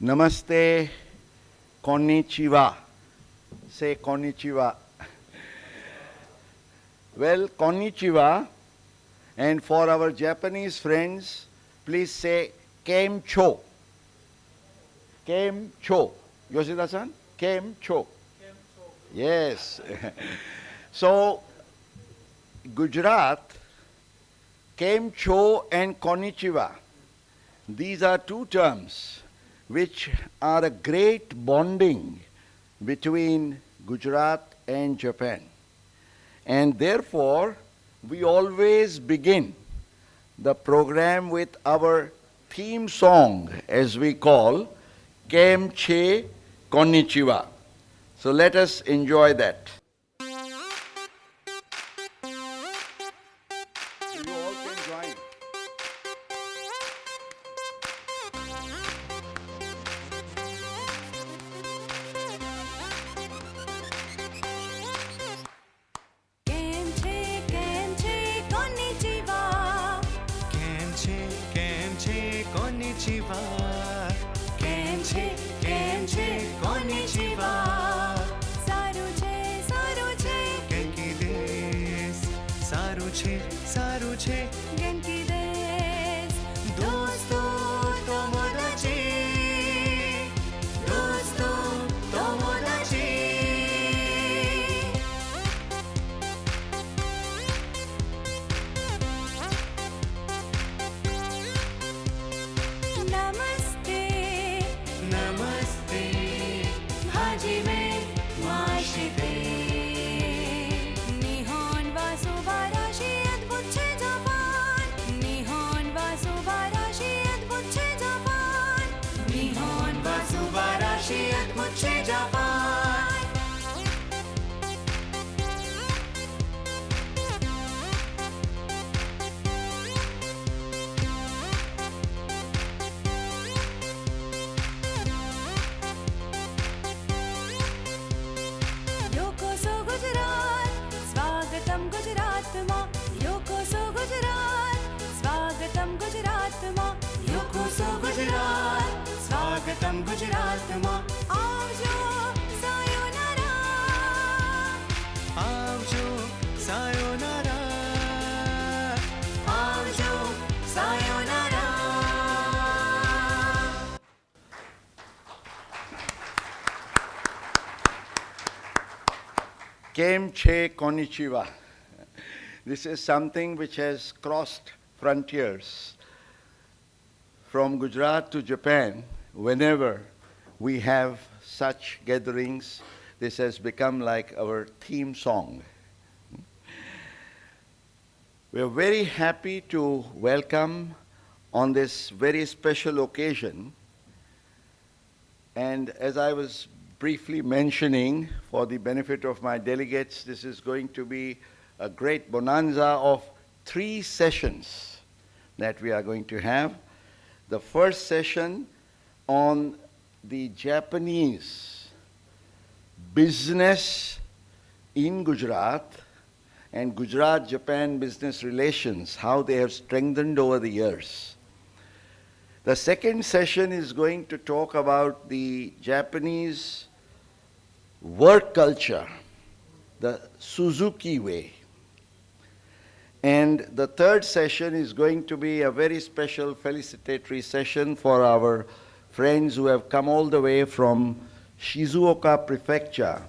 Namaste, konnichiwa. Say konnichiwa. Well, konnichiwa. And for our Japanese friends, please say kemcho. Kemcho. Yoshida-san? Kemcho. Yes. So, Gujarat, kemcho and konnichiwa. These are two terms which are a great bonding between Gujarat and Japan. And therefore, we always begin the program with our theme song, as we call, Kemche Konnichiwa. So let us enjoy that. You all can join. Kemche Konnichiwa. This is something which has crossed frontiers from Gujarat to Japan. Whenever we have such gatherings, this has become like our theme song. We are very happy to welcome on this very special occasion. And as I was briefly mentioning, for the benefit of my delegates, this is going to be a great bonanza of 3 sessions that we are going to have. The first session on the Japanese business in Gujarat and Gujarat-Japan business relations, how they have strengthened over the years. The second session is going to talk about the Japanese work culture, the Suzuki way. And the third session is going to be a very special felicitatory session for our friends who have come all the way from Shizuoka Prefecture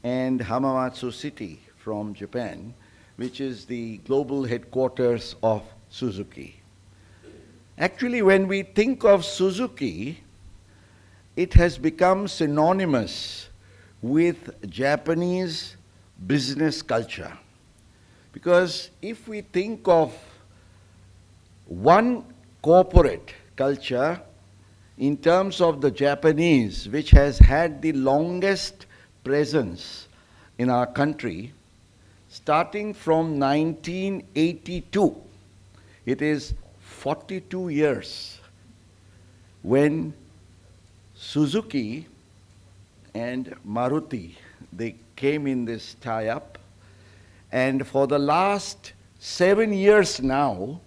and Hamamatsu City from Japan, which is the global headquarters of Suzuki. Actually, when we think of Suzuki, it has become synonymous with Japanese business culture. Because if we think of one corporate culture in terms of the Japanese, which has had the longest presence in our country, starting from 1982, it is 42 years when Suzuki and Maruti, they came in this tie-up, and for the last 7 years now,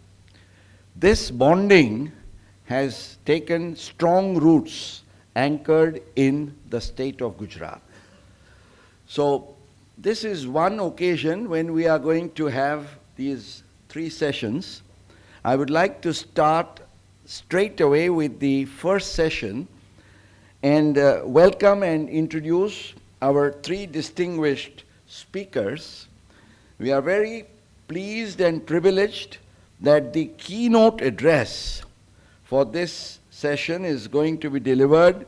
this bonding has taken strong roots anchored in the state of Gujarat. So this is one occasion when we are going to have these 3 sessions. I would like to start straight away with the first session and welcome and introduce our 3 distinguished speakers. We are very pleased and privileged that the keynote address for this session is going to be delivered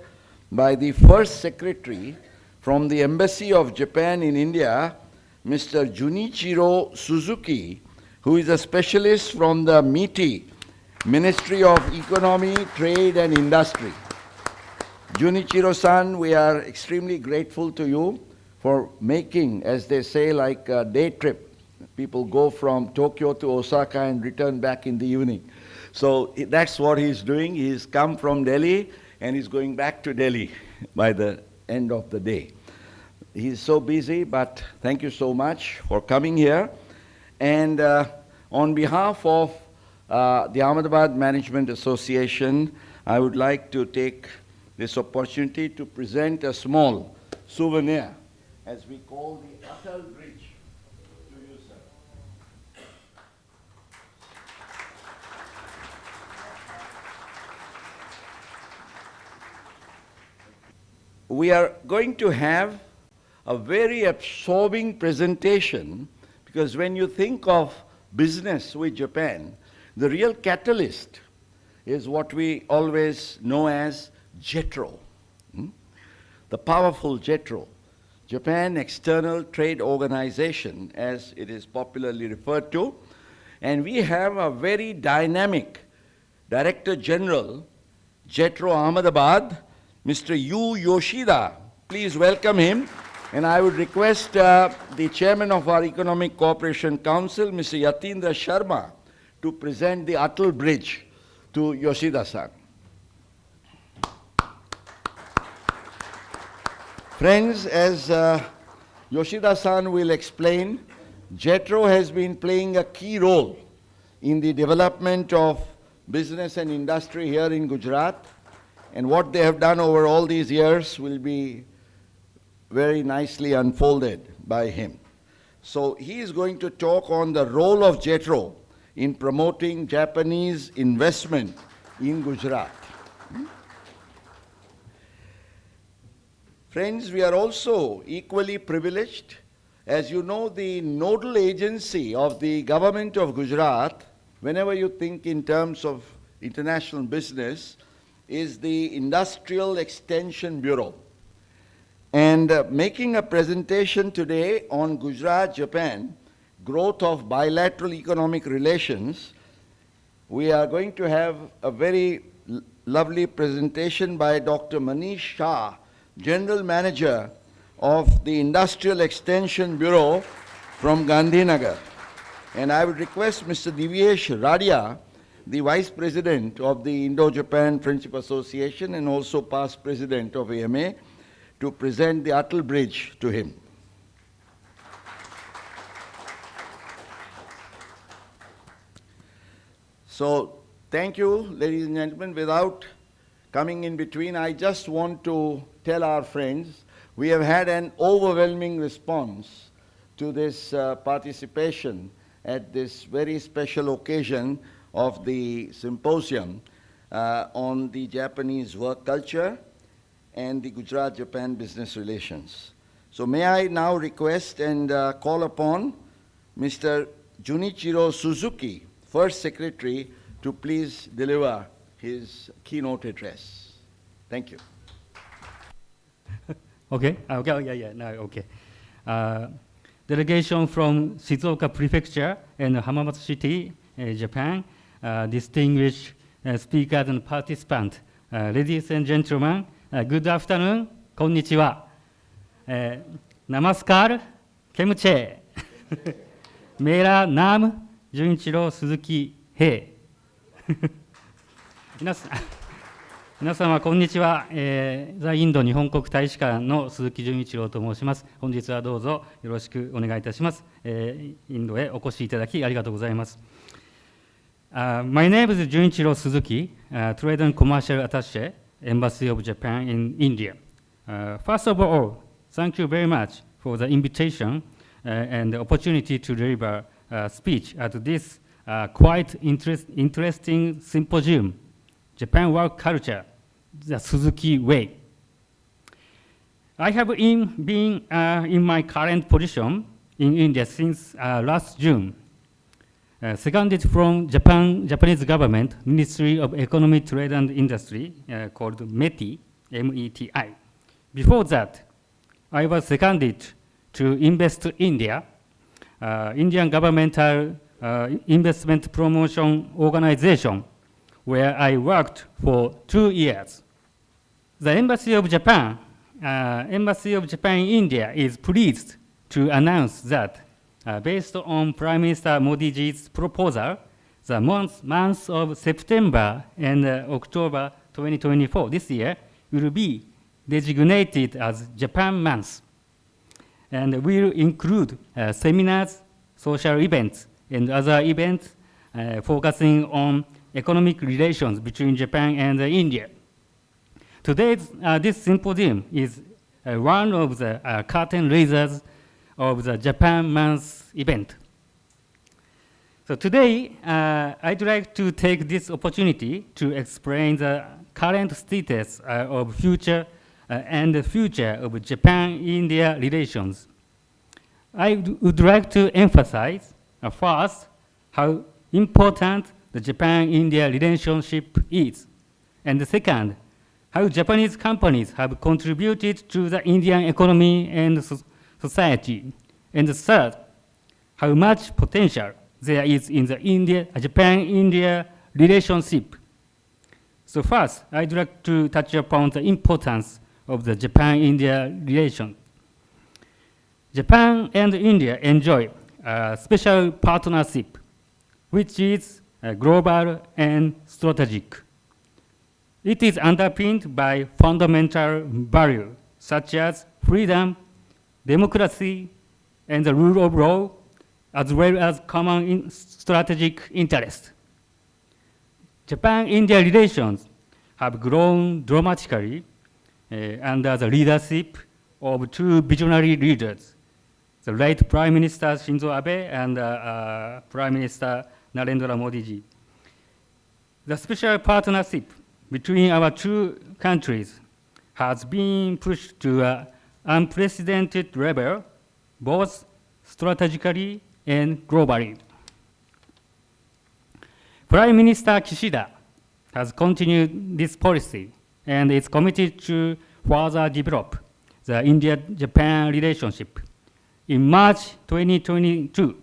by the first secretary from the Embassy of Japan in India, Mr. Junichiro Suzuki, who is a specialist from the MITI, Ministry of Economy, Trade and Industry. Junichiro-san, we are extremely grateful to you for making, as they say, like a day trip. People go from Tokyo to Osaka and return back in the evening. So that's what he's doing. He's come from Delhi and he's going back to Delhi by the end of the day. He's so busy, but thank you so much for coming here. And on behalf of the Ahmedabad Management Association, I would like to take this opportunity to present a small souvenir, as we call the Atal Bridge, to you, sir. We are going to have a very absorbing presentation, because when you think of business with Japan, the real catalyst is what we always know as JETRO, the powerful JETRO, Japan External Trade Organization, as it is popularly referred to. And we have a very dynamic Director General, JETRO Ahmedabad, Mr. Yu Yoshida. Please welcome him. And I would request the Chairman of our Economic Cooperation Council, Mr. Yatindra Sharma, to present the Atal Bridge to Yoshida-san. Friends, as Yoshida-san will explain, JETRO has been playing a key role in the development of business and industry here in Gujarat, and what they have done over all these years will be very nicely unfolded by him. So he is going to talk on the role of JETRO in promoting Japanese investment in Gujarat. Friends, we are also equally privileged. As you know, the nodal agency of the government of Gujarat, whenever you think in terms of international business, is the Industrial Extension Bureau. And making a presentation today on Gujarat-Japan, growth of bilateral economic relations, we are going to have a very lovely presentation by Dr. Manish Shah, General Manager of the Industrial Extension Bureau from Gandhinagar. And I would request Mr. Divyesh Radia, the Vice President of the Indo-Japan Friendship Association and also past President of AMA, to present the Atal Bridge to him. So, thank you, ladies and gentlemen. Without coming in between, I just want to tell our friends, we have had an overwhelming response to this participation at this very special occasion of the symposium on the Japanese work culture and the Gujarat-Japan business relations. So may I now request and call upon Mr. Junichiro Suzuki, First Secretary, to please deliver his keynote address. Thank you. Okay. Delegation from Shizuoka Prefecture and Hamamatsu City, Japan, distinguished speakers and participants, ladies and gentlemen, good afternoon, konnichiwa. Namaskar, Kemche. Mera naam Junichiro Suzuki hai. 皆様こんにちは、ザ・インド日本国大使館の鈴木純一郎と申します。本日はどうぞよろしくお願いいたします。インドへお越しいただきありがとうございます。My name is Junichiro Suzuki, Trade and Commercial Attaché Embassy of Japan in India. First of all, thank you very much for the invitation and the opportunity to deliver a speech at this quite interesting symposium, Japan Work Culture, the Suzuki Way. I have been in my current position in India since last June, seconded from Japanese government, Ministry of Economy, Trade and Industry, called METI, M-E-T-I. Before that, I was seconded to Invest India, Indian governmental investment promotion organization, where I worked for 2 years. The Embassy of Japan in India is pleased to announce that based on Prime Minister Modi's proposal, the months of September and October 2024, this year, will be designated as Japan Month and will include seminars, social events, and other events focusing on economic relations between Japan and India. Today's this symposium is one of the curtain raisers of the Japan Month event. So today, I'd like to take this opportunity to explain the current status of future and the future of Japan-India relations. I would like to emphasize first how important the Japan-India relationship is, and the second, how Japanese companies have contributed to the Indian economy and society, and the third, how much potential there is in the Japan-India relationship. So first, I'd like to touch upon the importance of the Japan-India relation. Japan and India enjoy a special partnership, which is global and strategic. It is underpinned by fundamental values such as freedom, democracy, and the rule of law, as well as common strategic interests. Japan-India relations have grown dramatically under the leadership of two visionary leaders, the late Prime Minister Shinzo Abe and Prime Minister Narendra Modi. The special partnership between our two countries has been pushed to an unprecedented level, both strategically and globally. Prime Minister Kishida has continued this policy and is committed to further develop the India-Japan relationship. In March 2022,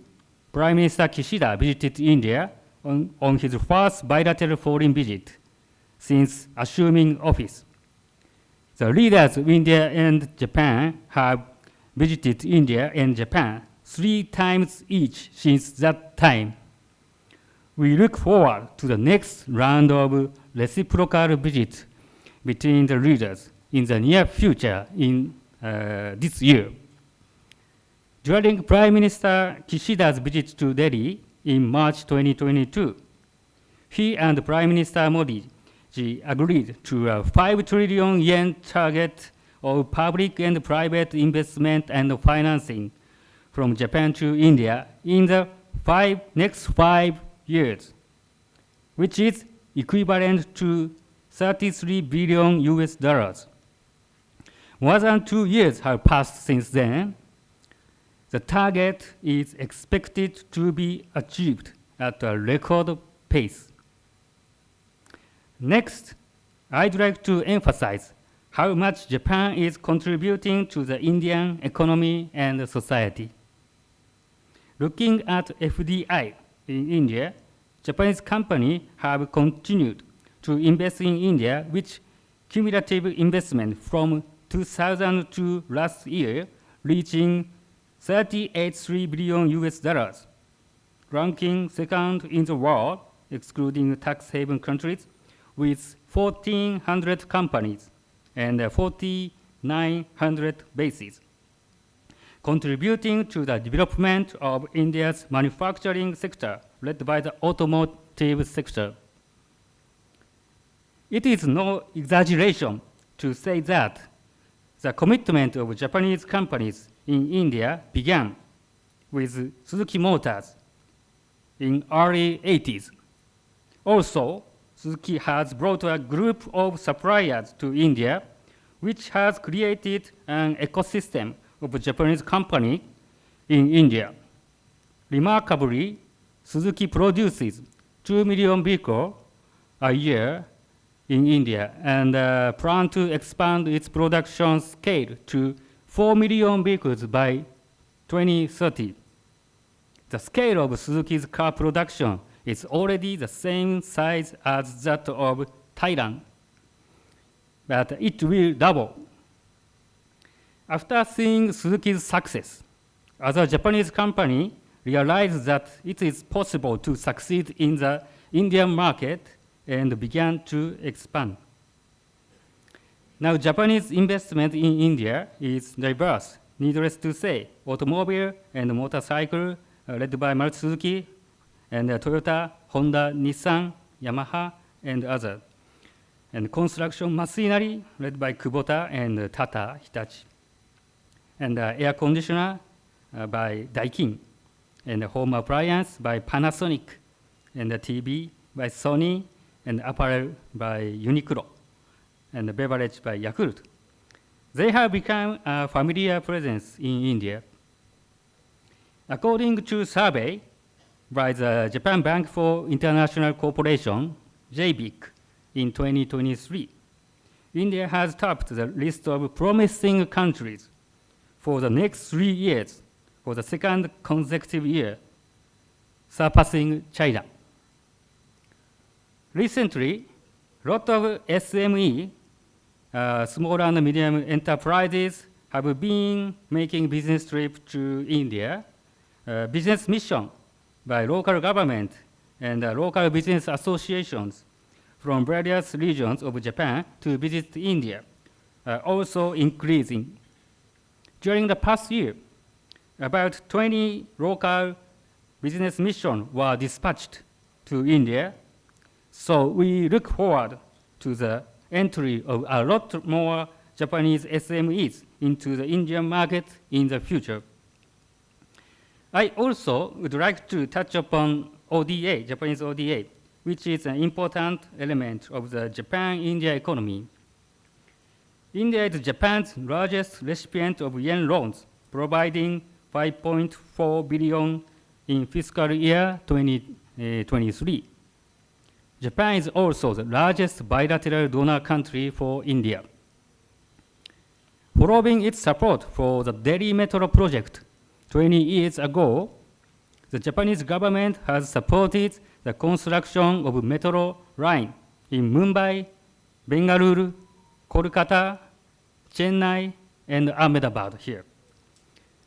Prime Minister Kishida visited India on his first bilateral foreign visit since assuming office. The leaders of India and Japan have visited India and Japan 3 times each since that time. We look forward to the next round of reciprocal visits between the leaders in the near future in this year. During Prime Minister Kishida's visit to Delhi in March 2022, he and Prime Minister Modi agreed to a 5 trillion yen target of public and private investment and financing from Japan to India in the next 5 years, which is equivalent to 33 billion US dollars. More than 2 years have passed since then. The target is expected to be achieved at a record pace. Next, I'd like to emphasize how much Japan is contributing to the Indian economy and society. Looking at FDI in India, Japanese companies have continued to invest in India, with cumulative investment from 2000 to last year reaching 38.3 billion US dollars, ranking second in the world, excluding tax haven countries, with 1,400 companies and 4,900 bases, contributing to the development of India's manufacturing sector, led by the automotive sector. It is no exaggeration to say that the commitment of Japanese companies in India began with Suzuki Motors in early 80s. Also, Suzuki has brought a group of suppliers to India, which has created an ecosystem of Japanese companies in India. Remarkably, Suzuki produces 2 million vehicles a year in India and plan to expand its production scale to 4 million vehicles by 2030. The scale of Suzuki's car production is already the same size as that of Thailand, but it will double. After seeing Suzuki's success, other Japanese companies realized that it is possible to succeed in the Indian market and began to expand. Now, Japanese investment in India is diverse. Needless to say, automobile and motorcycle led by Maruti Suzuki, and Toyota, Honda, Nissan, Yamaha, and others. And construction machinery led by Kubota and Tata, Hitachi. And air conditioner by Daikin. And home appliance by Panasonic. And TV by Sony. And apparel by Uniqlo. And beverage by Yakult. They have become a familiar presence in India. According to survey by the Japan Bank for International Cooperation, JBIC, in 2023, India has topped the list of promising countries for the next 3 years for the second consecutive year, surpassing China. Recently, a lot of SME, small and medium enterprises, have been making business trips to India. Business mission by local government and local business associations from various regions of Japan to visit India are also increasing. During the past year, about 20 local business missions were dispatched to India, so we look forward to the entry of a lot more Japanese SMEs into the Indian market in the future. I also would like to touch upon ODA, Japanese ODA, which is an important element of the Japan-India economy. India is Japan's largest recipient of yen loans, providing 5.4 billion in fiscal year 2023. Japan is also the largest bilateral donor country for India. Following its support for the Delhi Metro project 20 years ago, the Japanese government has supported the construction of metro line in Mumbai, Bengaluru, Kolkata, Chennai, and Ahmedabad here.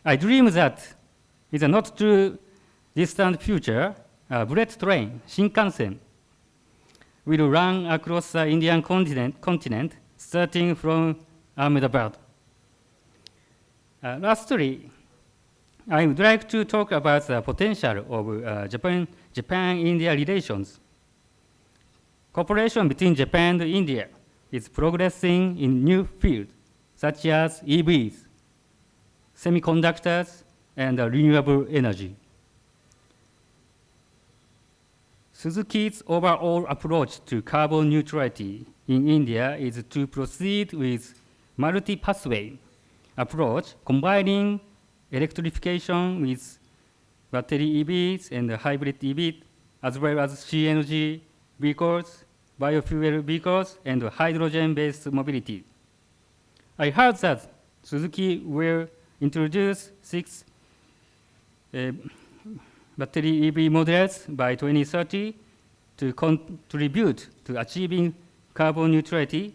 I dream that in the not too distant future, a bullet train, Shinkansen, will run across the Indian continent starting from Ahmedabad. Lastly, I would like to talk about the potential of Japan-India relations. Cooperation between Japan and India is progressing in new fields such as EVs, semiconductors, and renewable energy. Suzuki's overall approach to carbon neutrality in India is to proceed with multi-pathway approach, combining electrification with battery EVs and hybrid EVs, as well as CNG vehicles, biofuel vehicles, and hydrogen-based mobility. I heard that Suzuki will introduce 6 battery EV models by 2030 to contribute to achieving carbon neutrality.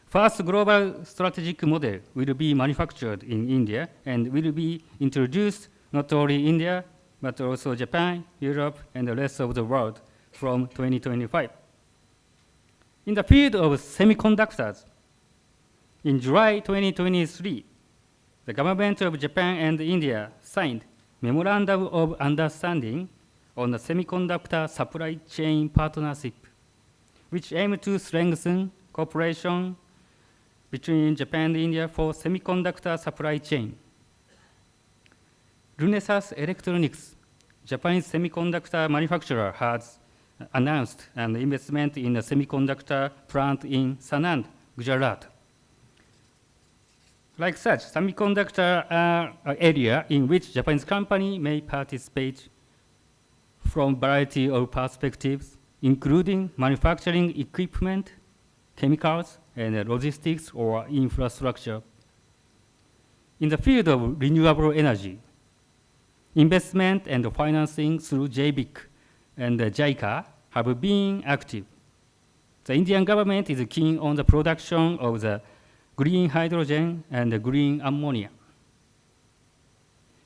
First global strategic model will be manufactured in India and will be introduced not only India, but also Japan, Europe, and the rest of the world from 2025. In the field of semiconductors, in July 2023, the government of Japan and India signed Memorandum of Understanding on the Semiconductor Supply Chain Partnership, which aim to strengthen cooperation between Japan and India for semiconductor supply chain. Renesas Electronics, Japanese semiconductor manufacturer, has announced an investment in a semiconductor plant in Sanand, Gujarat. Like such, semiconductor are an area in which Japanese company may participate from a variety of perspectives, including manufacturing equipment, chemicals, and logistics or infrastructure. In the field of renewable energy, investment and financing through JBIC and JICA have been active. The Indian government is keen on the production of the green hydrogen and the green ammonia.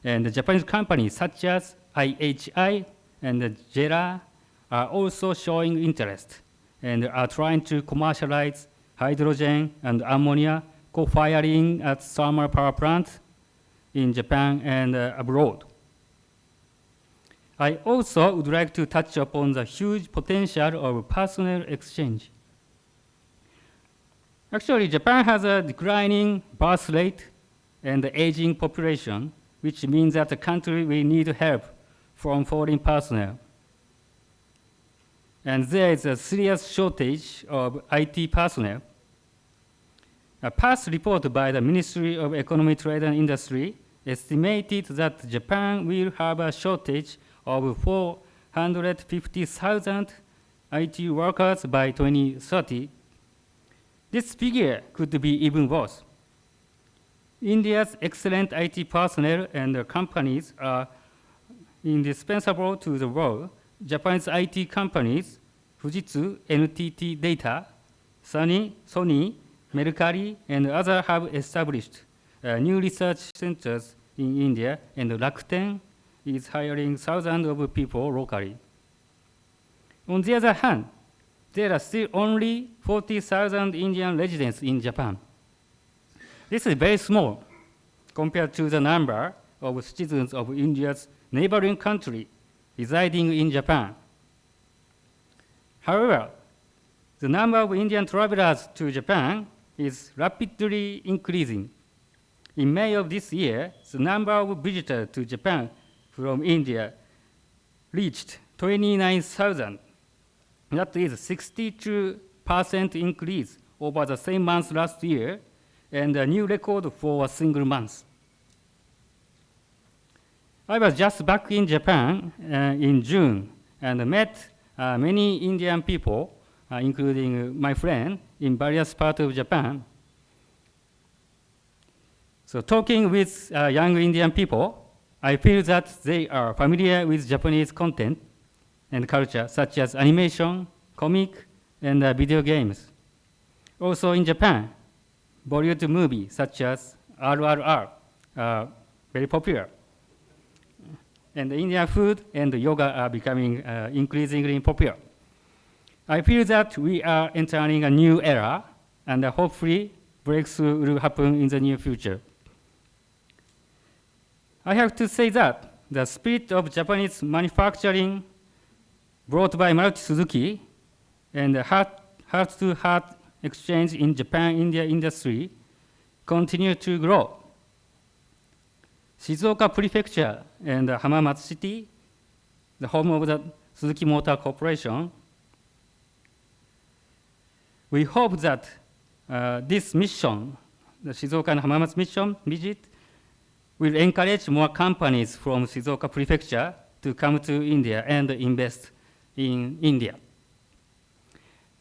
And the Japanese companies such as IHI and JERA are also showing interest and are trying to commercialize hydrogen and ammonia co-firing at thermal power plants in Japan and abroad. I also would like to touch upon the huge potential of personnel exchange. Actually, Japan has a declining birth rate and aging population, which means that the country will need help from foreign personnel. And there is a serious shortage of IT personnel. A past report by the Ministry of Economy, Trade and Industry estimated that Japan will have a shortage of 450,000 IT workers by 2030. This figure could be even worse. India's excellent IT personnel and companies are indispensable to the world. Japanese IT companies, Fujitsu, NTT Data, Sony, Mercari, and others have established new research centers in India, and Rakuten is hiring thousands of people locally. On the other hand, there are still only 40,000 Indian residents in Japan. This is very small compared to the number of citizens of India's neighboring country residing in Japan. However, the number of Indian travelers to Japan is rapidly increasing. In May of this year, the number of visitors to Japan from India reached 29,000. That is a 62% increase over the same month last year, and a new record for a single month. I was just back in Japan in June and met many Indian people, including my friend, in various parts of Japan. So talking with young Indian people, I feel that they are familiar with Japanese content and culture, such as animation, comic, and video games. Also in Japan, Bollywood movies such as RRR are very popular. And Indian food and yoga are becoming increasingly popular. I feel that we are entering a new era, and hopefully breakthrough will happen in the near future. I have to say that the spirit of Japanese manufacturing brought by Maruti Suzuki and the heart-to-heart exchange in Japan-India industry continue to grow. Shizuoka Prefecture and Hamamatsu City, the home of the Suzuki Motor Corporation, we hope that this mission, the Shizuoka and Hamamatsu mission visit, will encourage more companies from Shizuoka Prefecture to come to India and invest in India.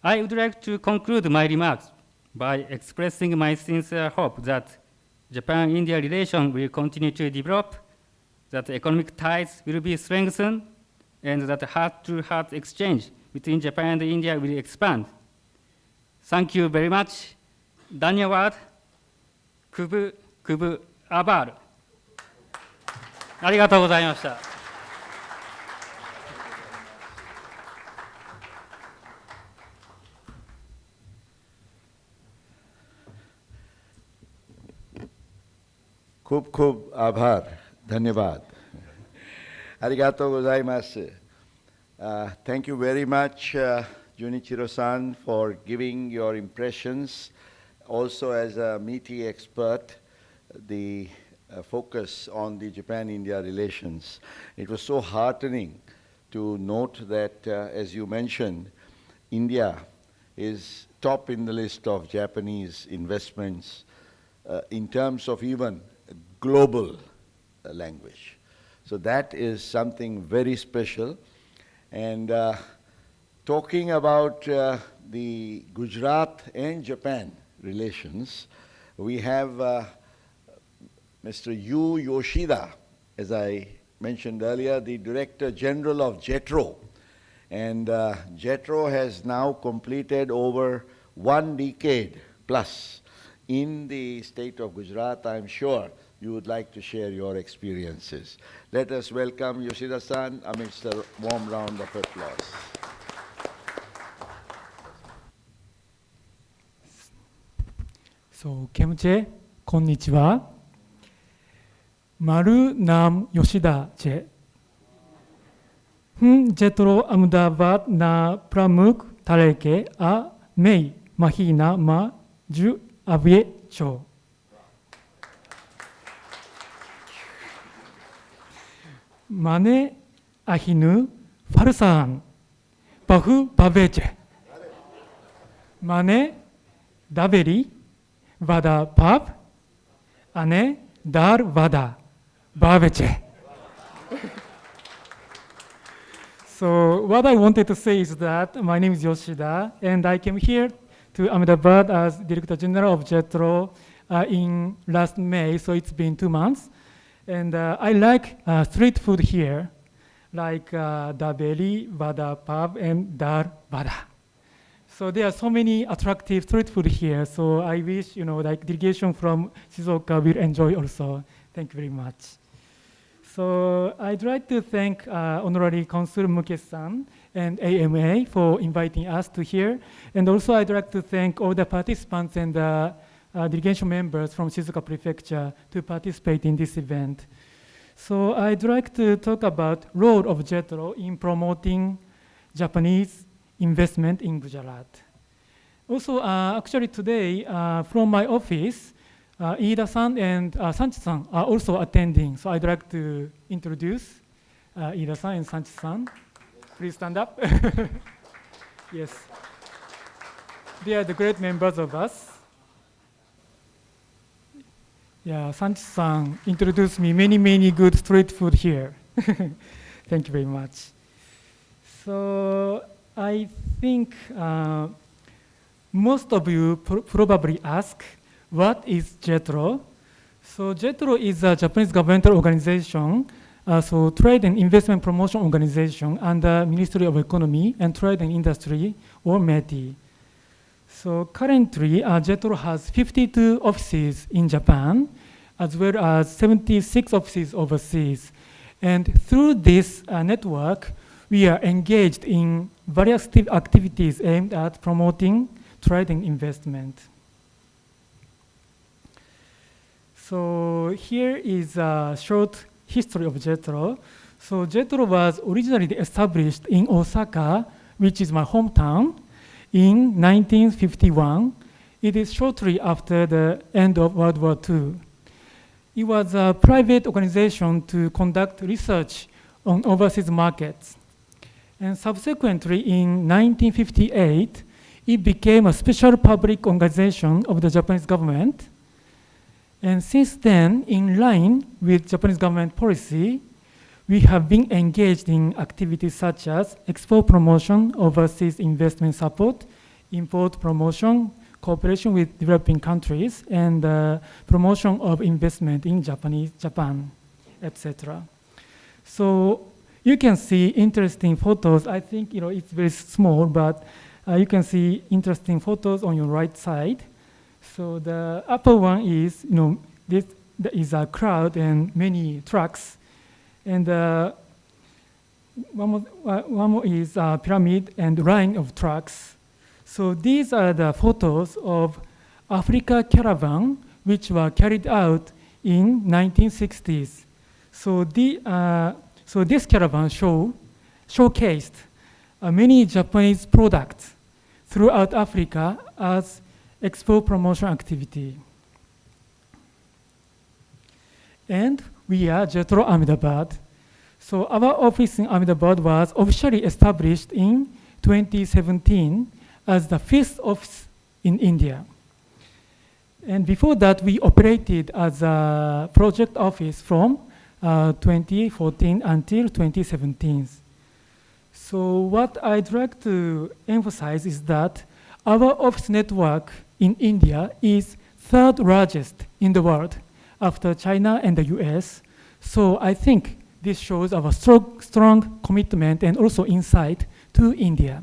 I would like to conclude my remarks by expressing my sincere hope that Japan-India relations will continue to develop, that economic ties will be strengthened, and that heart-to-heart exchange between Japan and India will expand. Thank you very much. Dhanyawad. Kubu Abar. ありがとうございました。खूब खूब आभार, धन्यवाद. Arigato gozaimasu. Thank you very much Junichiro-san, for giving your impressions. Also, as a meaty expert, the focus on the Japan-India relations. It was so heartening to note that, as you mentioned, India is top in the list of Japanese investments in terms of even global language. So that is something very special. And talking about the Gujarat and Japan relations, we have Mr. Yu Yoshida, as I mentioned earlier, the Director General of JETRO. And JETRO has now completed over 1 decade plus in the state of Gujarat. I'm sure you would like to share your experiences. Let us welcome Yoshida-san amidst a warm round of applause. So, Kemche, konnichiwa. Maru naam Yoshida che. JETRO Ahmedabad na pramukh tareke a mei mahina ma ju avye cho. Mane ahinu farsan bahu babeche. Mane daveri vada pap ane dar vada babeche. So what I wanted to say is that my name is Yoshida, and I came here to Ahmedabad as Director General of JETRO in last May, so it's been 2 months. And I like street food here, like dabeli, vada pav, and dar vada. So there are so many attractive street food here, so I wish, like delegation from Shizuoka will enjoy also. Thank you very much. So I'd like to thank Honorary Consul Mukesh-san and AMA for inviting us to here. And also I'd like to thank all the participants and delegation members from Shizuoka Prefecture to participate in this event. So I'd like to talk about role of JETRO in promoting Japanese investment in Gujarat. Also, actually today, from my office, Iida-san and Sanchi-san are also attending. So I'd like to introduce Iida-san and Sanchi-san. Please stand up. Yes. They are the great members of us. Yeah, Sanchi-san introduced me many good street food here. Thank you very much. So I think most of you probably ask, what is JETRO? So JETRO is a Japanese governmental organization, so trade and investment promotion organization under Ministry of Economy and Trade and Industry, or METI. So currently, JETRO has 52 offices in Japan, as well as 76 offices overseas. And through this network, we are engaged in various activities aimed at promoting trade and investment. So here is a short history of JETRO. So JETRO was originally established in Osaka, which is my hometown, in 1951. It is shortly after the end of World War II. It was a private organization to conduct research on overseas markets. And subsequently, in 1958, it became a special public organization of the Japanese government. And since then, in line with Japanese government policy, we have been engaged in activities such as export promotion, overseas investment support, import promotion, cooperation with developing countries, and promotion of investment in Japan, etc. So you can see interesting photos. I think it's very small, but you can see interesting photos on your right side. So the upper one is, there is a crowd and many trucks. And one more is a pyramid and line of trucks. So these are the photos of Africa caravan, which were carried out in 1960s. So this caravan showcased many Japanese products throughout Africa as expo promotion activity. And we are JETRO Ahmedabad. So our office in Ahmedabad was officially established in 2017 as the fifth office in India. And before that, we operated as a project office from 2014 until 2017. So what I'd like to emphasize is that our office network in India is third largest in the world after China and the US. So I think this shows our strong commitment and also insight to India.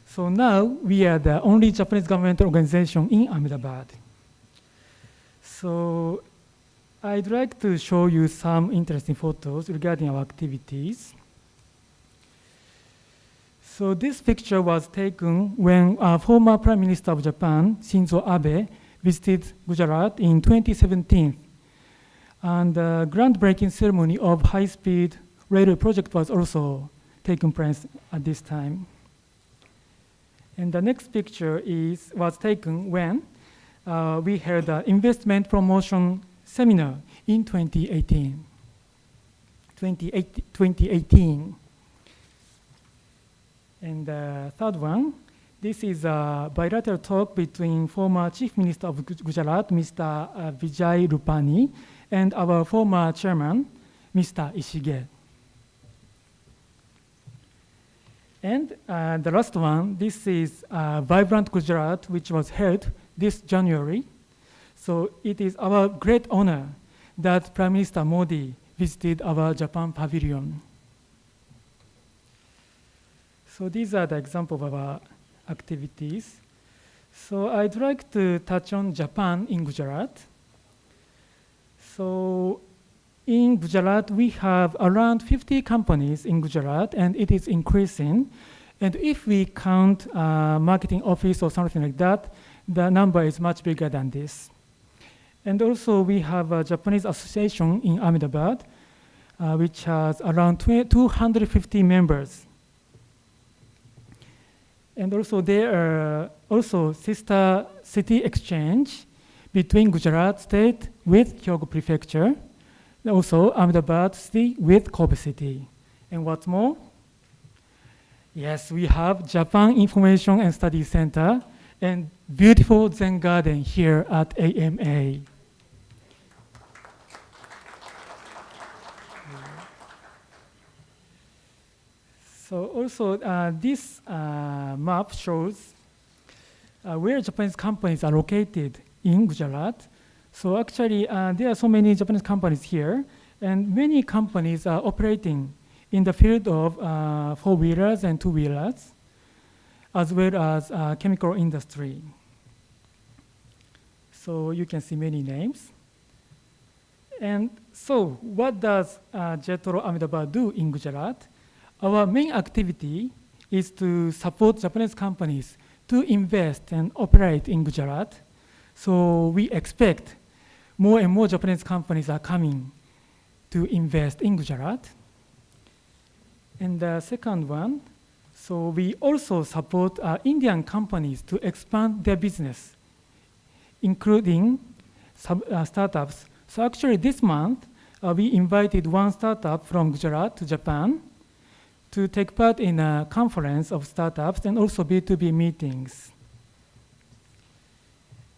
So now we are the only Japanese government organization in Ahmedabad. So I'd like to show you some interesting photos regarding our activities. So this picture was taken when former Prime Minister of Japan, Shinzo Abe, visited Gujarat in 2017. And the groundbreaking ceremony of high-speed railway project was also taking place at this time. And the next picture was taken when we held an investment promotion seminar in 2018. And the third one, this is a bilateral talk between former Chief Minister of Gujarat, Mr. Vijay Rupani, and our former chairman, Mr. Ishige. And the last one, this is Vibrant Gujarat, which was held this January. So it is our great honor that Prime Minister Modi visited our Japan pavilion. So these are the examples of our activities. So I'd like to touch on Japan in Gujarat. So in Gujarat, we have around 50 companies in Gujarat, and it is increasing. And if we count marketing office or something like that, the number is much bigger than this. And also, we have a Japanese association in Ahmedabad, which has around 250 members. And also, there are also sister city exchange between Gujarat state with Hyogo prefecture, and also Ahmedabad city with Kobe city. And what's more? Yes, we have Japan Information and Study Center and beautiful Zen garden here at AMA. So also this map shows where Japanese companies are located in Gujarat. So actually there are so many Japanese companies here, and many companies are operating in the field of four-wheelers and two-wheelers, as well as chemical industry. So you can see many names. And so what does JETRO Ahmedabad do in Gujarat? Our main activity is to support Japanese companies to invest and operate in Gujarat. So we expect more and more Japanese companies are coming to invest in Gujarat. And the second one, so we also support Indian companies to expand their business, including startups. So actually this month, we invited one startup from Gujarat to Japan to take part in a conference of startups and also B2B meetings.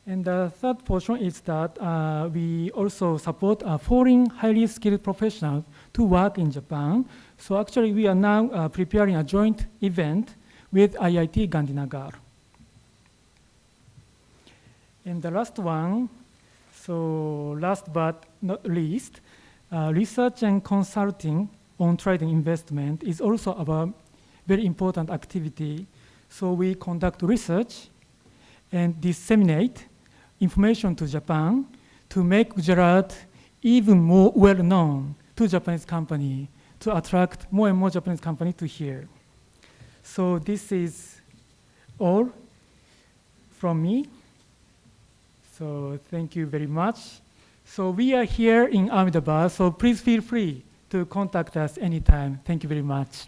And the third portion is that we also support foreign highly skilled professionals to work in Japan. So actually we are now preparing a joint event with IIT Gandhinagar. And the last one, so last but not least, research and consulting on trading investment is also a very important activity. So we conduct research and disseminate information to Japan to make Gujarat even more well-known to Japanese company, to attract more and more Japanese companies to here. So this is all from me. So thank you very much. So we are here in Ahmedabad, so please feel free to contact us anytime. Thank you very much.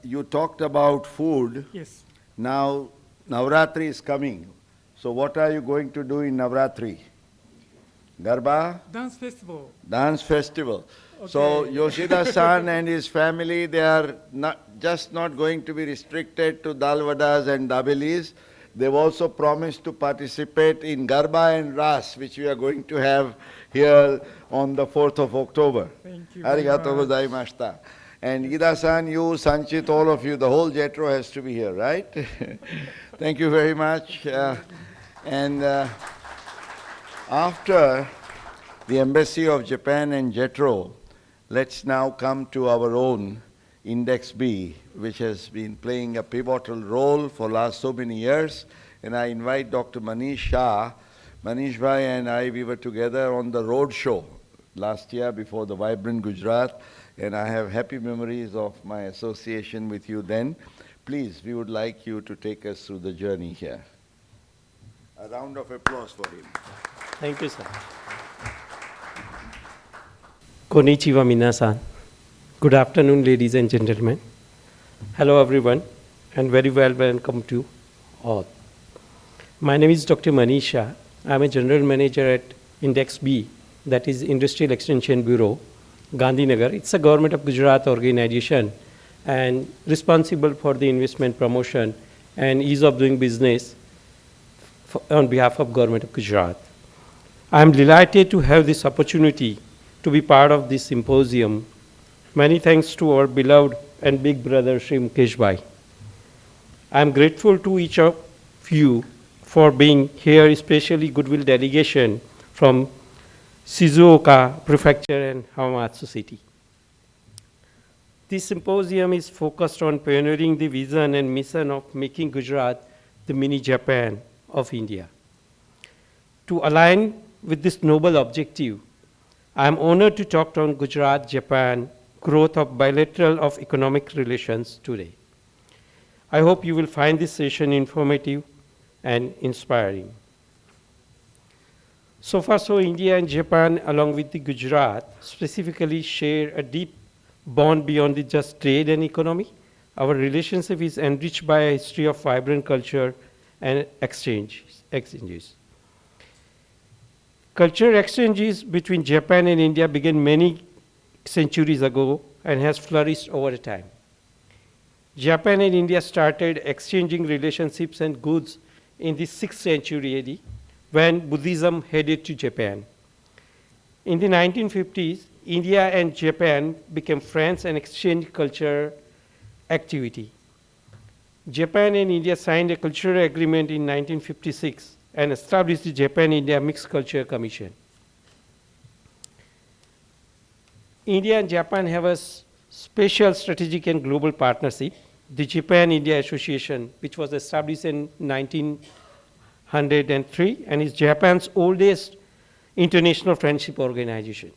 You talked about food. Yes. Now, Navratri is coming. So, what are you going to do in Navratri? Garba? Dance festival. Dance festival. So, Okay. Yoshida-san and his family, they are not going to be restricted to Dalvadas and Dabelis. They've also promised to participate in Garba and Ras, which we are going to have here on the 4th of October. Thank you very Arigato much. gozaimashita. And Ida-san, you, Sanchit, all of you, the whole JETRO has to be here, right? Thank you very much. And after the Embassy of Japan and JETRO, let's now come to our own Index B, which has been playing a pivotal role for last so many years. And I invite Dr. Manish Shah. Manish Bhai and I, we were together on the road show last year before the Vibrant Gujarat, and I have happy memories of my association with you then. Please, we would like you to take us through the journey here. A round of applause for him. Thank you, sir. Konnichiwa minasan. Good afternoon, ladies and gentlemen. Hello, everyone, and very well welcome to all. My name is Dr. Manisha. I'm a general manager at Index B, that is Industrial Extension Bureau, Gandhinagar. It's a government of Gujarat organization and responsible for the investment promotion and ease of doing business on behalf of government of Gujarat. I'm delighted to have this opportunity to be part of this symposium. Many thanks to our beloved and big brother, Sri Mukesh Bhai. I'm grateful to each of you for being here, especially goodwill delegation from Shizuoka Prefecture and Hamamatsu City. This symposium is focused on pioneering the vision and mission of making Gujarat the mini Japan of India. To align with this noble objective, I am honored to talk on Gujarat-Japan growth of bilateral of economic relations today. I hope you will find this session informative and inspiring. So far, so India and Japan, along with the Gujarat, specifically share a deep bond beyond the just trade and economy. Our relationship is enriched by a history of vibrant culture and exchanges. Cultural exchanges between Japan and India began many centuries ago and has flourished over time. Japan and India started exchanging relationships and goods in the 6th century AD when Buddhism headed to Japan. In the 1950s, India and Japan became friends and exchanged culture activity. Japan and India signed a cultural agreement in 1956 and established the Japan-India Mixed Culture Commission. India and Japan have a special strategic and global partnership, the Japan-India Association, which was established in 1903 and is Japan's oldest international friendship organization.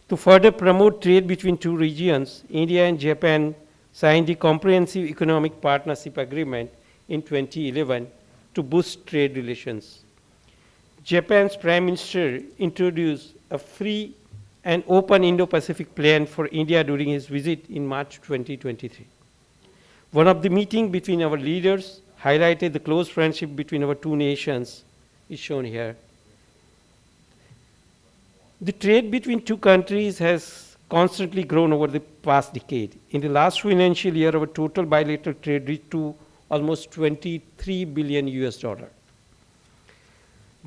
To further promote trade between two regions, India and Japan signed the Comprehensive Economic Partnership Agreement in 2011 to boost trade relations. Japan's Prime Minister introduced a free and open Indo-Pacific plan for India during his visit in March 2023. One of the meetings between our leaders highlighted the close friendship between our two nations, is shown here. The trade between two countries has constantly grown over the past decade. In the last financial year, our total bilateral trade reached to almost 23 billion US dollar.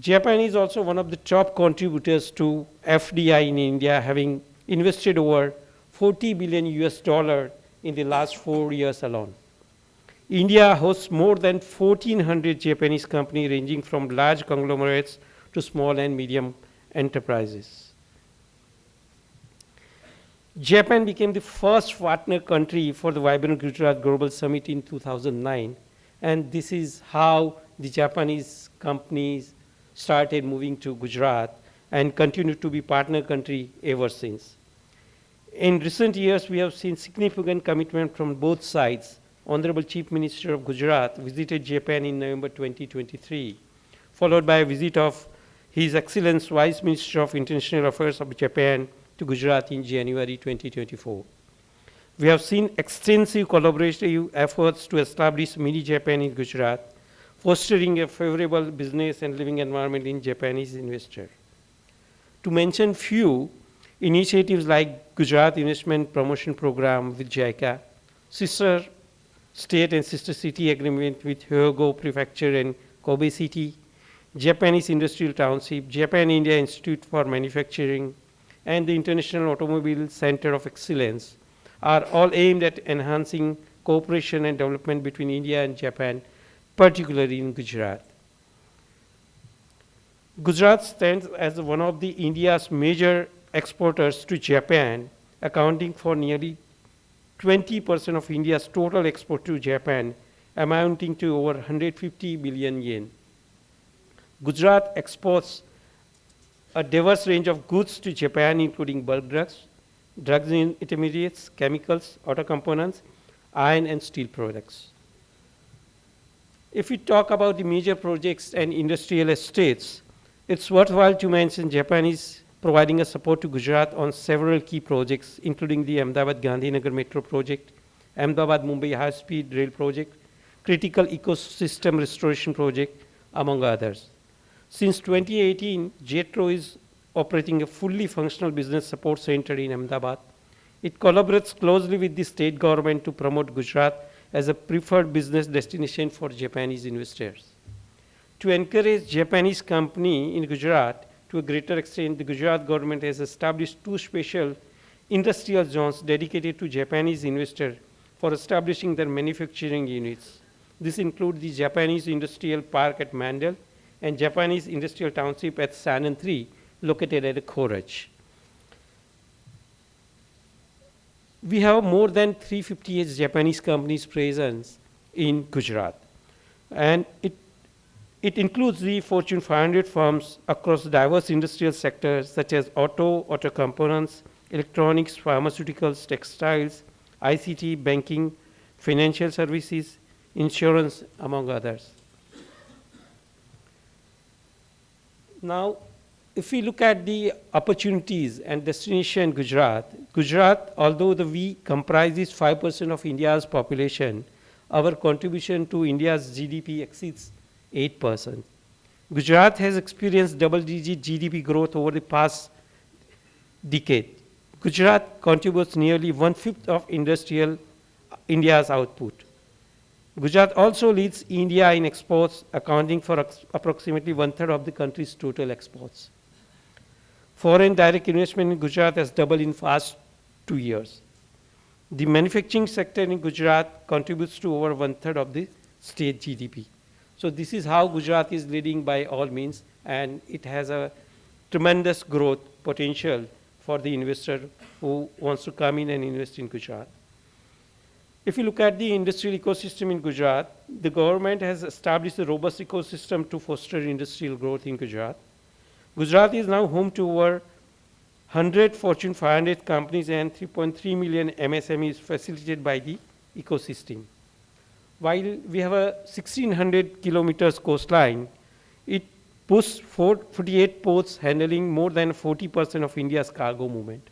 Japan is also one of the top contributors to FDI in India, having invested over 40 billion US dollar in the last 4 years alone. India hosts more than 1,400 Japanese companies ranging from large conglomerates to small and medium enterprises. Japan became the first partner country for the Vibrant Gujarat Global Summit in 2009, and this is how the Japanese companies started moving to Gujarat and continue to be partner country ever since. In recent years, we have seen significant commitment from both sides. Honorable Chief Minister of Gujarat visited Japan in November 2023, followed by a visit of His Excellency Vice Minister of International Affairs of Japan to Gujarat in January 2024. We have seen extensive collaborative efforts to establish mini Japan in Gujarat, fostering a favorable business and living environment in Japanese investors. To mention few, initiatives like Gujarat Investment Promotion Program with JICA, sister state and sister city agreement with Hyogo Prefecture and Kobe City, Japanese Industrial Township, Japan-India Institute for Manufacturing, and the International Automobile Center of Excellence are all aimed at enhancing cooperation and development between India and Japan, particularly in Gujarat. Gujarat stands as one of the India's major exporters to Japan, accounting for nearly 20% of India's total export to Japan, amounting to over 150 billion yen. Gujarat exports a diverse range of goods to Japan, including bulk drugs, drugs intermediates, chemicals, auto components, iron and steel products. If we talk about the major projects and industrial estates, it's worthwhile to mention Japan is providing a support to Gujarat on several key projects, including the Ahmedabad-Gandhinagar Metro Project, Ahmedabad-Mumbai High-Speed Rail Project, Critical Ecosystem Restoration Project, among others. Since 2018, JETRO is operating a fully functional business support center in Ahmedabad. It collaborates closely with the state government to promote Gujarat as a preferred business destination for Japanese investors. To encourage Japanese company in Gujarat to a greater extent, the Gujarat government has established 2 special industrial zones dedicated to Japanese investors for establishing their manufacturing units. This includes the Japanese Industrial Park at Mandal and Japanese Industrial Township at Sanand 3, located at Khoraj. We have more than 358 Japanese companies present in Gujarat, and it includes the Fortune 500 firms across diverse industrial sectors such as auto components, electronics, pharmaceuticals, textiles, ICT, banking, financial services, insurance, among others. Now, if we look at the opportunities and destination Gujarat, although we comprises 5% of India's population, our contribution to India's GDP exceeds 8%. Gujarat has experienced double-digit GDP growth over the past decade. Gujarat contributes nearly 1/5 of India's output. Gujarat also leads India in exports, accounting for approximately 1/3 of the country's total exports. Foreign direct investment in Gujarat has doubled in the past 2 years. The manufacturing sector in Gujarat contributes to over 1/3 of the state GDP. So this is how Gujarat is leading by all means, and it has a tremendous growth potential for the investor who wants to come in and invest in Gujarat. If you look at the industrial ecosystem in Gujarat, the government has established a robust ecosystem to foster industrial growth in Gujarat. Gujarat is now home to over 100 Fortune 500 companies and 3.3 million MSMEs facilitated by the ecosystem. While we have a 1,600 kilometers coastline, it boasts 48 ports handling more than 40% of India's cargo movement.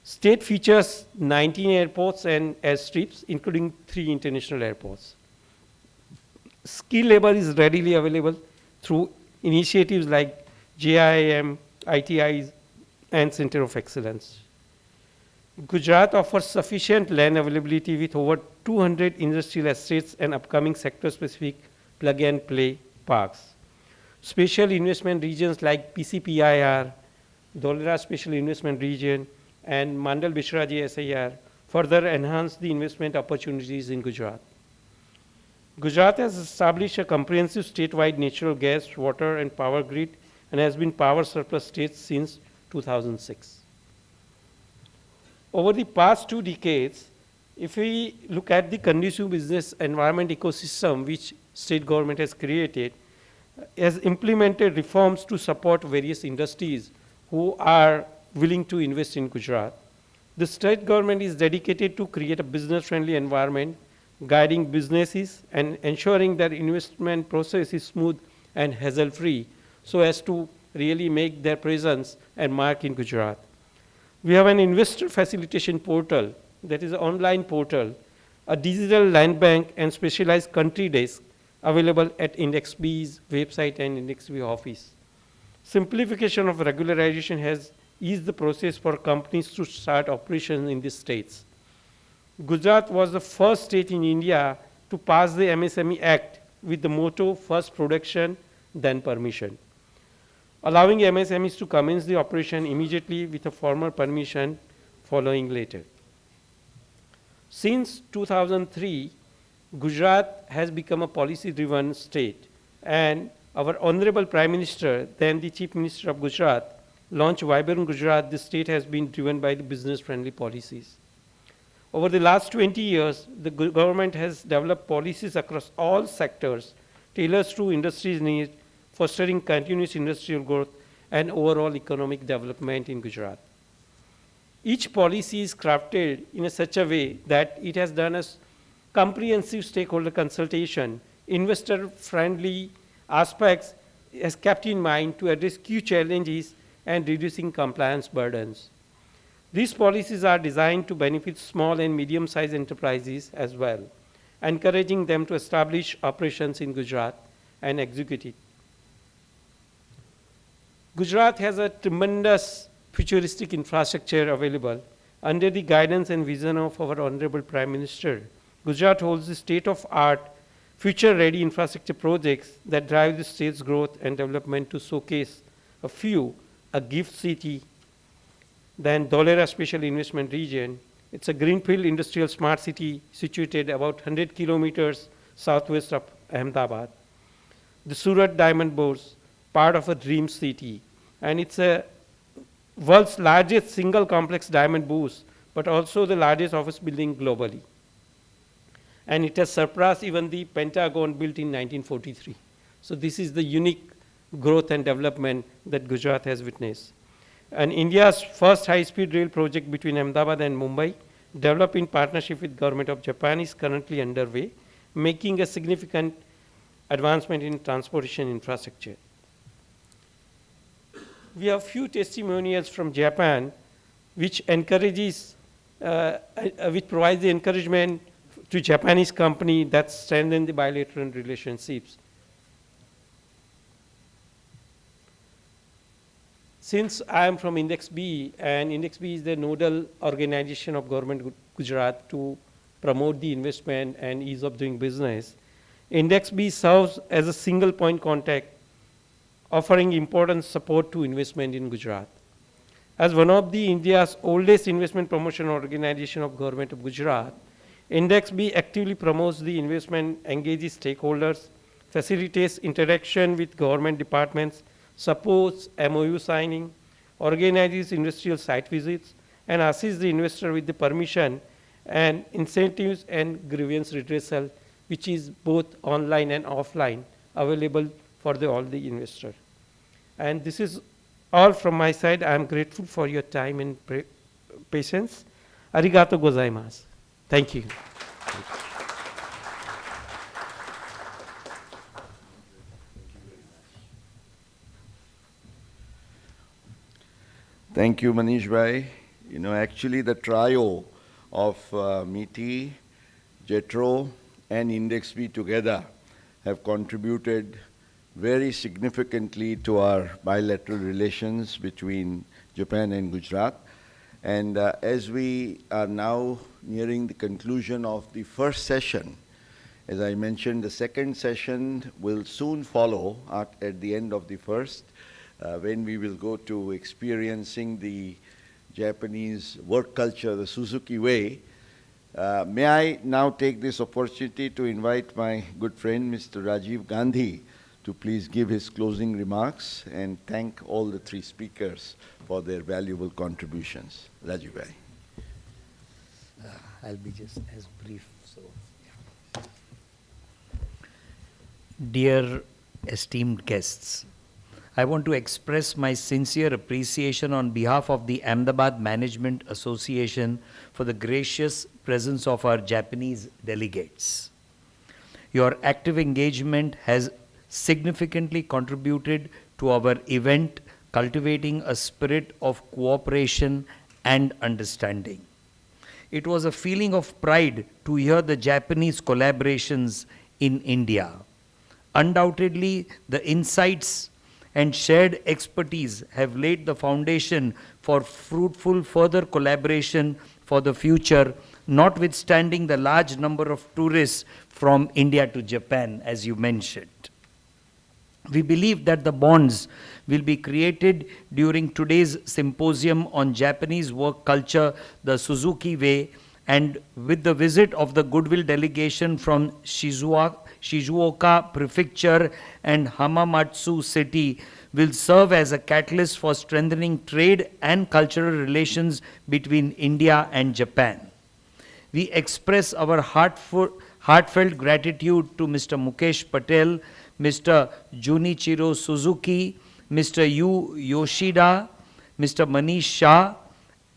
State features 19 airports and airstrips, including 3 international airports. Skilled labor is readily available through initiatives like JIIM, ITIs, and Center of Excellence. Gujarat offers sufficient land availability with over 200 industrial estates and upcoming sector-specific plug-and-play parks. Special investment regions like PCPIR, Dholera Special Investment Region, and Mandal Bishraji SIR further enhance the investment opportunities in Gujarat. Gujarat has established a comprehensive statewide natural gas, water, and power grid and has been power surplus state since 2006. Over the past 2 decades, if we look at the conducive business environment ecosystem which state government has created, has implemented reforms to support various industries who are willing to invest in Gujarat. The state government is dedicated to create a business-friendly environment, guiding businesses and ensuring that investment process is smooth and hassle-free so as to really make their presence and mark in Gujarat. We have an investor facilitation portal, that is an online portal, a digital land bank and specialized country desk available at IndexB's website and IndexB office. Simplification of regularization has eased the process for companies to start operations in these states. Gujarat was the first state in India to pass the MSME Act with the motto, first production, then permission, allowing MSMEs to commence the operation immediately with a formal permission following later. Since 2003, Gujarat has become a policy-driven state, and our Honorable Prime Minister, then the Chief Minister of Gujarat, launched Vibrant Gujarat. The state has been driven by the business-friendly policies. Over the last 20 years, the government has developed policies across all sectors, tailored to industry's needs, fostering continuous industrial growth and overall economic development in Gujarat. Each policy is crafted in such a way that it has done a comprehensive stakeholder consultation, investor-friendly aspects as kept in mind to address key challenges and reducing compliance burdens. These policies are designed to benefit small and medium-sized enterprises as well, encouraging them to establish operations in Gujarat and execute it. Gujarat has a tremendous futuristic infrastructure available under the guidance and vision of our Honorable Prime Minister. Gujarat holds the state-of-art, future-ready infrastructure projects that drive the state's growth and development. To showcase a few, a gift city, then Dholera Special Investment Region. It's a greenfield industrial smart city situated about 100 kilometers southwest of Ahmedabad. The Surat Diamond Bourse, part of a dream city, and it's a world's largest single complex diamond bourse, but also the largest office building globally. And it has surpassed even the Pentagon built in 1943. So this is the unique growth and development that Gujarat has witnessed. And India's first high-speed rail project between Ahmedabad and Mumbai, developed in partnership with Government of Japan, is currently underway, making a significant advancement in transportation infrastructure. We have few testimonials from Japan, which encourages, which provides the encouragement to Japanese company that strengthen the bilateral relationships. Since I am from IndexB, and IndexB is the nodal organization of Government Gujarat to promote the investment and ease of doing business, IndexB serves as a single point contact, offering important support to investment in Gujarat. As one of the India's oldest investment promotion organization of Government of Gujarat, IndexB actively promotes the investment, engages stakeholders, facilitates interaction with government departments, supports MOU signing, organizes industrial site visits, and assists the investor with the permission and incentives and grievance redressal, which is both online and offline, available for all the investors. And this is all from my side. I am grateful for your time and patience. Arigato gozaimasu. Thank you. Thank you, Manish Bhai. You know, actually the trio of MITI, JETRO, and IndexB together have contributed very significantly to our bilateral relations between Japan and Gujarat. And as we are now nearing the conclusion of the first session, as I mentioned, the second session will soon follow at the end of the first, when we will go to experiencing the Japanese work culture, the Suzuki way. May I now take this opportunity to invite my good friend, Mr. Rajiv Gandhi, to please give his closing remarks and thank all the three speakers for their valuable contributions. Rajiv bhai. I'll be just as brief. So, yeah. Dear esteemed guests, I want to express my sincere appreciation on behalf of the Ahmedabad Management Association for the gracious presence of our Japanese delegates. Your active engagement has significantly contributed to our event, cultivating a spirit of cooperation and understanding. It was a feeling of pride to hear the Japanese collaborations in India. Undoubtedly, the insights and shared expertise have laid the foundation for fruitful further collaboration for the future, notwithstanding the large number of tourists from India to Japan, as you mentioned. We believe that the bonds will be created during today's symposium on Japanese work culture, the Suzuki Way, and with the visit of the goodwill delegation from Shizuoka Prefecture and Hamamatsu City will serve as a catalyst for strengthening trade and cultural relations between India and Japan. We express our heartfelt gratitude to Mr. Mukesh Patel, Mr. Junichiro Suzuki, Mr. Yu Yoshida, Mr. Manish Shah,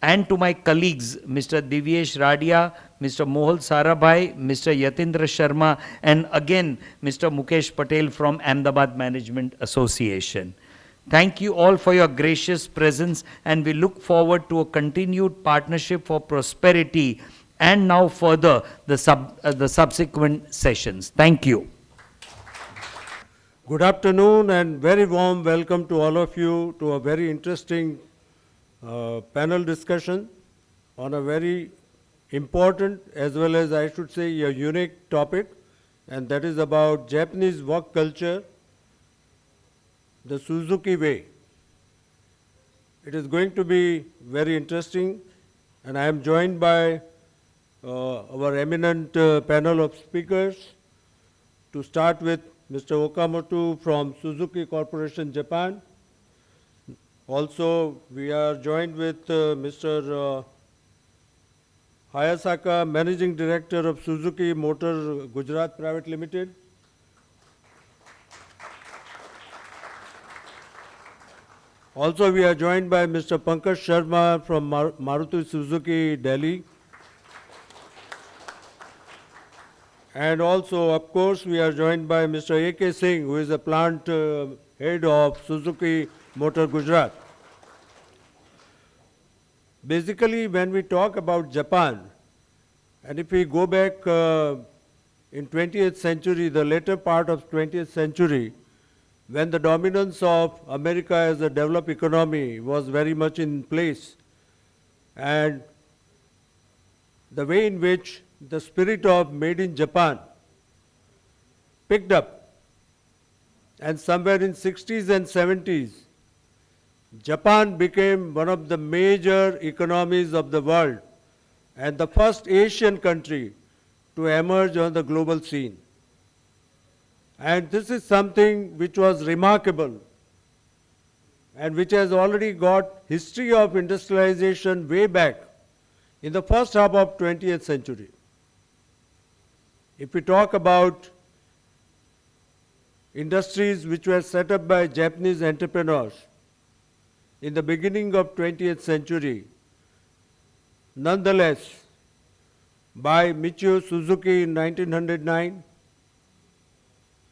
and to my colleagues, Mr. Divyesh Radia, Mr. Mohal Sarabhai, Mr. Yatindra Sharma, and again, Mr. Mukesh Patel from Ahmedabad Management Association. Thank you all for your gracious presence, and we look forward to a continued partnership for prosperity and now further the subsequent sessions. Thank you. Good afternoon and very warm welcome to all of you to a very interesting panel discussion on a very important as well as I should say a unique topic, and that is about Japanese work culture, the Suzuki Way. It is going to be very interesting, and I am joined by our eminent panel of speakers. To start with, Mr. Okamoto from Suzuki Corporation, Japan. Also, we are joined with Mr. Hayasaka, Managing Director of Suzuki Motor Gujarat Private Limited. Also, we are joined by Mr. Pankaj Sharma from Maruti Suzuki, Delhi. And also, of course, we are joined by Mr. A.K. Singh, who is the plant head of Suzuki Motor Gujarat. Basically, when we talk about Japan, and if we go back in 20th century, the later part of 20th century, when the dominance of America as a developed economy was very much in place, and the way in which the spirit of made in Japan picked up, and somewhere in 60s and 70s, Japan became one of the major economies of the world and the first Asian country to emerge on the global scene. And this is something which was remarkable and which has already got history of industrialization way back in the first half of 20th century. If we talk about industries which were set up by Japanese entrepreneurs in the beginning of 20th century, nonetheless, by Michio Suzuki in 1909,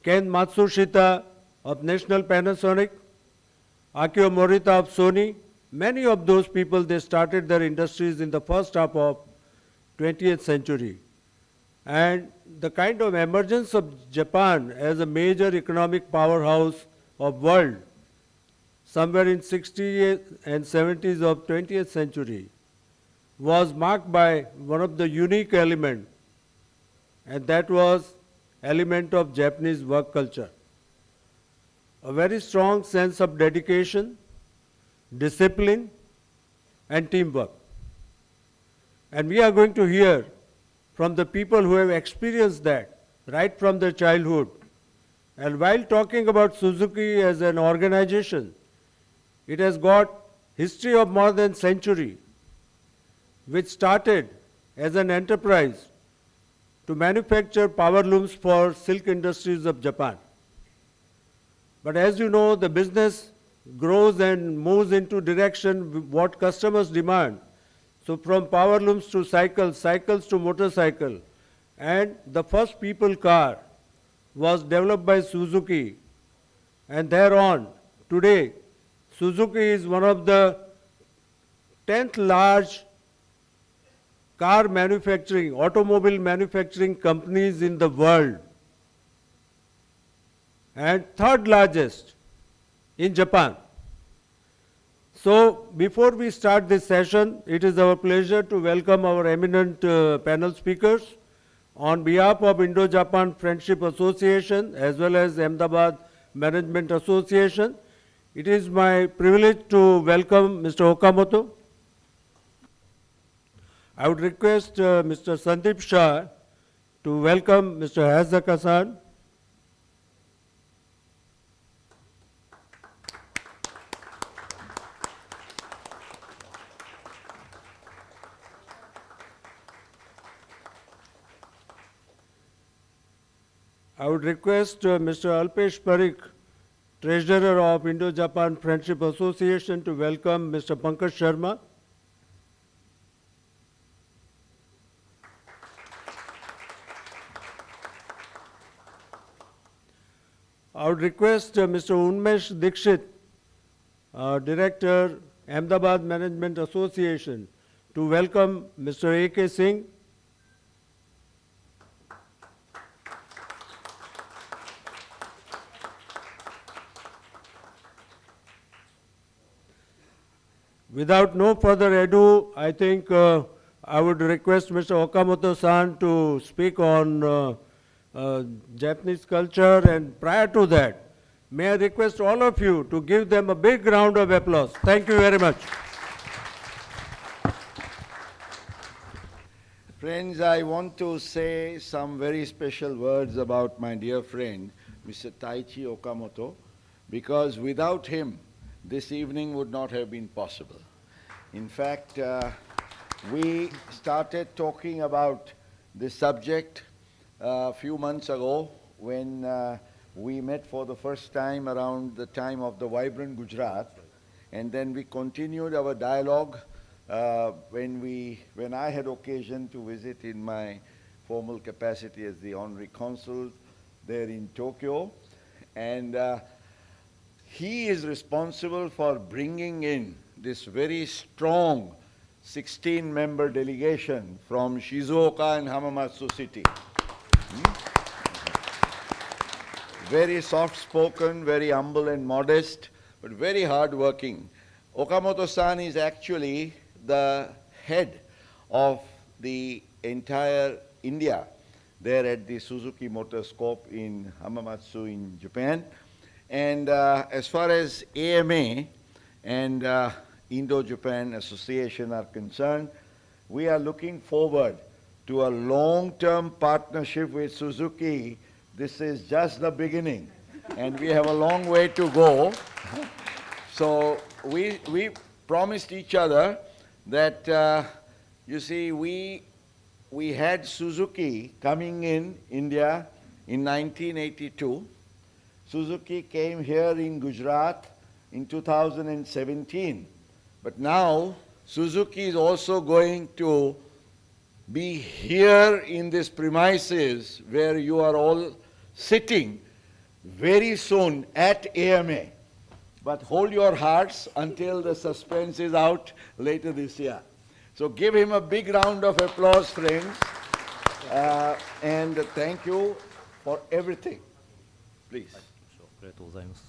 Ken Matsushita of National Panasonic, Akio Morita of Sony, many of those people, they started their industries in the first half of 20th century. And the kind of emergence of Japan as a major economic powerhouse of world, somewhere in 60s and 70s of 20th century, was marked by one of the unique elements, and that was element of Japanese work culture. A very strong sense of dedication, discipline, and teamwork. And we are going to hear from the people who have experienced that right from their childhood. And while talking about Suzuki as an organization, it has got history of more than a century, which started as an enterprise to manufacture power looms for silk industries of Japan. But as you know, the business grows and moves into direction what customers demand. So from power looms to cycles, cycles to motorcycle, and the first people car was developed by Suzuki. And thereon, today, Suzuki is one of the 10th large car manufacturing, automobile manufacturing companies in the world, and 3rd largest in Japan. So before we start this session, it is our pleasure to welcome our eminent panel speakers. On behalf of Indo-Japan Friendship Association as well as Ahmedabad Management Association, it is my privilege to welcome Mr. Okamoto. I would request Mr. Sandeep Shah to welcome Mr. Hazak-san. I would request Mr. Alpesh Parikh, Treasurer of Indo-Japan Friendship Association, to welcome Mr. Pankaj Sharma. I would request Mr. Unmesh Dikshit, Director, Ahmedabad Management Association, to welcome Mr. A.K. Singh. Without no further ado, I think I would request Mr. Okamoto-san to speak on Japanese culture, and prior to that, may I request all of you to give them a big round of applause. Thank you very much. Friends, I want to say some very special words about my dear friend, Mr. Taichi Okamoto, because without him, this evening would not have been possible. In fact, we started talking about this subject a few months ago when we met for the first time around the time of the Vibrant Gujarat, and then we continued our dialogue when I had occasion to visit in my formal capacity as the Honorary Consul there in Tokyo, and he is responsible for bringing in this very strong 16-member delegation from Shizuoka and Hamamatsu City. Very soft-spoken, very humble and modest, but very hard-working. Okamoto-san is actually the head of the entire India there at the Suzuki Motorscope in Hamamatsu in Japan. And as far as AMA and Indo-Japan Association are concerned, we are looking forward to a long-term partnership with Suzuki. This is just the beginning, and we have a long way to go. So we promised each other that, you see, we had Suzuki coming in India in 1982. Suzuki came here in Gujarat in 2017. But now, Suzuki is also going to be here in this premises where you are all sitting very soon at AMA. But hold your hearts until the suspense is out later this year. So give him a big round of applause, friends. And thank you for everything. Please. ありがとうございます。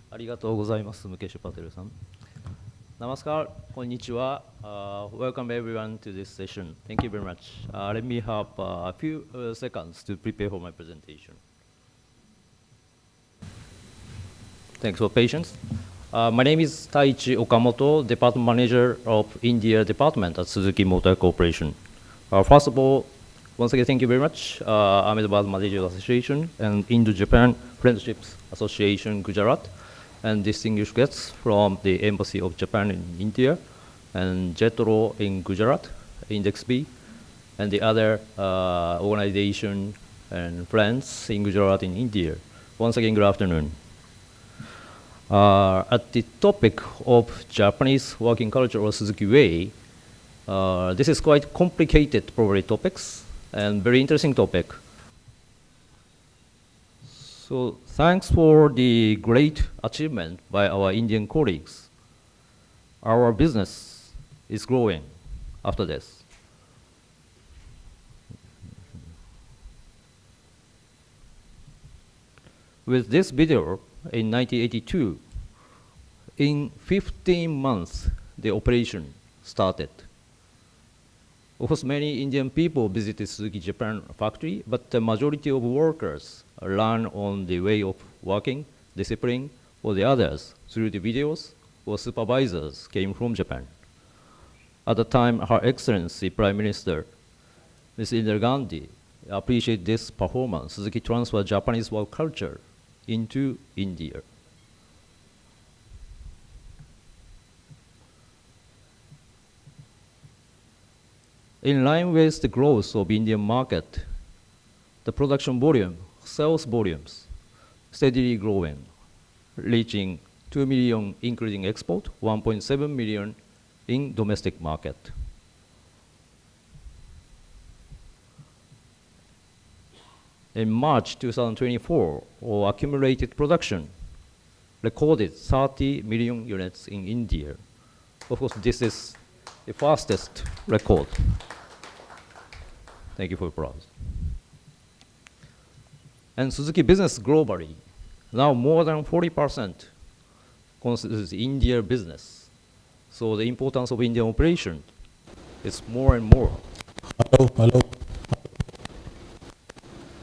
ありがとうございます、ムケシュパテルさん。Namaskar, konnichiwa. Welcome everyone to this session. Thank you very much. Let me have a few seconds to prepare for my presentation. Thanks for patience. My name is Taichi Okamoto, Department Manager of India Department at Suzuki Motor Corporation. First of all, once again, thank you very much, Ahmedabad Managers Association and Indo-Japan Friendships Association, Gujarat, and distinguished guests from the Embassy of Japan in India, and JETRO in Gujarat, Index B, and the other organization and friends in Gujarat in India. Once again, good afternoon. At the topic of Japanese working culture or Suzuki Way, this is quite complicated probably topics and very interesting topic. So thanks for the great achievement by our Indian colleagues. Our business is growing after this. With this video in 1982, in 15 months, the operation started. Of course, many Indian people visited Suzuki Japan factory, but the majority of workers learn on the way of working, discipline, or the others through the videos or supervisors came from Japan. At the time, Her Excellency Prime Minister, Ms. Indira Gandhi, appreciated this performance. Suzuki transferred Japanese work culture into India. In line with the growth of Indian market, the production volume, sales volumes, steadily growing, reaching 2 million including export, 1.7 million in domestic market. In March 2024, our accumulated production recorded 30 million units in India. Of course, this is the fastest record. Thank you for your applause. And Suzuki business globally, now more than 40% constitutes India business. So the importance of Indian operation is more and more. Hello.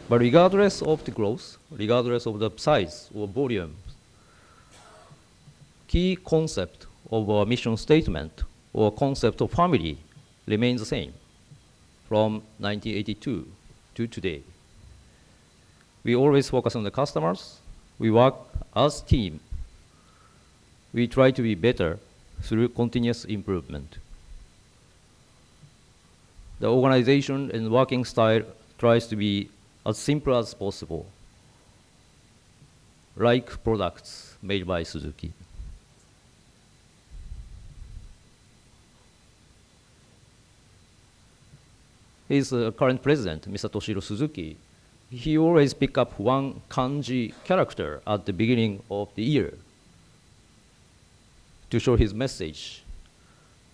But regardless of the growth, regardless of the size or volume, key concept of our mission statement or concept of family remains the same from 1982 to today. We always focus on the customers. We work as a team. We try to be better through continuous improvement. The organization and working style tries to be as simple as possible, like products made by Suzuki. His current president, Mr. Toshiro Suzuki, he always pick up one kanji character at the beginning of the year to show his message.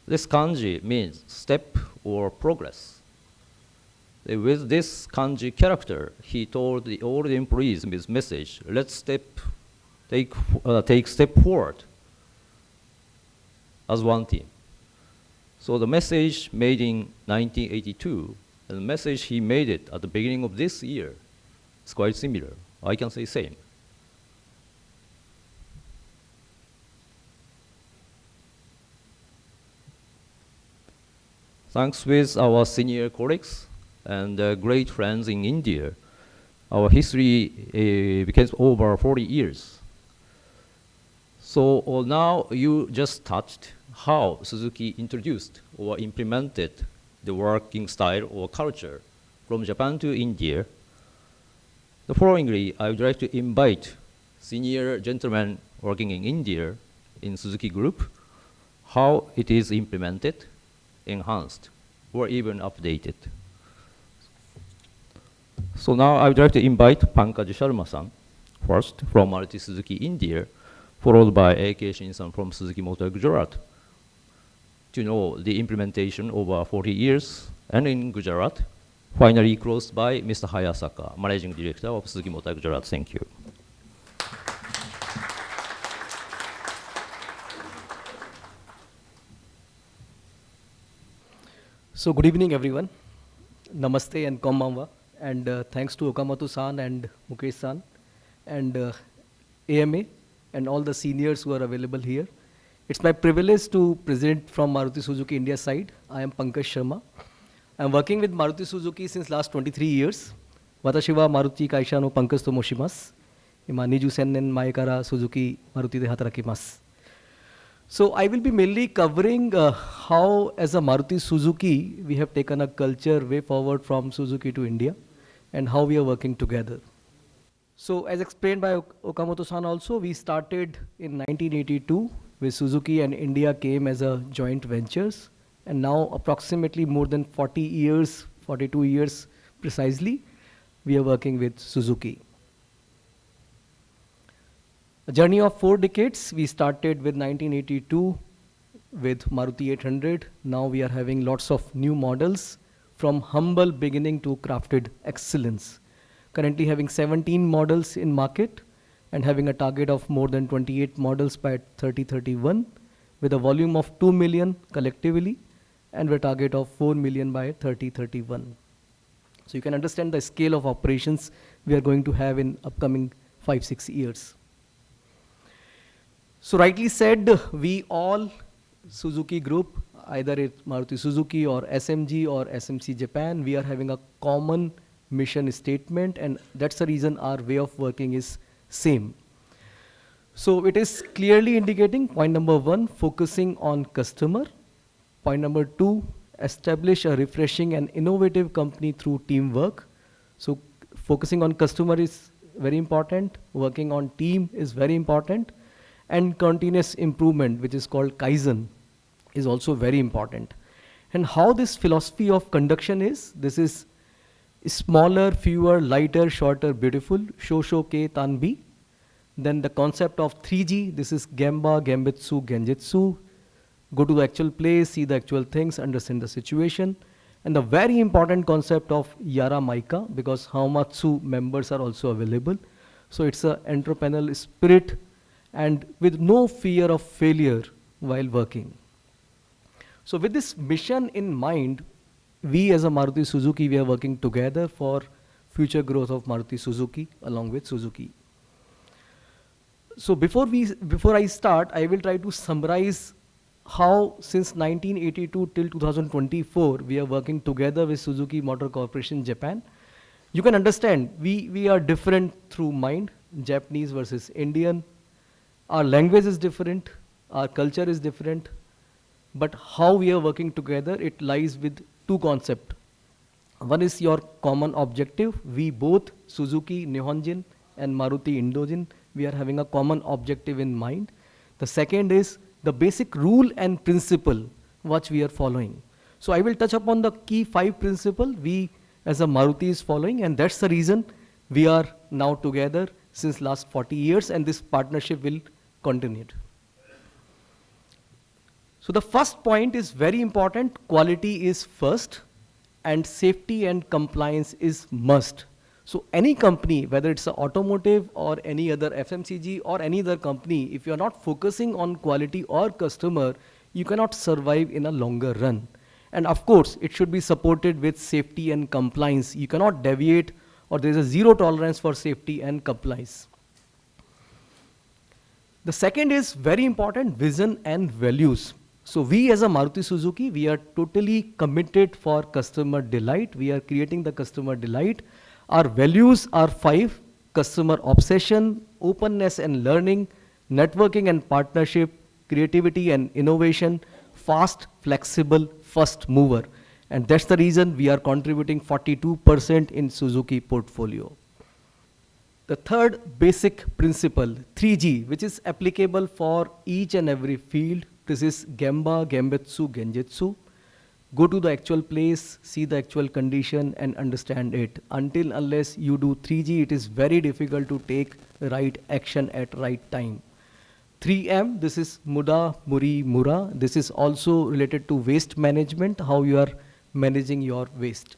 This kanji means step or progress. With this kanji character, he told all the employees his message, let's take step forward as one team. So the message made in 1982, and the message he made it at the beginning of this year is quite similar. I can say same. Thanks with our senior colleagues and great friends in India, our history became over 40 years. So now you just touched how Suzuki introduced or implemented the working style or culture from Japan to India. The followingly, I would like to invite senior gentlemen working in India in Suzuki Group, how it is implemented, enhanced, or even updated. So now I would like to invite Pankaj Sharma-san first from Maruti Suzuki India, followed by A.K. Shin-san from Suzuki Motor Gujarat, to know the implementation over 40 years, and in Gujarat, finally closed by Mr. Hayasaka, Managing Director of Suzuki Motor Gujarat. Thank you. So good evening, everyone. Namaste and konbanwa. And thanks to Okamoto-san and Mukesh-san and AMA and all the seniors who are available here. It's my privilege to present from Maruti Suzuki India side. I am Pankaj Sharma. I'm working with Maruti Suzuki since last 23 years. Watashi wa Maruti kaisha no Pankaj to moshimasu. Ima 23年前から Suzuki Maruti で働きます。So I will be mainly covering how as a Maruti Suzuki we have taken a culture way forward from Suzuki to India and how we are working together. So as explained by Okamoto-san also, we started in 1982 with Suzuki and India came as a joint ventures, and now approximately more than 40 years, 42 years precisely, we are working with Suzuki. A journey of 4 decades. We started with 1982 with Maruti 800. Now we are having lots of new models from humble beginning to crafted excellence. Currently having 17 models in market and having a target of more than 28 models by 2031 with a volume of 2 million collectively and with a target of 4 million by 2031. So you can understand the scale of operations we are going to have in upcoming 5-6 years. So rightly said, we all Suzuki Group, either it's Maruti Suzuki or SMG or SMC Japan, we are having a common mission statement, and that's the reason our way of working is same. So it is clearly indicating point number 1, focusing on customer. Point number 2, establish a refreshing and innovative company through teamwork. So focusing on customer is very important, working on team is very important, and continuous improvement, which is called Kaizen, is also very important. And how this philosophy of conduction is, this is smaller, fewer, lighter, shorter, beautiful, Shosho Ke Tanbi. Then the concept of 3G, this is Gemba, Gembitsu, Genjitsu. Go to the actual place, see the actual things, understand the situation. And the very important concept of Yara Maika, because Haumatsu members are also available. So it's an entrepreneurial spirit and with no fear of failure while working. So with this mission in mind, we as a Maruti Suzuki, we are working together for future growth of Maruti Suzuki along with Suzuki. So before I start, I will try to summarize how since 1982 till 2024, we are working together with Suzuki Motor Corporation Japan. You can understand, we are different through mind, Japanese versus Indian. Our language is different, our culture is different, but how we are working together, it lies with two concepts. One is your common objective. We both, Suzuki, Nihonjin and Maruti Indojin, we are having a common objective in mind. The second is the basic rule and principle which we are following. So I will touch upon the key 5 principles we as a Maruti is following, and that's the reason we are now together since last 40 years and this partnership will continue. So the first point is very important, quality is first and safety and compliance is must. So any company, whether it's an automotive or any other FMCG or any other company, if you're not focusing on quality or customer, you cannot survive in a longer run. And of course, it should be supported with safety and compliance. You cannot deviate or there's a zero tolerance for safety and compliance. The second is very important, vision and values. So we as a Maruti Suzuki, we are totally committed for customer delight. We are creating the customer delight. Our values are 5, customer obsession, openness and learning, networking and partnership, creativity and innovation, fast, flexible, first mover. And that's the reason we are contributing 42% in Suzuki portfolio. The third basic principle, 3G, which is applicable for each and every field. This is Gemba, Gembitsu, Genjitsu. Go to the actual place, see the actual condition and understand it. Unless you do 3G, it is very difficult to take right action at right time. 3M, this is Muda, Muri, Mura. This is also related to waste management, how you are managing your waste.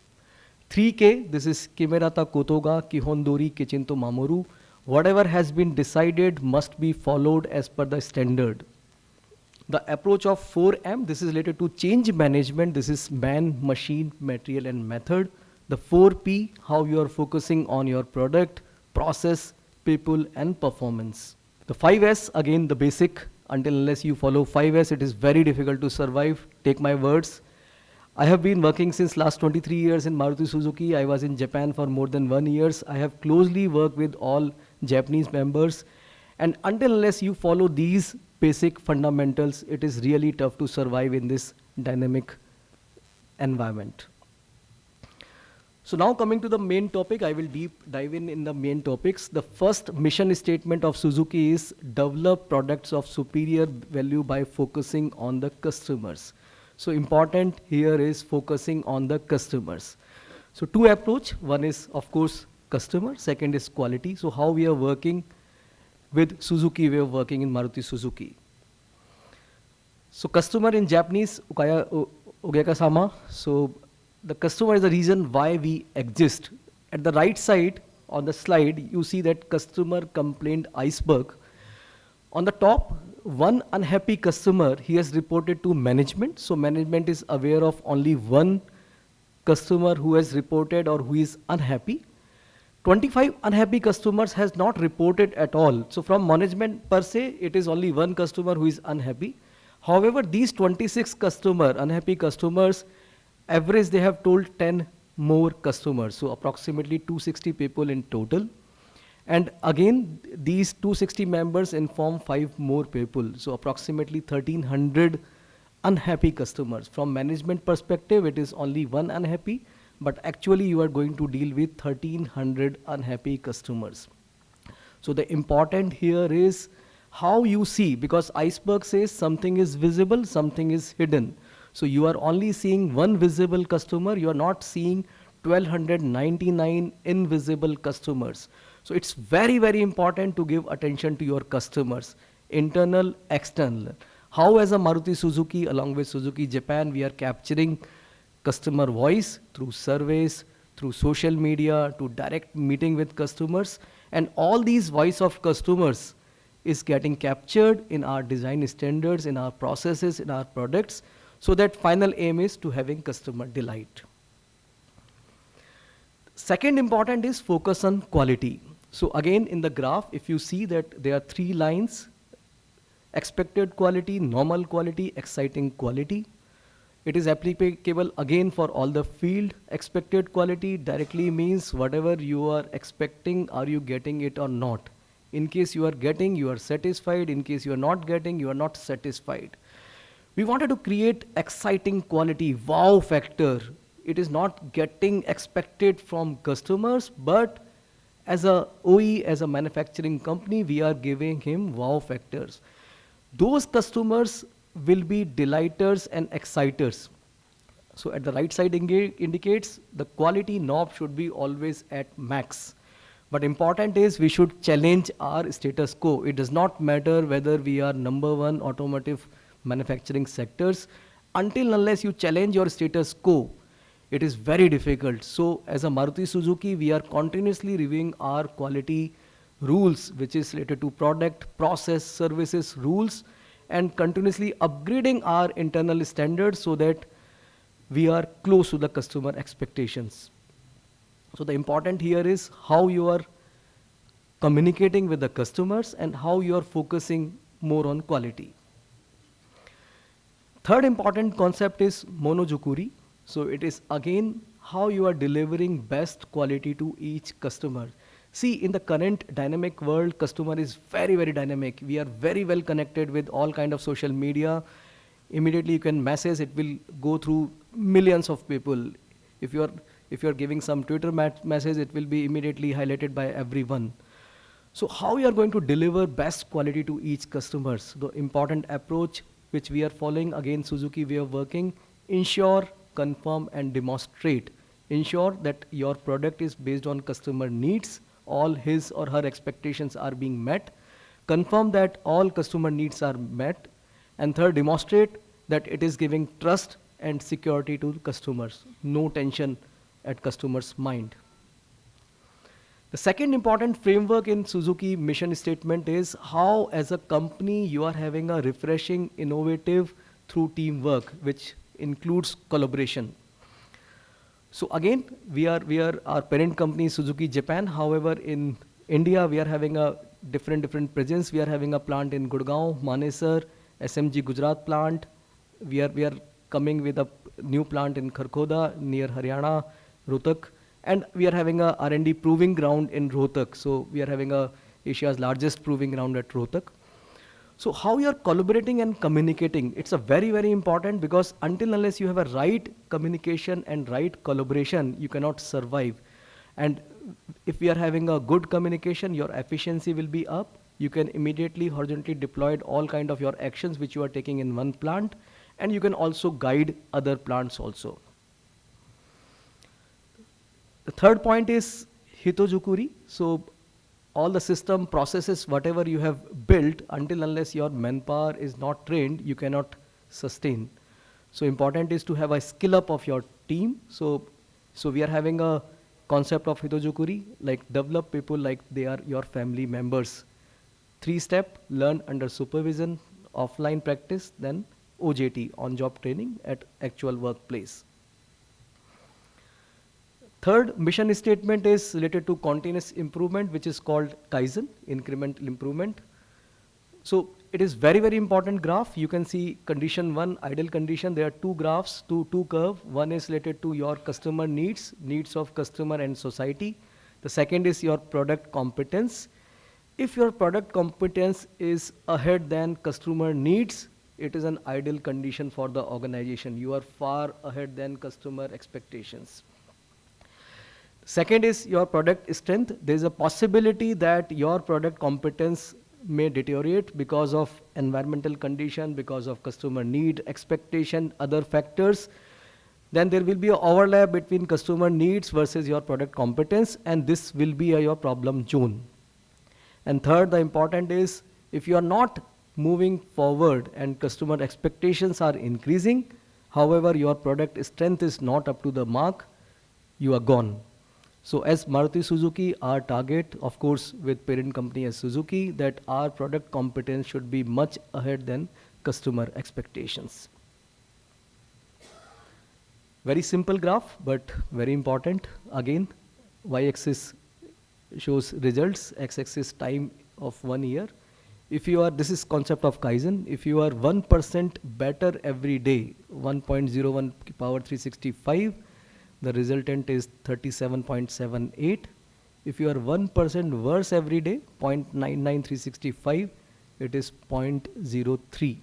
3K, this is Kimerata Kotoga, Kihondori, Kichinto Mamoru. Whatever has been decided must be followed as per the standard. The approach of 4M, this is related to change management. This is man, machine, material and method. The 4P, how you are focusing on your product, process, people and performance. The 5S, again the basic. Unless you follow 5S, it is very difficult to survive. Take my words. I have been working since last 23 years in Maruti Suzuki. I was in Japan for more than 1 year. I have closely worked with all Japanese members. And unless you follow these basic fundamentals, it is really tough to survive in this dynamic environment. So now coming to the main topic, I will deep dive in the main topics. The first mission statement of Suzuki is develop products of superior value by focusing on the customers. So important here is focusing on the customers. So two approach, one is of course customer, second is quality. So how we are working with Suzuki, we are working in Maruti Suzuki. So customer in Japanese, ogeka-sama. So the customer is the reason why we exist. At the right side on the slide, you see that customer complaint iceberg. On the top, one unhappy customer, he has reported to management. So management is aware of only one customer who has reported or who is unhappy. 25 unhappy customers has not reported at all. So from management per se, it is only one customer who is unhappy. However, these 26 unhappy customers, average they have told 10 more customers. So approximately 260 people in total. And again, these 260 members inform 5 more people. So approximately 1300 unhappy customers. From management perspective, it is only one unhappy, but actually you are going to deal with 1300 unhappy customers. So the important here is how you see, because iceberg says something is visible, something is hidden. So you are only seeing one visible customer, you are not seeing 1299 invisible customers. So it's very, very important to give attention to your customers, internal, external. How as a Maruti Suzuki, along with Suzuki Japan, we are capturing customer voice through surveys, through social media, to direct meeting with customers. And all these voice of customers is getting captured in our design standards, in our processes, in our products, so that final aim is to having customer delight. Second important is focus on quality. So again, in the graph, if you see that there are 3 lines, expected quality, normal quality, exciting quality. It is applicable again for all the field. Expected quality directly means whatever you are expecting, are you getting it or not? In case you are getting, you are satisfied. In case you are not getting, you are not satisfied. We wanted to create exciting quality, wow factor. It is not getting expected from customers, but as a OE, as a manufacturing company, we are giving him wow factors. Those customers will be delighters and exciters. So at the right side indicates the quality knob should be always at max. But important is we should challenge our status quo. It does not matter whether we are #1 automotive manufacturing sectors. Until unless you challenge your status quo, it is very difficult. So as a Maruti Suzuki, we are continuously reviewing our quality rules, which is related to product, process, services, rules, and continuously upgrading our internal standards so that we are close to the customer expectations. So the important here is how you are communicating with the customers and how you are focusing more on quality. Third important concept is monozukuri. So it is again how you are delivering best quality to each customer. See, in the current dynamic world, customer is very, very dynamic. We are very well connected with all kind of social media. Immediately you can message, it will go through millions of people. If you are giving some Twitter message, it will be immediately highlighted by everyone. So how you are going to deliver best quality to each customers? The important approach which we are following, again Suzuki way of working, ensure, confirm and demonstrate. Ensure that your product is based on customer needs, all his or her expectations are being met. Confirm that all customer needs are met. And third, demonstrate that it is giving trust and security to customers. No tension at customer's mind. The second important framework in Suzuki mission statement is how as a company you are having a refreshing, innovative through teamwork, which includes collaboration. So again, we are our parent company Suzuki Japan. However, in India, we are having a different presence. We are having a plant in Gurgaon, Manesar, SMG Gujarat plant. We are coming with a new plant in Kharkhoda near Haryana, Rohtak. And we are having a R&D proving ground in Rohtak. So we are having Asia's largest proving ground at Rohtak. So how you are collaborating and communicating, it's a very, very important, because until unless you have a right communication and right collaboration, you cannot survive. And if we are having a good communication, your efficiency will be up. You can immediately horizontally deploy all kind of your actions which you are taking in one plant, and you can also guide other plants also. The third point is hitozukuri. So all the system processes, whatever you have built, until unless your manpower is not trained, you cannot sustain. So important is to have a skill up of your team. So we are having a concept of Hitojukuri, like develop people like they are your family members. 3-step, learn under supervision, offline practice, then OJT, on-job training at actual workplace. Third mission statement is related to continuous improvement, which is called Kaizen, incremental improvement. So it is very, very important graph. You can see condition 1, ideal condition. There are 2 graphs, two curve. One is related to your customer needs of customer and society. The second is your product competence. If your product competence is ahead than customer needs, it is an ideal condition for the organization. You are far ahead than customer expectations. Second is your product strength. There is a possibility that your product competence may deteriorate because of environmental condition, because of customer need, expectation, other factors. Then there will be an overlap between customer needs versus your product competence, and this will be your problem zone. And third, the important is if you are not moving forward and customer expectations are increasing, however, your product strength is not up to the mark, you are gone. So as Maruti Suzuki, our target, of course, with parent company as Suzuki, that our product competence should be much ahead than customer expectations. Very simple graph, but very important. Again, y-axis shows results, x-axis time of 1 year. If you are, this is concept of Kaizen, if you are 1% better every day, 1.01 power 365, the resultant is 37.78. If you are 1% worse every day, 0.99365, it is 0.03.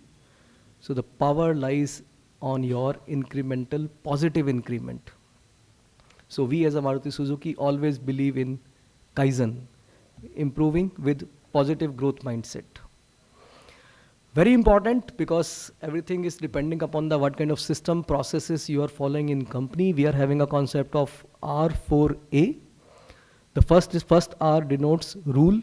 So the power lies on your incremental positive increment. So we as a Maruti Suzuki always believe in Kaizen, improving with positive growth mindset. Very important because everything is depending upon the what kind of system processes you are following in company. We are having a concept of R4A. The first R denotes rule.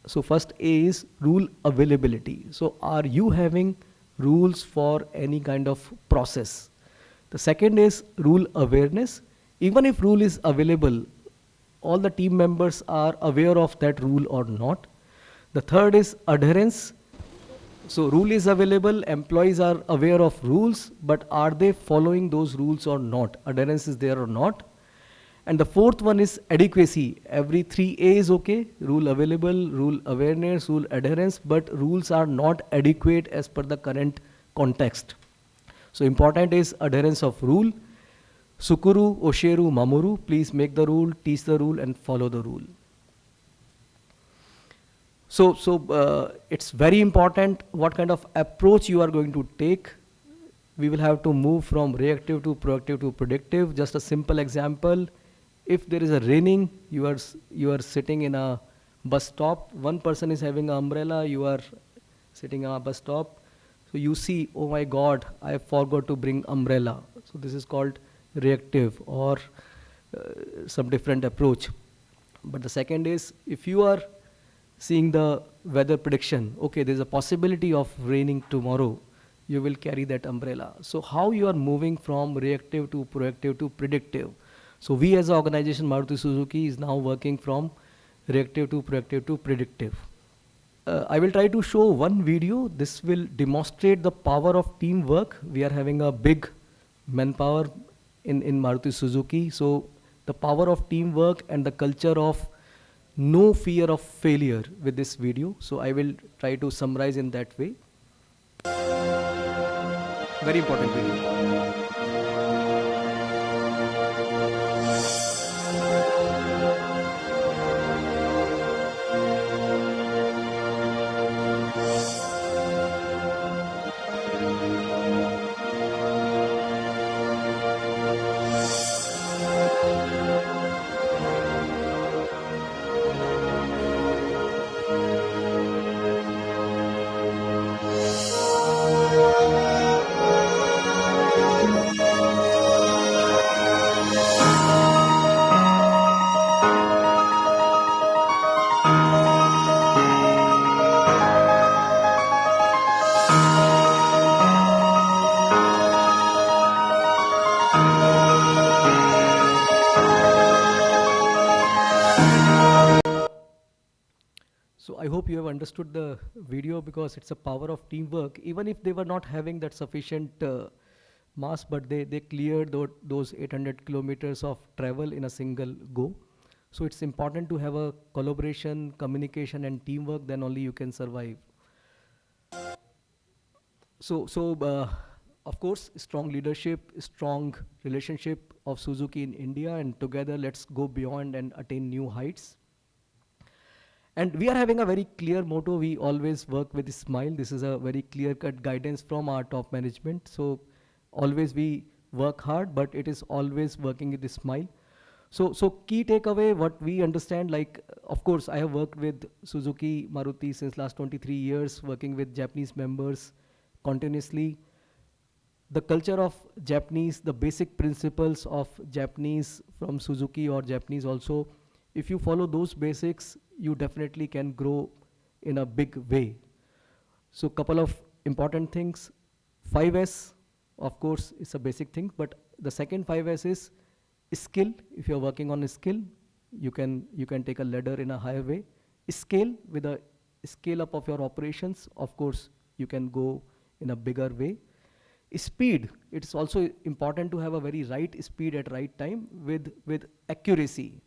So first A is rule availability. So are you having rules for any kind of process? The second is rule awareness. Even if rule is available, all the team members are aware of that rule or not. The third is adherence. So rule is available, employees are aware of rules, but are they following those rules or not? Adherence is there or not? And the fourth one is adequacy. Every 3A is okay, rule available, rule awareness, rule adherence, but rules are not adequate as per the current context. So important is adherence of rule. Sukuru, Osheru, Mamuru, please make the rule, teach the rule, and follow the rule. So it's very important what kind of approach you are going to take. We will have to move from reactive to proactive to predictive. Just a simple example. If there is a raining, you are sitting in a bus stop. One person is having an umbrella, you are sitting on a bus stop. So you see, oh my God, I forgot to bring umbrella. So this is called reactive or some different approach. But the second is, if you are seeing the weather prediction, okay, there's a possibility of raining tomorrow, you will carry that umbrella. So how you are moving from reactive to proactive to predictive. So we as an organization, Maruti Suzuki, is now working from reactive to proactive to predictive. I will try to show one video. This will demonstrate the power of teamwork. We are having a big manpower in Maruti Suzuki. So the power of teamwork and the culture of no fear of failure with this video. So I will try to summarize in that way. Very important video. So I hope you have understood the video because it's a power of teamwork. Even if they were not having that sufficient mass, but they cleared those 800 kilometers of travel in a single go. So it's important to have a collaboration, communication and teamwork, then only you can survive. So of course, strong leadership, strong relationship of Suzuki in India, and together let's go beyond and attain new heights. And we are having a very clear motto. We always work with a smile. This is a very clear-cut guidance from our top management. So always we work hard, but it is always working with a smile. So key takeaway, what we understand, like, of course, I have worked with Suzuki Maruti since last 23 years, working with Japanese members continuously. The culture of Japanese, the basic principles of Japanese from Suzuki or Japanese also, if you follow those basics, you definitely can grow in a big way. So couple of important things. 5S, of course, is a basic thing, but the second 5S is skill. If you're working on a skill, you can take a ladder in a higher way. Scale, with a scale up of your operations, of course, you can go in a bigger way. Speed, it's also important to have a very right speed at right time with accuracy.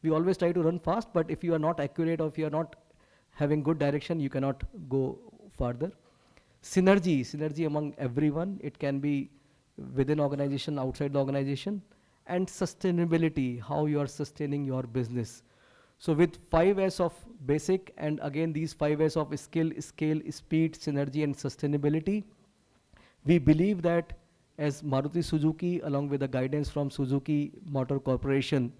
We always try to run fast, but if you are not accurate or if you are not having good direction, you cannot go further. Synergy among everyone. It can be within organization, outside the organization. And sustainability, how you are sustaining your business. So with 5S of basic, and again these 5S of skill, scale, speed, synergy and sustainability, we believe that as Maruti Suzuki, along with the guidance from Suzuki Motor Corporation,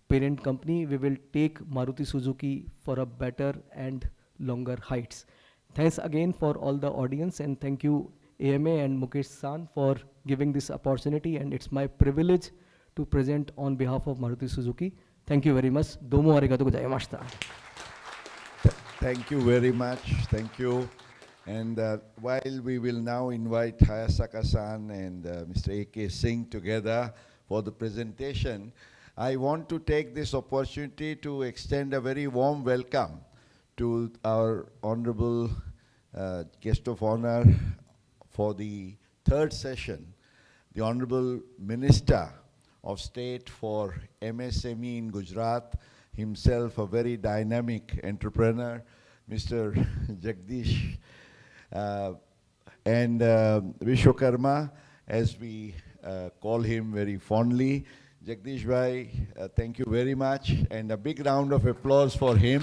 parent company, we will take Maruti Suzuki for a better and longer heights. Thanks again for all the audience, and thank you AMA and Mukesh San for giving this opportunity, and it's my privilege to present on behalf of Maruti Suzuki. Thank you very much. Domo arigatou gozaimashita. Thank you very much. Thank you. And while we will now invite Hayasaka-san and Mr. A.K. Singh together for the presentation, I want to take this opportunity to extend a very warm welcome to our honorable guest of honor for the third session, the Honorable Minister of State for MSME in Gujarat, himself a very dynamic entrepreneur, Mr. Jagdish and Vishwakarma, as we call him very fondly. Jagdish Bhai, thank you very much, and a big round of applause for him.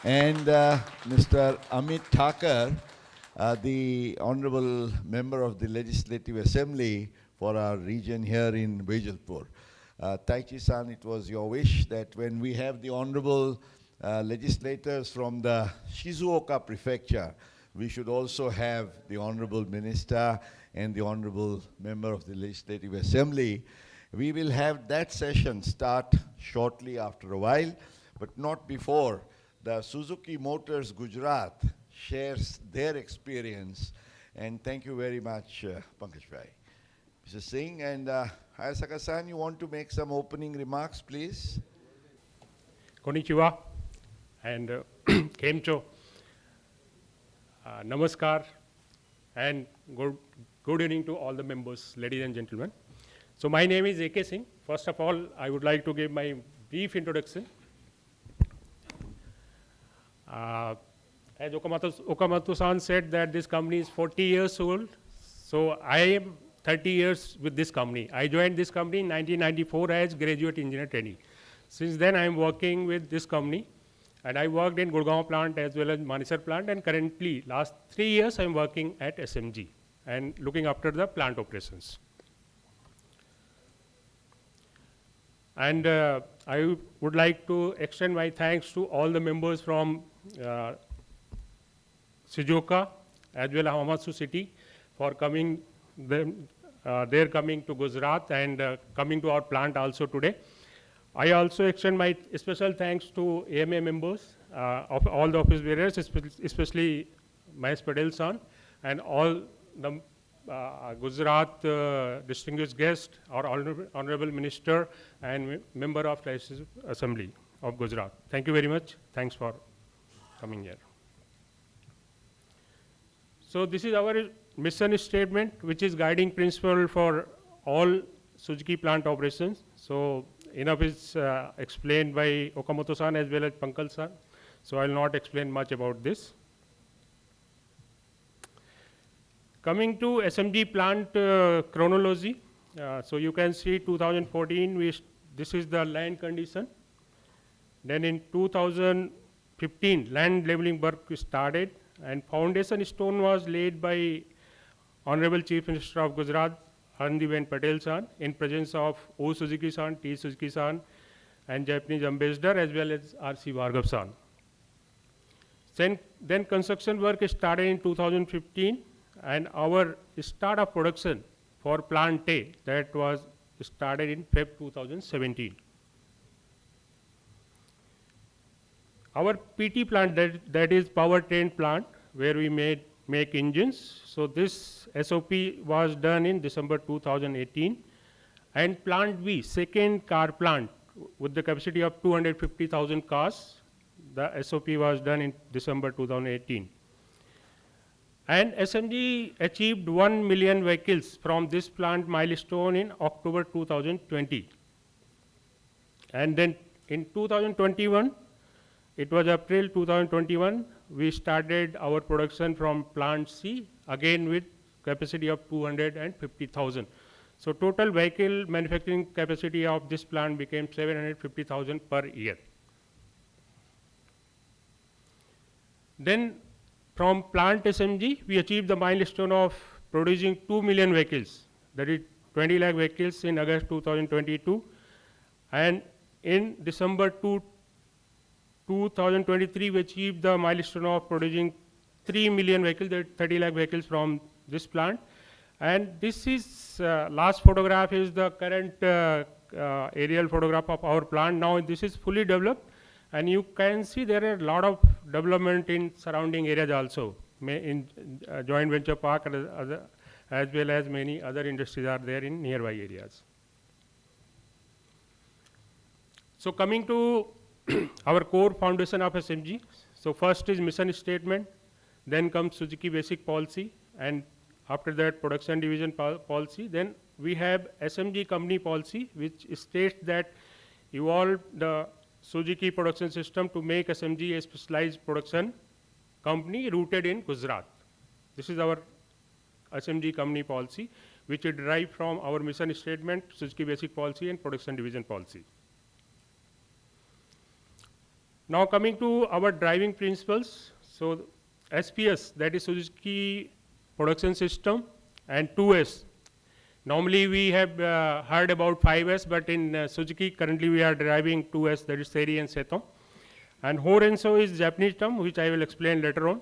And Mr. Amit Thakur, the Honorable Member of the Legislative Assembly for our region here in Vejalpur. Taichi-san, it was your wish that when we have the Honorable legislators from the Shizuoka Prefecture, we should also have the Honorable Minister and the Honorable Member of the Legislative Assembly. We will have that session start shortly after a while, but not before the Suzuki Motors Gujarat shares their experience. And thank you very much, Pankaj Bhai. Mr. Singh and Hayasaka-san, you want to make some opening remarks, please? Konnichiwa and Kemcho. Namaskar and good evening to all the members, ladies and gentlemen. So my name is A.K. Singh. First of all, I would like to give my brief introduction. As Okamoto-san said that this company is 40 years old. So I am 30 years with this company. I joined this company in 1994 as graduate engineer trainee. Since then I am working with this company, and I worked in Gurgaon plant as well as Manesar plant, and currently last 3 years I am working at SMG and looking after the plant operations. And I would like to extend my thanks to all the members from Shizuoka as well as Hamamatsu city for coming. They're coming to Gujarat and coming to our plant also today. I also extend my special thanks to AMA members of all the office bearers, especially Mahesh Patel-san, and all the Gujarat distinguished guest, our Honorable Minister and Member of Legislative Assembly of Gujarat. Thank you very much. Thanks for coming year. So this is our mission statement, which is guiding principle for all Suzuki plant operations. So enough is explained by Okamoto-san as well as Pankaj-san. So I will not explain much about this. Coming to SMG plant chronology, so you can see 2014, this is the land condition. Then in 2015, land leveling work started, and foundation stone was laid by Honorable Chief Minister of Gujarat, Anandiben Patel-san, in presence of O. Suzuki-san, T. Suzuki-san, and Japanese ambassador, as well as R.C. Bhargav-san. Then construction work started in 2015, and our start of production for plant A, that was started in Feb 2017. Our PT plant, that is powertrain plant, where we make engines. So this SOP was done in December 2018. And plant B, second car plant with the capacity of 250,000 cars, the SOP was done in December 2018. And SMG achieved 1 million vehicles from this plant milestone in October 2020. And then in 2021, it was April 2021, we started our production from plant C, again with capacity of 250,000. So total vehicle manufacturing capacity of this plant became 750,000 per year. Then from plant SMG, we achieved the milestone of producing 2 million vehicles, that is 20 lakh vehicles in August 2022. And in December 2023, we achieved the milestone of producing 3 million vehicles, that is 30 lakh vehicles from this plant. And this is, last photograph is the current aerial photograph of our plant. Now this is fully developed. And you can see there are a lot of development in surrounding areas also. In joint venture park, as well as many other industries are there in nearby areas. So coming to our core foundation of SMG. So first is mission statement, then comes Suzuki basic policy, and after that production division policy. Then we have SMG company policy, which states that evolve the Suzuki production system to make SMG a specialized production company rooted in Gujarat. This is our SMG company policy, which is derived from our mission statement, Suzuki basic policy and production division policy. Now coming to our driving principles. So SPS, that is Suzuki production system, and 2S. Normally we have heard about 5S, but in Suzuki currently we are deriving 2S, that is Seri and Seton. And Horenso is Japanese term, which I will explain later on.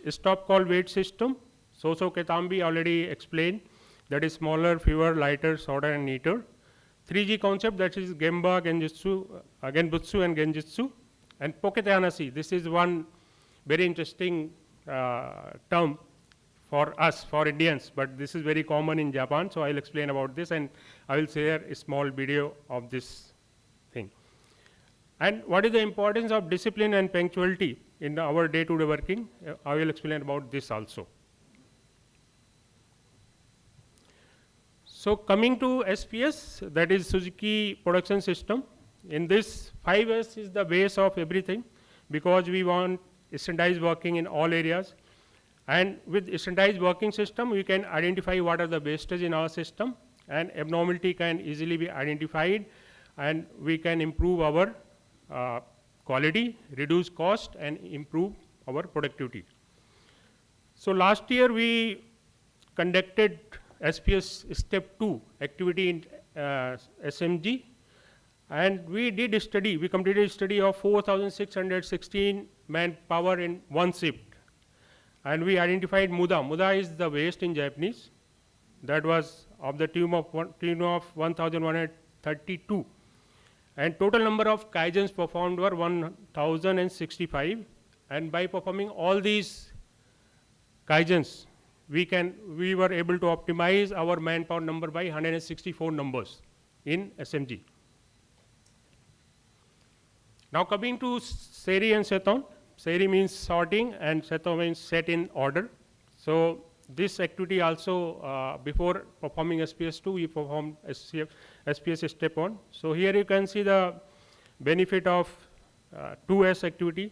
Stop call weight system, Soso Ketambi already explained, that is smaller, fewer, lighter, shorter and neater. 3G concept, that is Gemba, Genjutsu, Genbutsu and Genjutsu. And Poketeanashi, this is one very interesting term for us, for Indians, but this is very common in Japan, so I'll explain about this, and I will share a small video of this thing. And what is the importance of discipline and punctuality in our day-to-day working? I will explain about this also. So coming to SPS, that is Suzuki production system. In this, 5S is the base of everything, because we want standardized working in all areas. And with standardized working system, we can identify what are the wastage in our system, and abnormality can easily be identified, and we can improve our quality, reduce cost, and improve our productivity. So last year we conducted SPS step 2 activity in SMG, and we did a study, we completed a study of 4,616 manpower in one shift. And we identified Muda. Muda is the waste in Japanese. That was of the tune of 1,132. And total number of kaizens performed were 1,065. And by performing all these kaizens, we were able to optimize our manpower number by 164 numbers in SMG. Now coming to Seri and Seton. Seri means sorting and Seto means set in order. So this activity also, before performing SPS2, we perform SPS step 1. So here you can see the benefit of 2S activity.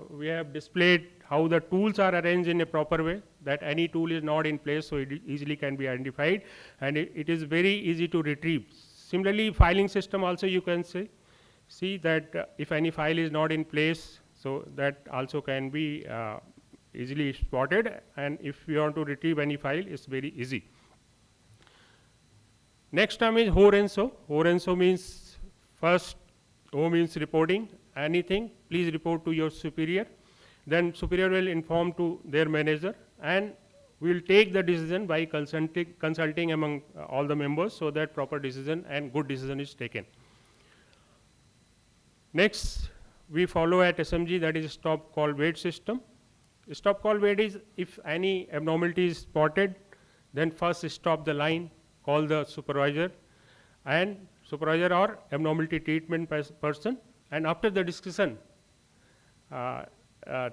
We have displayed how the tools are arranged in a proper way, that any tool is not in place, so it easily can be identified, and it is very easy to retrieve. Similarly, filing system also you can see that if any file is not in place, so that also can be easily spotted, and if you want to retrieve any file, it's very easy. Next term is Horenso. Horenso means, first O means reporting. Anything, please report to your superior. Then superior will inform to their manager, and we will take the decision by consulting among all the members, so that proper decision and good decision is taken. Next, we follow at SMG, that is stop call wait system. Stop call wait is, if any abnormality is spotted, then first stop the line, call the supervisor or abnormality treatment person, and after the discussion,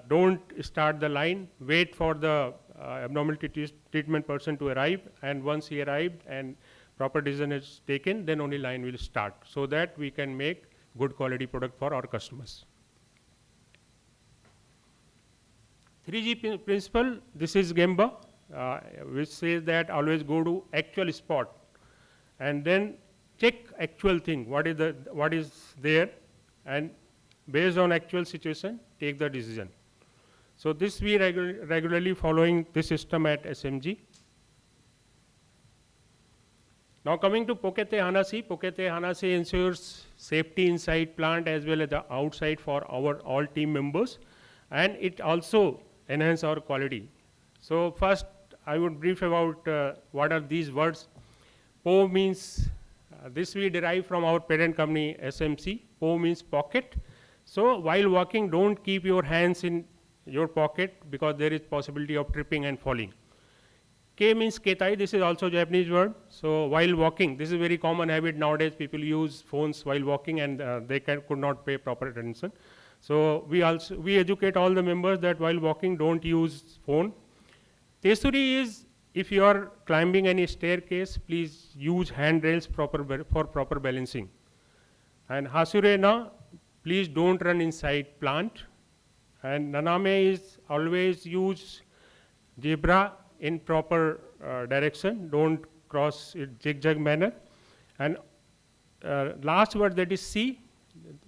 don't start the line, wait for the abnormality treatment person to arrive, and once he arrived and proper decision is taken, then only line will start, so that we can make good quality product for our customers. 3G principle, this is Gemba, which says that always go to actual spot and then check actual thing, what is there, and based on actual situation, take the decision. So this we regularly following this system at SMG. Now coming to Pokete Hanasi. Pokete Hanasi ensures safety inside plant as well as the outside for our all team members, and it also enhance our quality. So first I would brief about what are these words. Po means, this we derive from our parent company SMC. Po means pocket. So while walking, don't keep your hands in your pocket, because there is possibility of tripping and falling. K means ketai, this is also Japanese word. So while walking, this is very common habit nowadays, people use phones while walking, and they could not pay proper attention. So we educate all the members that while walking, don't use phone. Tesuri is, if you are climbing any staircase, please use handrails for proper balancing. And Hasure na, please don't run inside plant. And Naname is, always use zebra in proper direction, don't cross it zigzag manner. And last word, that is C,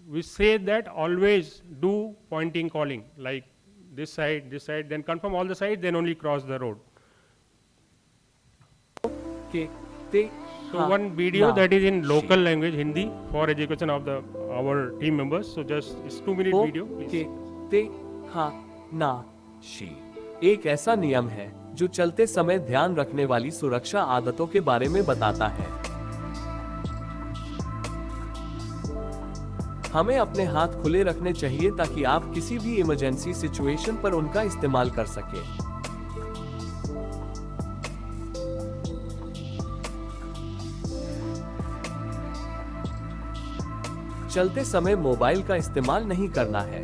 we say that always do pointing calling, like this side, then confirm all the sides, then only cross the road. So one video that is in local language, Hindi, for education of our team members. So just, it's 2-minute video, please. एक ऐसा नियम है जो चलते समय ध्यान रखने वाली सुरक्षा आदतों के बारे में बताता है। हमें अपने हाथ खुले रखने चाहिए ताकि आप किसी भी इमरजेंसी सिचुएशन पर उनका इस्तेमाल कर सकें। चलते समय मोबाइल का इस्तेमाल नहीं करना है।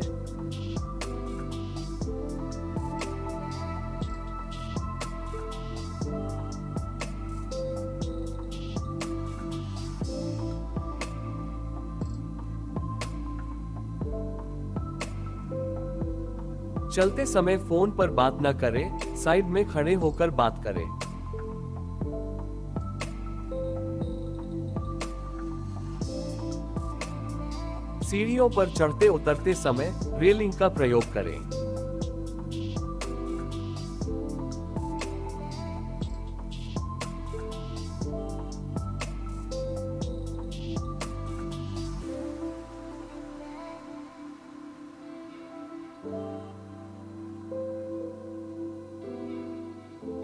चलते समय फोन पर बात न करें, साइड में खड़े होकर बात करें। सीढ़ियों पर चढ़ते उतरते समय रेलिंग का प्रयोग करें।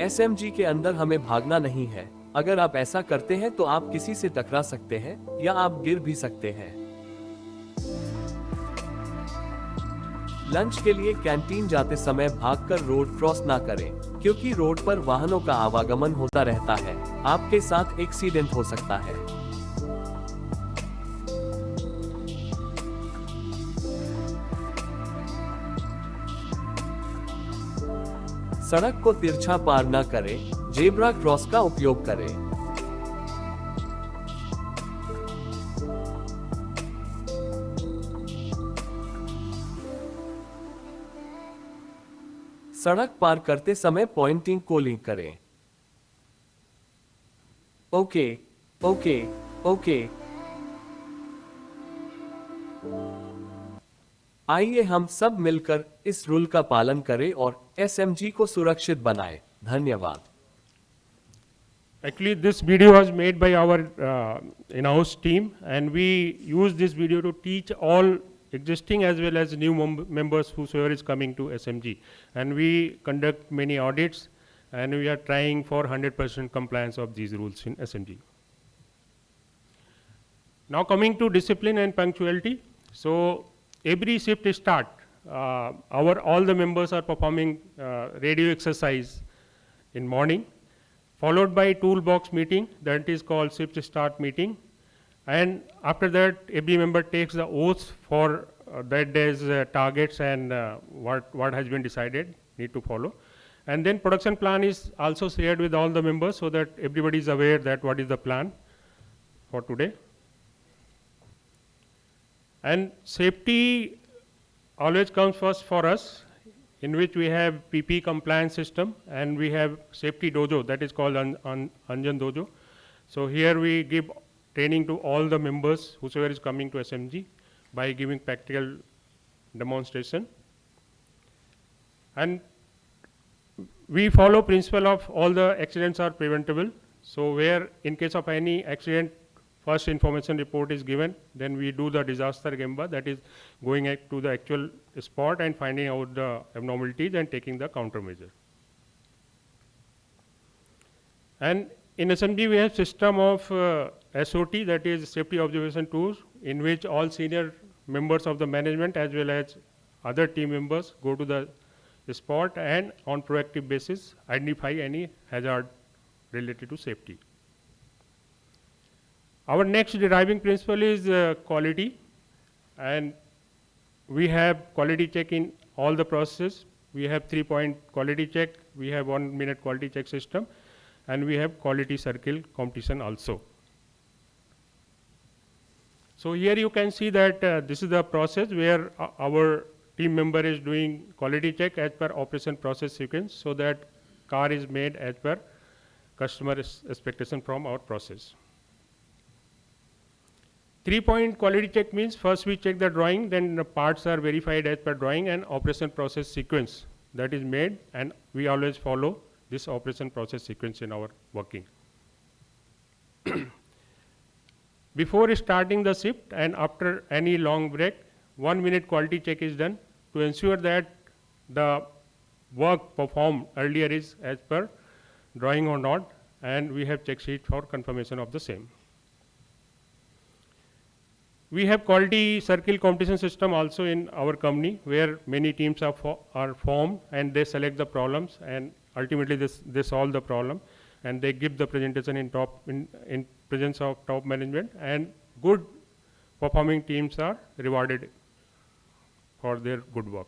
SMG के अंदर हमें भागना नहीं है। अगर आप ऐसा करते हैं तो आप किसी से टकरा सकते हैं या आप गिर भी सकते हैं। लंच के लिए कैंटीन जाते समय भागकर रोड क्रॉस ना करें, क्योंकि रोड पर वाहनों का आवागमन होता रहता है। आपके साथ एक्सीडेंट हो सकता है। सड़क को तिरछा पार न करें, जेब्रा क्रॉस का उपयोग करें। सड़क पार करते समय पॉइंटिंग को लिंक करें। Okay, okay, okay. आइए हम सब मिलकर इस रूल का पालन करें और एसएमजी को सुरक्षित बनाएं। धन्यवाद। Actually, this video was made by our in-house team, and we use this video to teach all existing as well as new members whosoever is coming to SMG. And we conduct many audits, and we are trying for 100% compliance of these rules in SMG. Now coming to discipline and punctuality. So every shift start, all the members are performing radio exercise in morning, followed by toolbox meeting, that is called shift start meeting. And after that, every member takes the oaths for that day's targets and what has been decided, need to follow. And then production plan is also shared with all the members so that everybody is aware that what is the plan for today. And safety always comes first for us, in which we have PP compliance system, and we have safety dojo, that is called Anjan Dojo. So here we give training to all the members whosoever is coming to SMG by giving practical demonstration. And we follow principle of all the accidents are preventable. So where in case of any accident, first information report is given, then we do the disaster gemba, that is going to the actual spot and finding out the abnormalities and taking the countermeasure. And in SMG we have system of SOT, that is safety observation tools, in which all senior members of the management as well as other team members go to the spot and on proactive basis identify any hazard related to safety. Our next driving principle is quality, and we have quality check in all the processes. We have 3-point quality check, we have 1-minute quality check system, and we have quality circle competition also. So here you can see that this is the process where our team member is doing quality check as per operation process sequence, so that car is made as per customer expectation from our process. 3-point quality check means first we check the drawing, then the parts are verified as per drawing and operation process sequence that is made, and we always follow this operation process sequence in our working. Before starting the shift and after any long break, 1-minute quality check is done to ensure that the work performed earlier is as per drawing or not, and we have check sheet for confirmation of the same. We have quality circle competition system also in our company, where many teams are formed and they select the problems, and ultimately they solve the problem and they give the presentation in presence of top management, and good performing teams are rewarded for their good work.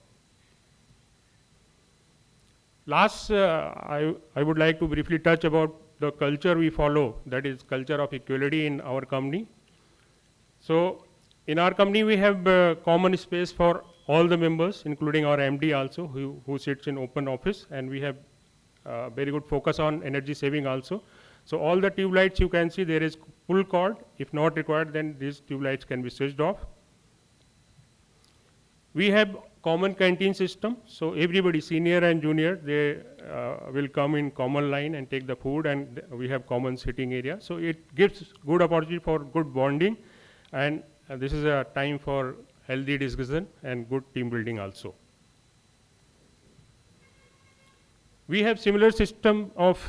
Last, I would like to briefly touch about the culture we follow, that is culture of equality in our company. So in our company we have common space for all the members, including our MD also, who sits in open office, and we have very good focus on energy saving also. So all the tube lights you can see, there is pull cord. If not required, then these tube lights can be switched off. We have common canteen system, so everybody, senior and junior, they will come in common line and take the food, and we have common sitting area. So it gives good opportunity for good bonding, and this is a time for healthy discussion and good team building also. We have similar system of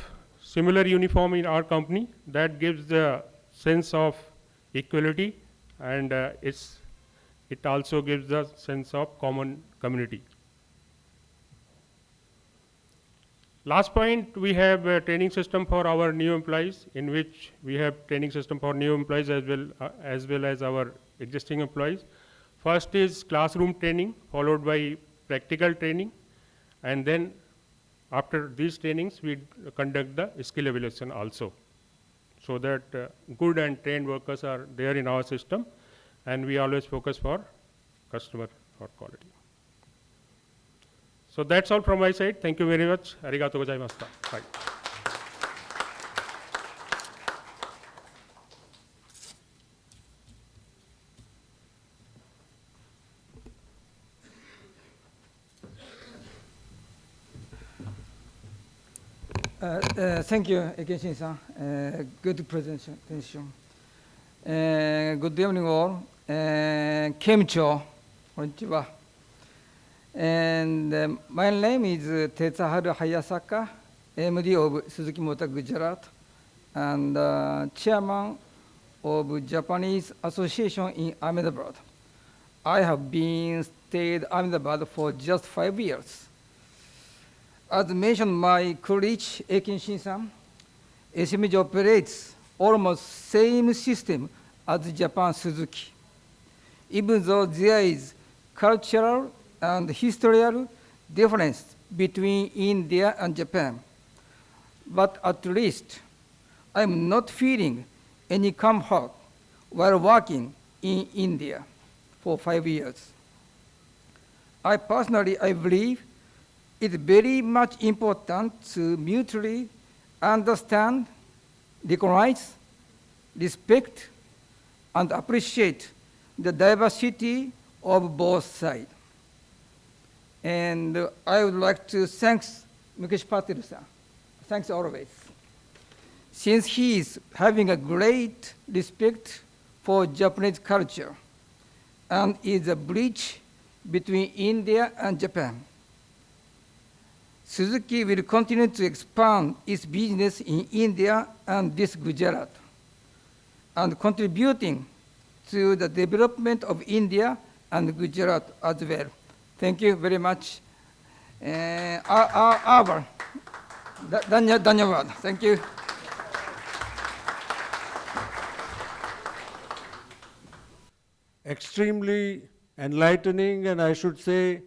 similar uniform in our company that gives the sense of equality, and it also gives the sense of common community. Last point, we have a training system for our new employees, in which we have training system for new employees as well as our existing employees. First is classroom training, followed by practical training, and then after these trainings, we conduct the skill evaluation also, so that good and trained workers are there in our system, and we always focus for customer or quality. So that's all from my side. Thank you very much. Arigato gozaimashita. Bye. Thank you, Ekenshin-san. Good presentation. Good evening, all. Kemcho, konnichiwa. And my name is Tetsuharu Hayasaka, MD of Suzuki Motor Gujarat, and chairman of Japanese Association in Ahmedabad. I have been stayed Ahmedabad for just 5 years. As mentioned my colleague Ekenshin-san, SMG operates almost same system as Japan Suzuki, even though there is cultural and historical difference between India and Japan. But at least I'm not feeling any comfort while working in India for 5 years. I believe it's very much important to mutually understand, recognize, respect, and appreciate the diversity of both sides. And I would like to thank Mukesh Patil-san. Thanks always. Since he is having a great respect for Japanese culture and is a bridge between India and Japan. Suzuki will continue to expand its business in India and this Gujarat, and contributing to the development of India and Gujarat as well. Thank you very much. Dhanyawad. Thank you. Extremely enlightening, and I should say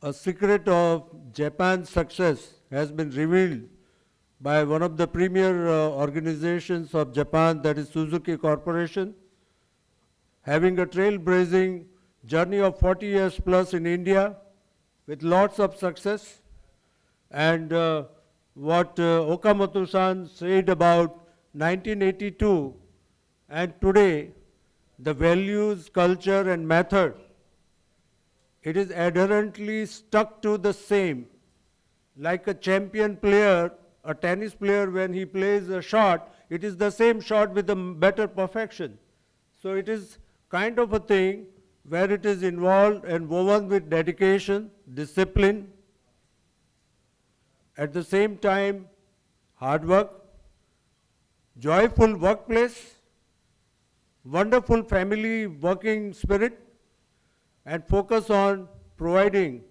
a secret of Japan's success has been revealed by one of the premier organizations of Japan, that is Suzuki Corporation, having a trailblazing journey of 40 years plus in India with lots of success. And what Okamoto-san said about 1982 and today, the values, culture, and method, it is adherently stuck to the same. Like a champion player, a tennis player, when he plays a shot, it is the same shot with a better perfection. So it is kind of a thing where it is involved and woven with dedication, discipline, at the same time, hard work, joyful workplace, wonderful family working spirit, and focus on providing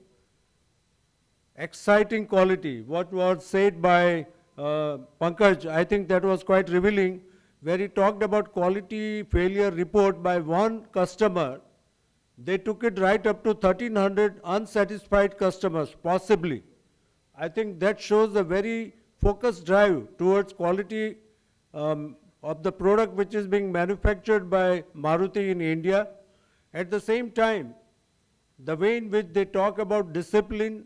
exciting quality. What was said by Pankaj, I think that was quite revealing, where he talked about quality failure report by one customer. They took it right up to 1,300 unsatisfied customers, possibly. I think that shows a very focused drive towards quality of the product which is being manufactured by Maruti in India. At the same time, the way in which they talk about discipline,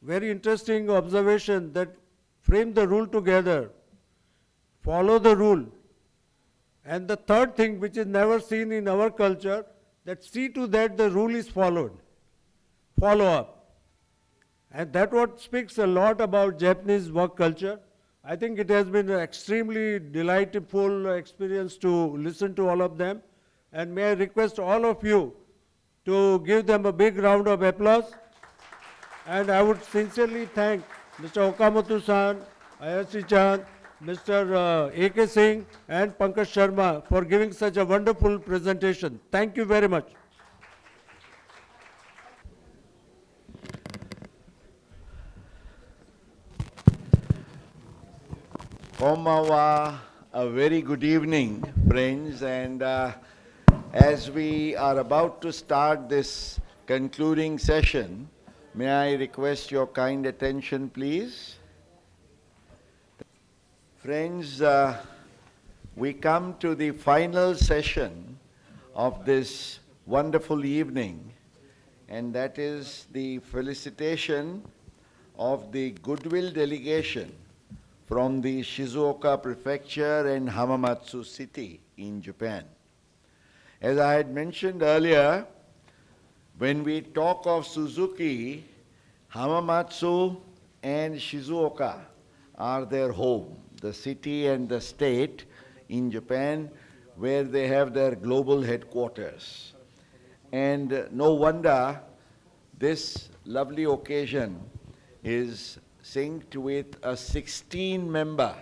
very interesting observation, that frame the rule together, follow the rule. And the third thing, which is never seen in our culture, that see to that the rule is followed, follow up. And that what speaks a lot about Japanese work culture. I think it has been an extremely delightful experience to listen to all of them. And may I request all of you to give them a big round of applause. And I would sincerely thank Mr. Okamoto-san, Ayashi-chan, Mr. A.K. Singh, and Pankaj Sharma for giving such a wonderful presentation. Thank you very much. Konbanwa, a very good evening, friends, and as we are about to start this concluding session, May I request your kind attention, please? Friends, we come to the final session of this wonderful evening, and that is the felicitation of the goodwill delegation from the Shizuoka Prefecture and Hamamatsu City in Japan. As I had mentioned earlier, when we talk of Suzuki, Hamamatsu and Shizuoka are their home, the city and the state in Japan where they have their global headquarters. And no wonder this lovely occasion is synced with a 16-member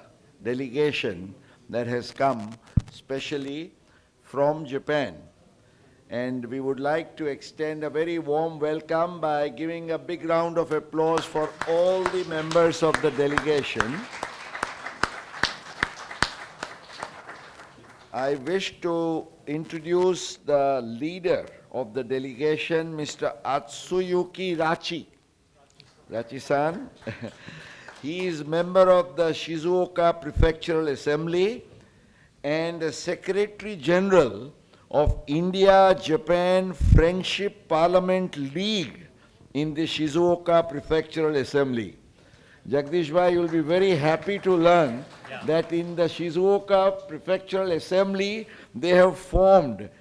delegation that has come specially from Japan. And we would like to extend a very warm welcome by giving a big round of applause for all the members of the delegation. I wish to introduce the leader of the delegation, Mr. Atsuyuki Rachi. Rachi-san. He is member of the Shizuoka Prefectural Assembly and Secretary General of India-Japan Friendship Parliament League in the Shizuoka Prefectural Assembly. Jagdish Bhai, you will be very happy to learn that in the Shizuoka Prefectural Assembly, they have formed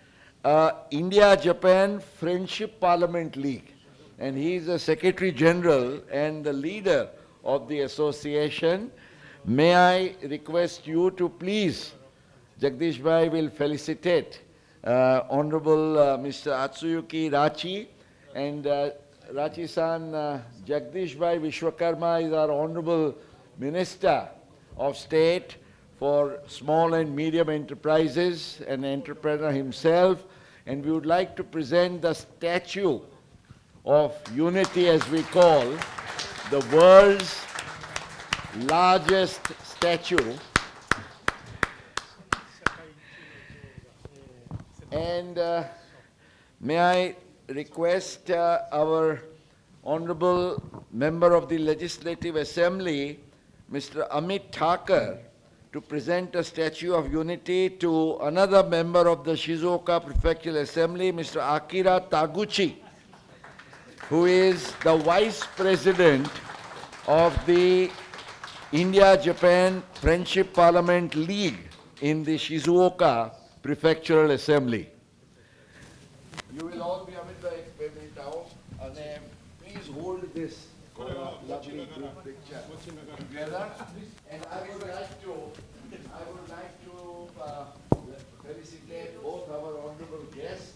India-Japan Friendship Parliament League. And he is the Secretary General and the leader of the association. May I request you to please, Jagdish Bhai will felicitate Honorable Mr. Atsuyuki Rachi, and Rachi-san, Jagdish Bhai Vishwakarma is our Honorable Minister of State for Small and Medium Enterprises, an entrepreneur himself, and we would like to present the statue of unity, as we call, the world's largest statue. And may I request our Honorable Member of the Legislative Assembly, Mr. Amit Thakur, to present a statue of unity to another member of the Shizuoka Prefectural Assembly, Mr. Akira Taguchi, who is the Vice President of the India-Japan Friendship Parliament League in the Shizuoka Prefectural Assembly. You will all be Amit Bhai now, and please hold this lovely group picture together. And I would like to felicitate both our honorable guests.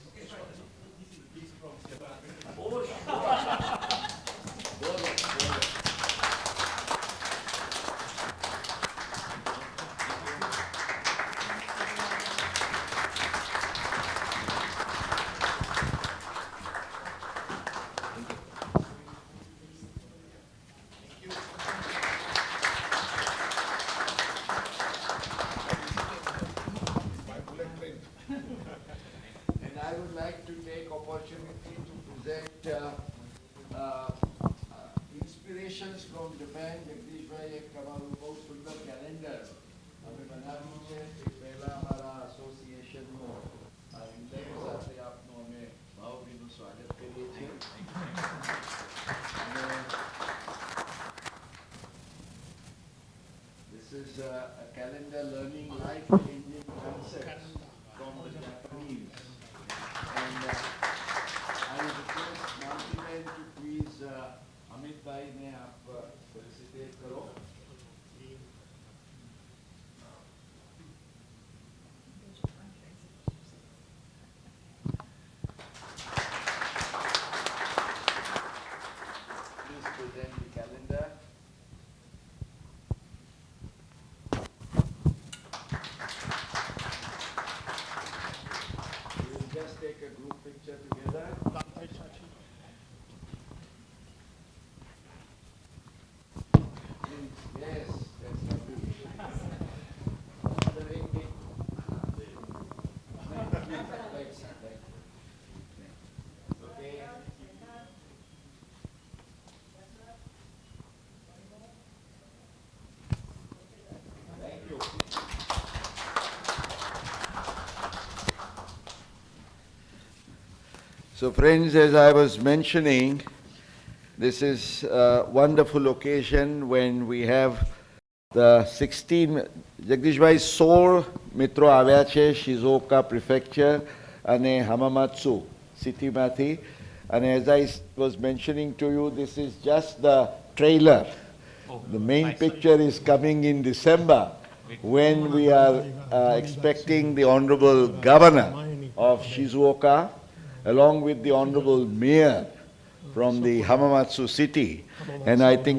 Oh, and I would like to take opportunity to present inspirations from Japan. Jagdish Bhai एक हमारा बहुत सुंदर calendar हमें बना दीजिए कि पहला हमारा एसोसिएशन हो इंडिया के साथ आपने हमें भावभीनु स्वागत करिए This is a calendar learning life in Indian concepts from the Japanese. And I request Martin to please Amit Bhai ne aap felicitate karo. Please present the calendar. We will just take a group picture together. So friends, as I was mentioning, this is a wonderful occasion when we have the 16, Jagdishbhai 16 મિત્રો આવ્યા છે શિઝુઓકા પ્રિફેક્ચર અને Hamamatsu સિટીમાંથી. And as I was mentioning to you, this is just the trailer. The main picture is coming in December when we are expecting the Honorable Governor of Shizuoka along with the Honorable Mayor from the Hamamatsu city. And I think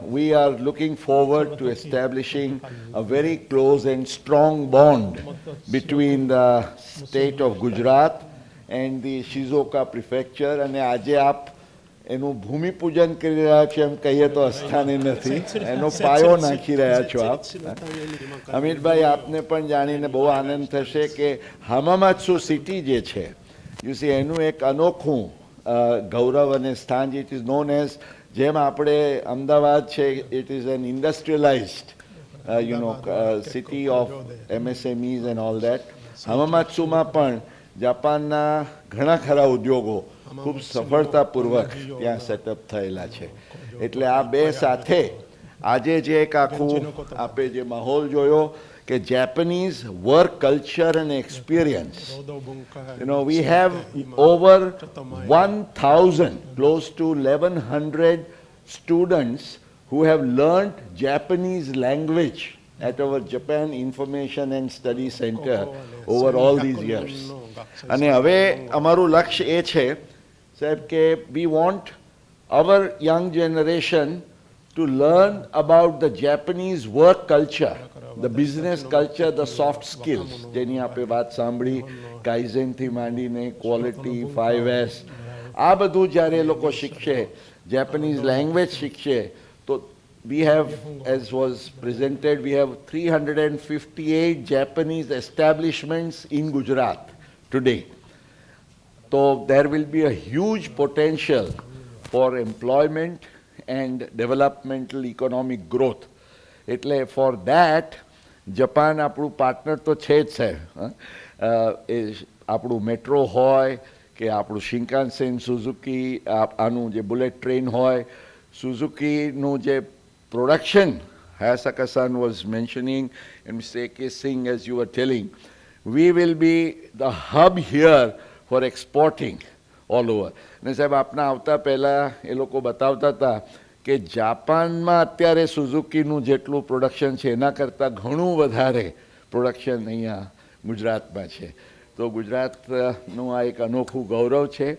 we are looking forward to establishing a very close and strong bond between the state of Gujarat and the Shizuoka prefecture. And આજે આપ એનું ભૂમિ પૂજન કરી રહ્યા છો એમ કહીએ તો અસ્થાને નથી, એનો પાયો નાખી રહ્યા છો આપ. અમિતભાઈ, આપને પણ જાણીને બહુ આનંદ થશે કે હમામાત્સુ સિટી જે છે, યુ સી એનું એક અનોખું ગૌરવ અને સ્થાન. ઇટ ઇઝ નોન એઝ, જેમ આપણે અમદાવાદ છે, it is an industrialized city of MSMEs and all that. હમામાત્સુમાં પણ જાપાનના ઘણા ખરા ઉદ્યોગો ખૂબ સફળતાપૂર્વક ત્યાં સેટઅપ થયેલા છે. એટલે આ બે સાથે આજે જે એક આખું આપે જે માહોલ જોયો કે Japanese work culture and experience. We have over 1,000, close to 1,100 students who have learnt Japanese language at our Japan Information and Study Center over all these years. અને હવે અમારું લક્ષ્ય એ છે સાહેબ કે we want our young generation to learn about the Japanese work culture, the business culture, the soft skills. જેની આપણે વાત સાંભળી, કાઇઝેનથી માંડીને ક્વોલિટી, 5S, આ બધું જ્યારે એ લોકો શીખશે, Japanese language શીખશે, તો we have, as was presented, we have 358 Japanese establishments in Gujarat today. So there will be a huge potential for employment and developmental economic growth. એટલે for that, Japan આપણું partner તો છે જ સાહેબ. આપણું metro હોય કે આપણું શિંકાનસેન, સુઝુકી, આનું જે બુલેટ ટ્રેન હોય, સુઝુકીનું જે production, Hayasaka-san was mentioning, and Mr. A.K. Singh, as you were telling, we will be the hub here for exporting all over. ને સાહેબ આપના આવતા પહેલાં એ લોકો બતાવતા હતા કે જાપાનમાં અત્યારે સુઝુકીનું જેટલું પ્રોડક્શન છે એના કરતાં ઘણું વધારે પ્રોડક્શન અહીંયા ગુજરાતમાં છે. તો ગુજરાતનું આ એક અનોખું ગૌરવ છે.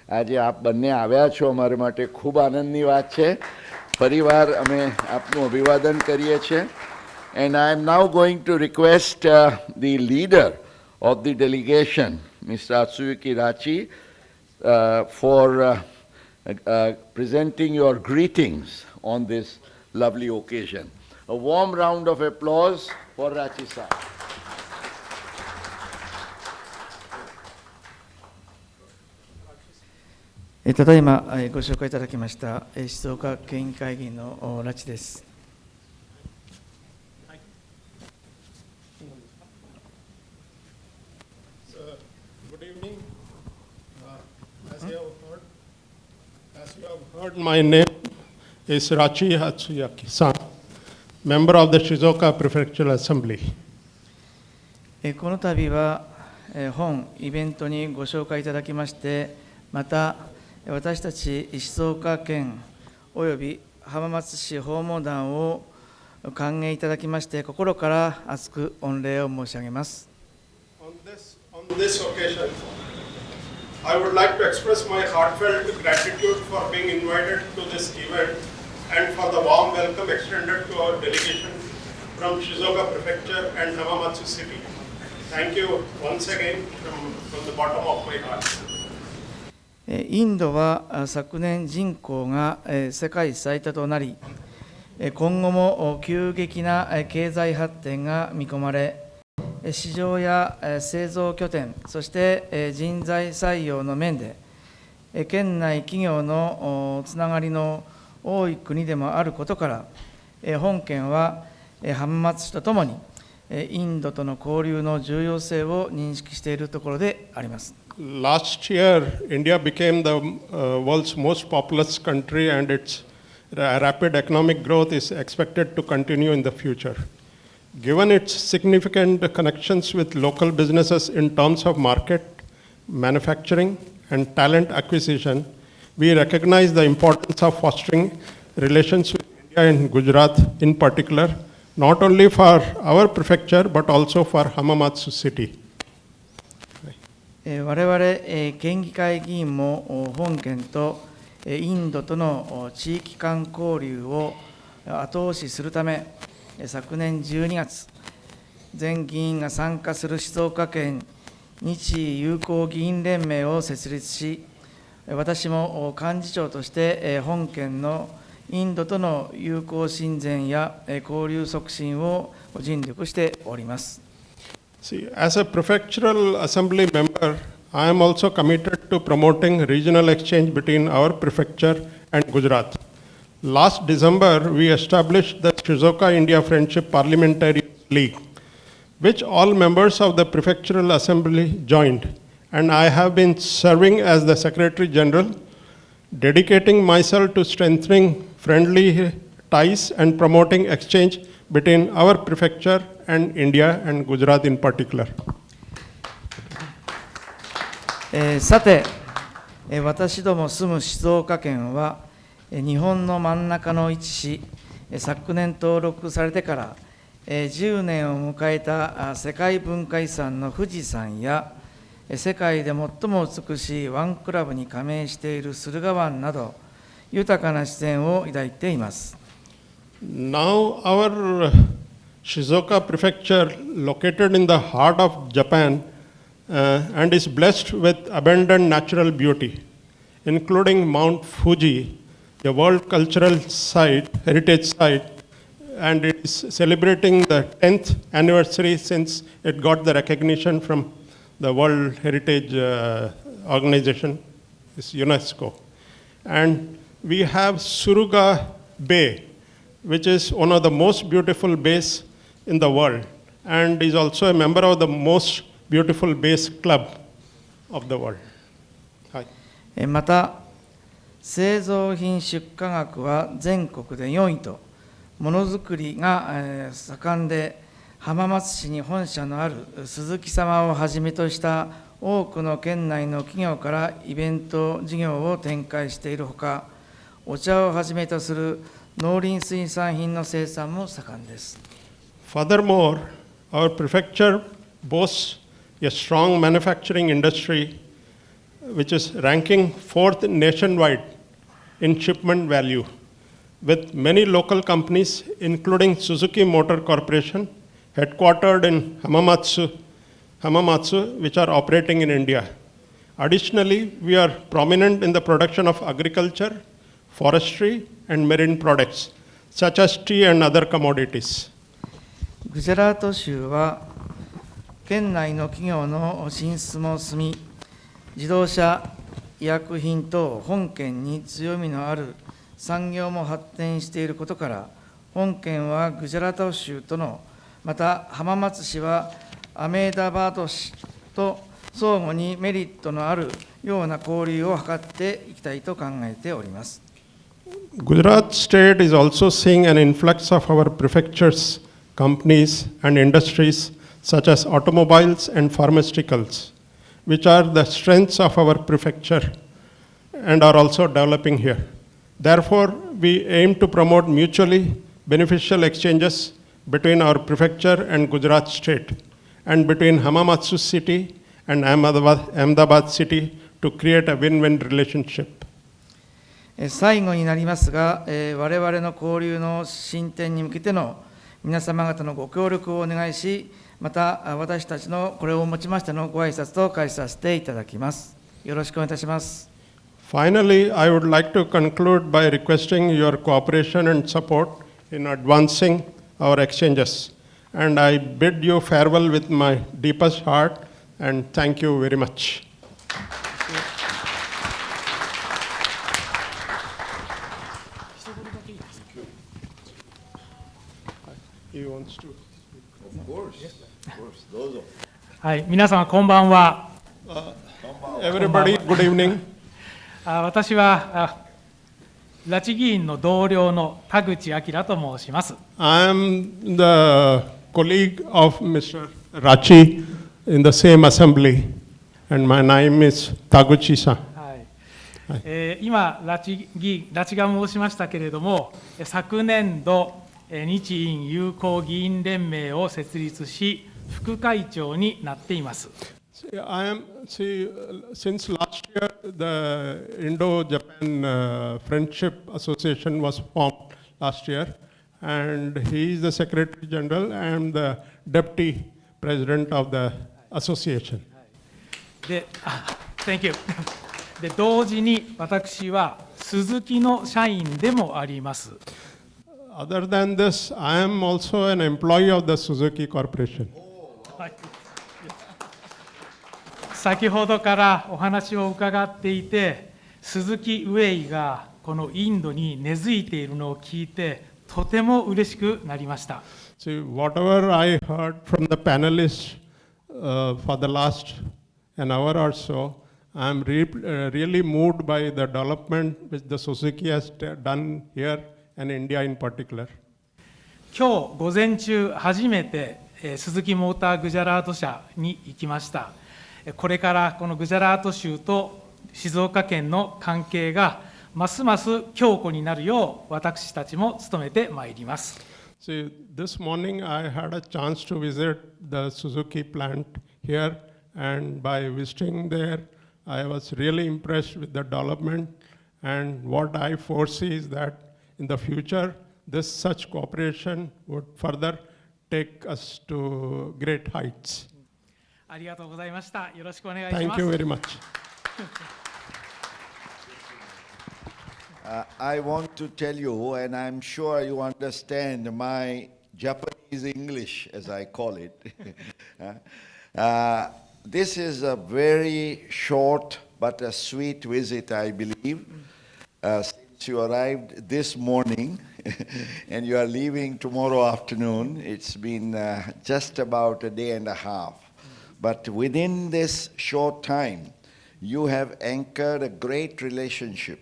આજે આપ બંને આવ્યા છો, અમારા માટે ખૂબ આનંદની વાત છે. ફરીવાર અમે આપનું અભિવાદન કરીએ છીએ. And I am now going to request the leader of the delegation, Mr. Atsuki Rachi, for presenting your greetings on this lovely occasion. A warm round of applause for Rachi-san.ただいまご紹介いただきました静岡県議会議員の拉致です。Good evening. As you have heard, my name is Rachi Hatsuyaki-san, member of the Shizuoka Prefectural Assembly. この度は本イベントにご紹介いただきまして、また私たち静岡県および浜松市訪問団を歓迎いただきまして、心から厚く御礼を申し上げます。On this occasion, I would like to express my heartfelt gratitude for being invited to this event and for the warm welcome extended to our delegation from Shizuoka Prefecture and Hamamatsu City. Thank you once again from the bottom of my heart. インドは昨年人口が世界最多となり、今後も急激な経済発展が見込まれ、市場や製造拠点、そして人材採用の面で、県内企業のつながりの多い国でもあることから、本県は浜松市とともに、インドとの交流の重要性を認識しているところであります。last year, India became the world's most populous country, and its rapid economic growth is expected to continue in the future. Given its significant connections with local businesses in terms of market, manufacturing, and talent acquisition, we recognize the importance of fostering relations with India and Gujarat in particular, not only for our prefecture, but also for Hamamatsu city. 我々県議会議員も本県とインドとの地域間交流を後押しするため、昨年12月、全議員が参加する静岡県日友好議員連盟を設立し、私も幹事長として本県のインドとの友好親善や交流促進を尽力しております。See, as a prefectural assembly member, I am also committed to promoting regional exchange between our prefecture and Gujarat. Last December, we established the Suzuki India Friendship Parliamentary League, which all members of the prefectural assembly joined, and I have been serving as the Secretary General, dedicating myself to strengthening friendly ties and promoting exchange between our prefecture and India and Gujarat in particular. さて、私ども住む静岡県は日本の真ん中の位置し、昨年登録されてから10年を迎えた世界文化遺産の富士山や、世界で最も美しいワンクラブに加盟している駿河湾など、豊かな自然を抱いています。Now our Shizuoka prefecture, located in the heart of Japan, and is blessed with abundant natural beauty, including Mount Fuji, the World Cultural Heritage Site, and it is celebrating the 10th anniversary since it got the recognition from the World Heritage Organization, is UNESCO. And we have Suruga Bay, which is one of the most beautiful bays in the world, and is also a member of the most beautiful bays club of the world. Hi. また、製造品出荷額は全国で4位と、ものづくりが盛んで、浜松市に本社のある鈴木様をはじめとした多くの県内の企業からイベント事業を展開しているほか、お茶をはじめとする農林水産品の生産も盛んです。Furthermore, our prefecture boasts a strong manufacturing industry, which is ranking 4th nationwide in shipment value, with many local companies, including Suzuki Motor Corporation, headquartered in Hamamatsu, which are operating in India. Additionally, we are prominent in the production of agriculture, forestry, and marine products, such as tea and other commodities. グジャラート州は県内の企業の進出も進み、自動車、医薬品等本県に強みのある産業も発展していることから、本県はグジャラート州との、また浜松市はアメーダバード市と相互にメリットのあるような交流を図っていきたいと考えております。Gujarat state is also seeing an influx of our prefectures, companies, and industries such as automobiles and pharmaceuticals, which are the strengths of our prefecture and are also developing here. Therefore, we aim to promote mutually beneficial exchanges between our prefecture and Gujarat state, and between Hamamatsu city and Ahmedabad city to create a win-win relationship. 最後になりますが、我々の交流の進展に向けての皆様方のご協力をお願いし、また私たちのこれをもちましてのご挨拶と返しさせていただきます。よろしくお願いいたします。Finally, I would like to conclude by requesting your cooperation and support in advancing our exchanges. And I bid you farewell with my deepest heart, and thank you very much. He wants to. Of course, of course. どうぞ。はい、皆様こんばんは。Everybody, good evening. 私は拉致議員の同僚の田口明と申します。I am the colleague of Mr. Rachi in the same assembly, and my name is Taguchi-san. 今、拉致が申しましたけれども、昨年度、日印友好議員連盟を設立し、副会長になっています。Since last year, the Indo-Japan Friendship Association was formed last year, and he is the Secretary General and the Deputy President of the association. Thank you. で、同時に私はスズキの社員でもあります。Other than this, I am also an employee of the Suzuki Corporation. 先ほどからお話を伺っていて、スズキウェイがこのインドに根付いているのを聞いて、とても嬉しくなりました。See, whatever I heard from the panelists for the last an hour or so, I'm really moved by the development which the Suzuki has done here and India in particular. 今日午前中初めてスズキモーターグジャラート社に行きました。これからこのグジャラート州と静岡県の関係がますます強固になるよう私たちも努めてまいります。See, this morning I had a chance to visit the Suzuki plant here, and by visiting there, I was really impressed with the development, and what I foresee is that in the future, such cooperation would further take us to great heights. ありがとうございました。よろしくお願いします。Thank you very much. I want to tell you, and I'm sure you understand my Japanese English, as I call it. This is a very short but a sweet visit, I believe. Since you arrived this morning and you are leaving tomorrow afternoon, it's been just about a day and a half. But within this short time, you have anchored a great relationship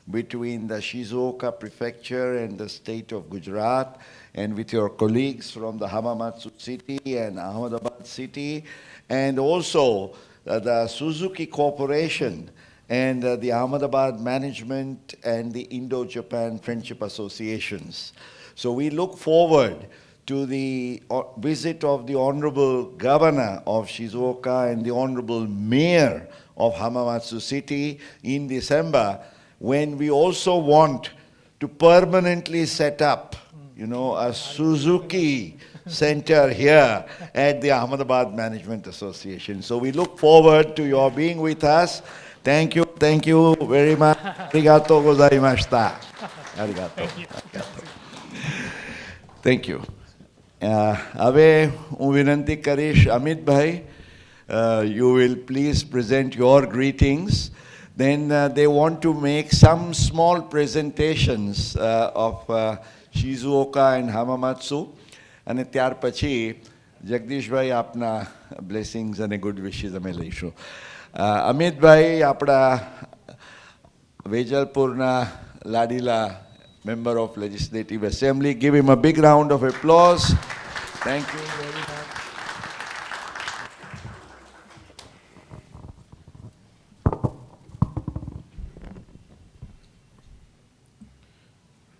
between the Shizuoka prefecture and the state of Gujarat, and with your colleagues from the Hamamatsu city and Ahmedabad city, and also the Suzuki Corporation and the Ahmedabad Management and the Indo-Japan Friendship Associations. So we look forward to the visit of the Honorable Governor of Shizuoka and the Honorable Mayor of Hamamatsu City in December, when we also want to permanently set up, a Suzuki center here at the Ahmedabad Management Association. So we look forward to your being with us. Thank you very much. Arigatou gozaimashita. Arigatou. Thank you. હવે હું વિનંતી કરીશ Amitbhai, you will please present your greetings. Then they want to make some small presentations of Shizuoka and Hamamatsu. અને ત્યાર પછી જગદીશભાઈ આપના blessings અને good વિશીસ અમે લઈશું. અમિતભાઈ આપણા વેજલપુરના લાડીલા member of Legislative Assembly. Give him a big round of applause. Thank you very much.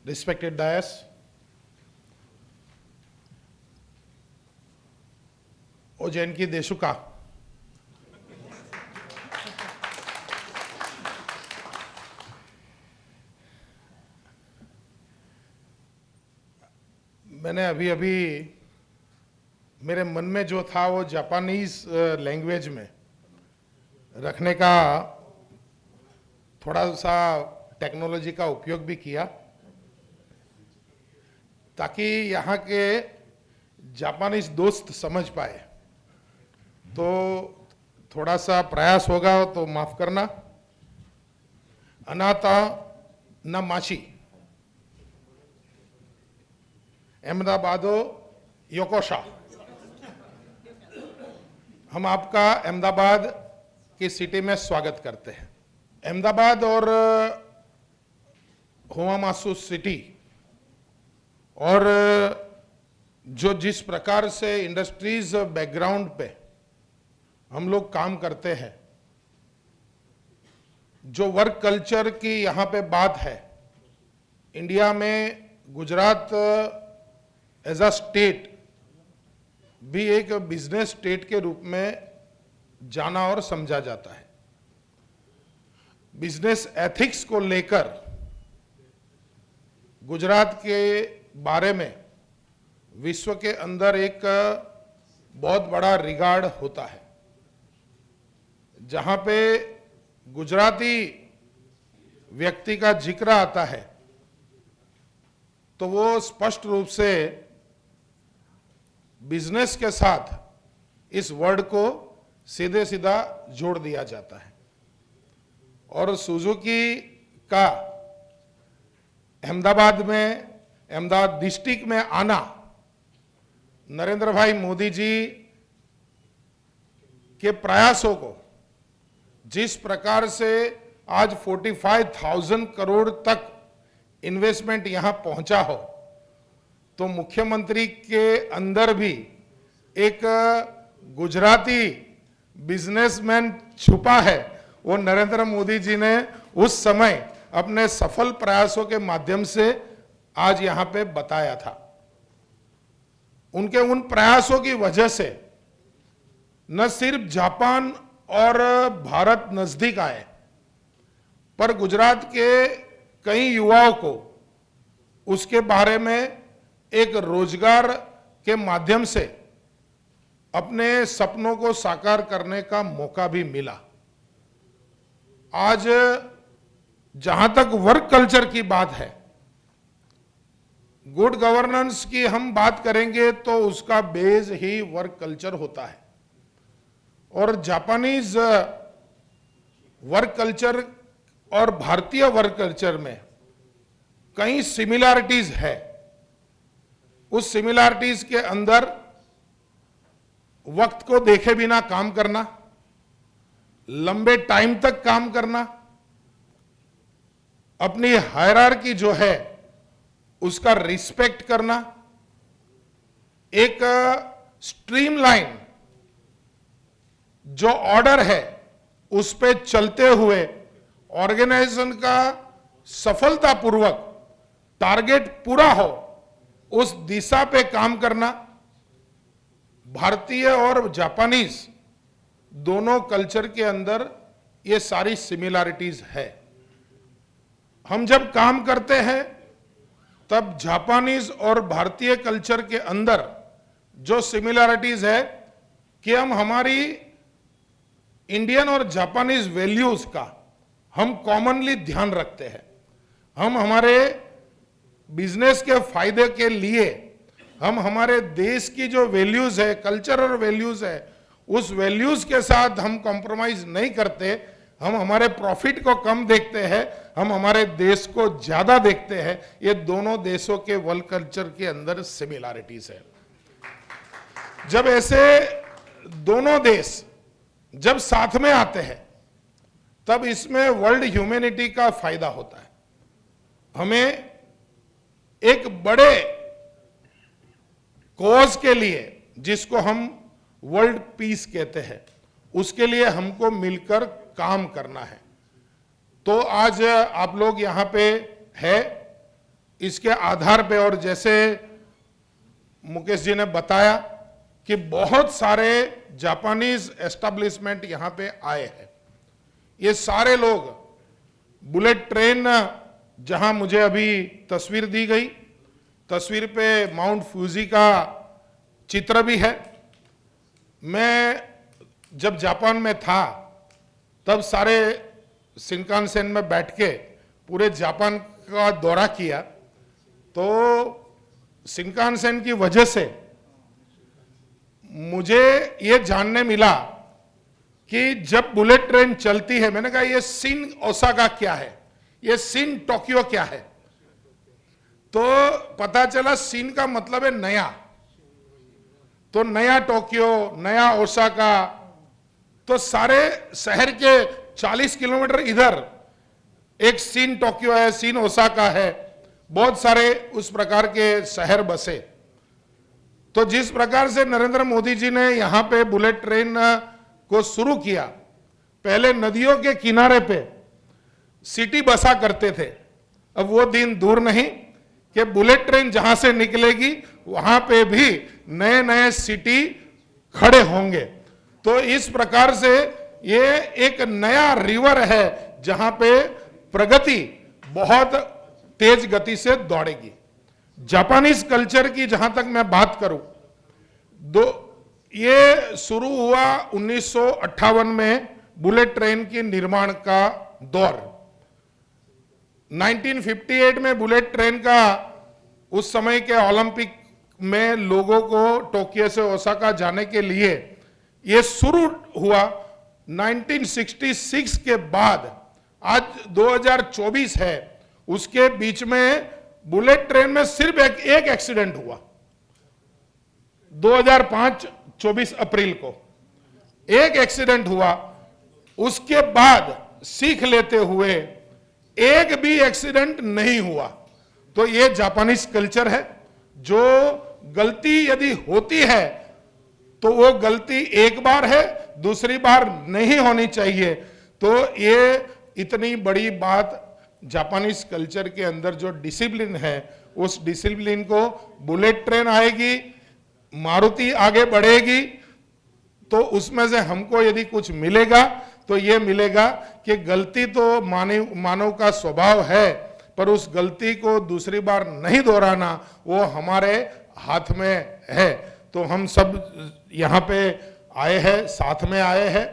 Respected dais, O Janki Deshuka, मैंने अभी मेरे मन में जो था वो जापानीज लैंग्वेज में रखने का थोड़ा सा टेक्नोलॉजी का उपयोग भी किया, ताकि यहाँ के जापानीज दोस्त समझ पाए. तो थोड़ा सा प्रयास होगा तो माफ करना. अनाता न माची अहमदाबादो योकोशा. हम आपका अहमदाबाद की सिटी में स्वागत करते हैं। अहमदाबाद और हुमामासू सिटी और जो जिस प्रकार से इंडस्ट्रीज बैकग्राउंड पे हम लोग काम करते हैं, जो वर्क कल्चर की यहाँ पे बात है, इंडिया में गुजरात एज अ स्टेट भी एक बिजनेस स्टेट के रूप में जाना और समझा जाता है। बिजनेस एथिक्स को लेकर गुजरात के बारे में विश्व के अंदर एक बहुत बड़ा रिगार्ड होता है। जहां पे गुजराती व्यक्ति का जिक्र आता है तो वो स्पष्ट रूप से बिजनेस के साथ इस वर्ड को सीधे सीधा जोड़ दिया जाता है। और सुजुकी का अहमदाबाद डिस्ट्रिक्ट में आना नरेंद्र भाई मोदी जी के प्रयासों को जिस प्रकार से आज 45,000 करोड़ तक इन्वेस्टमेंट यहां पहुंचा हो, तो मुख्यमंत्री के अंदर भी एक गुजराती बिजनेसमैन छुपा है। वो नरेंद्र मोदी जी ने उस समय अपने सफल प्रयासों के माध्यम से आज यहां पे बताया था। उनके उन प्रयासों की वजह से न सिर्फ जापान और भारत नजदीक आए, पर गुजरात के कई युवाओं को उसके बारे में एक रोजगार के माध्यम से अपने सपनों को साकार करने का मौका भी मिला। आज जहां तक वर्क कल्चर की बात है, गुड गवर्नेंस की हम बात करेंगे तो उसका बेस ही वर्क कल्चर होता है। और जापानीज वर्क कल्चर और भारतीय वर्क कल्चर में कई सिमिलैरिटीज है। उस सिमिलैरिटीज के अंदर वक्त को देखे बिना काम करना, लंबे टाइम तक काम करना, अपनी हायरार्की जो है उसका रिस्पेक्ट करना, एक स्ट्रीमलाइन जो ऑर्डर है उस पे चलते हुए ऑर्गेनाइजेशन का सफलतापूर्वक टारगेट पूरा हो, उस दिशा पे काम करना। भारतीय और जापानीज दोनों कल्चर के अंदर ये सारी सिमिलैरिटीज है। हम जब काम करते हैं तब जापानीज और भारतीय कल्चर के अंदर जो सिमिलैरिटीज है कि हम हमारी इंडियन और जापानीज वैल्यूज का हम कॉमनली ध्यान रखते हैं। हम हमारे बिजनेस के फायदे के लिए हम हमारे देश की जो वैल्यूज है, कल्चर और वैल्यूज है, उस वैल्यूज के साथ हम कॉम्प्रोमाइज नहीं करते। हम हमारे प्रॉफिट को कम देखते हैं, हम हमारे देश को ज्यादा देखते हैं। ये दोनों देशों के वर्क कल्चर के अंदर सिमिलैरिटीज है। जब ऐसे दोनों देश जब साथ में आते हैं तब इसमें वर्ल्ड ह्यूमैनिटी का फायदा होता है। हमें एक बड़े कॉज के लिए, जिसको हम वर्ल्ड पीस कहते हैं, उसके लिए हमको मिलकर काम करना है। तो आज आप लोग यहां पे है, इसके आधार पे, और जैसे मुकेश जी ने बताया कि बहुत सारे जापानीज एस्टेब्लिशमेंट यहां पे आए हैं। ये सारे लोग बुलेट ट्रेन, जहां मुझे अभी तस्वीर दी गई, तस्वीर पे माउंट फ्यूजी का चित्र भी है। मैं जब जापान में था तब सारे शिनकानसेन में बैठ के पूरे जापान का दौरा किया। तो शिनकानसेन की वजह से मुझे ये जानने मिला कि जब बुलेट ट्रेन चलती है, मैंने कहा ये शिन ओसाका क्या है, ये शिन टोक्यो क्या है, तो पता चला शिन का मतलब है नया। तो नया टोक्यो, नया ओसाका, तो सारे शहर के 40 किलोमीटर इधर एक सीन टोक्यो है, सीन ओसाका है, बहुत सारे उस प्रकार के शहर बसे। तो जिस प्रकार से नरेंद्र मोदी जी ने यहाँ पे बुलेट ट्रेन को शुरू किया, पहले नदियों के किनारे पे सिटी बसा करते थे, अब वो दिन दूर नहीं कि बुलेट ट्रेन जहां से निकलेगी वहां पे भी नए नए सिटी खड़े होंगे। तो इस प्रकार से ये एक नया रिवर है जहां पे प्रगति बहुत तेज गति से दौड़ेगी। जापानीज कल्चर की जहां तक मैं बात करूं, ये शुरू हुआ 1958 में बुलेट ट्रेन के निर्माण का दौर। 1958 में बुलेट ट्रेन का उस समय के ओलंपिक में लोगों को टोक्यो से ओसाका जाने के लिए ये शुरू हुआ। 1966 के बाद आज 2024 है, उसके बीच में बुलेट ट्रेन में सिर्फ एक एक्सीडेंट हुआ 2005 24 अप्रैल को एक एक्सीडेंट हुआ। उसके बाद सीख लेते हुए एक भी एक्सीडेंट नहीं हुआ। तो ये जापानीज कल्चर है, जो गलती यदि होती है तो वो गलती एक बार है, दूसरी बार नहीं होनी चाहिए। तो ये इतनी बड़ी बात जापानीज कल्चर के अंदर जो डिसिप्लिन है, उस डिसिप्लिन को बुलेट ट्रेन आएगी, मारुति आगे बढ़ेगी, तो उसमें से हमको यदि कुछ मिलेगा तो ये मिलेगा कि गलती तो मानव का स्वभाव है, पर उस गलती को दूसरी बार नहीं दोहराना वो हमारे हाथ में है। तो हम सब यहाँ पे आए हैं, साथ में आए हैं,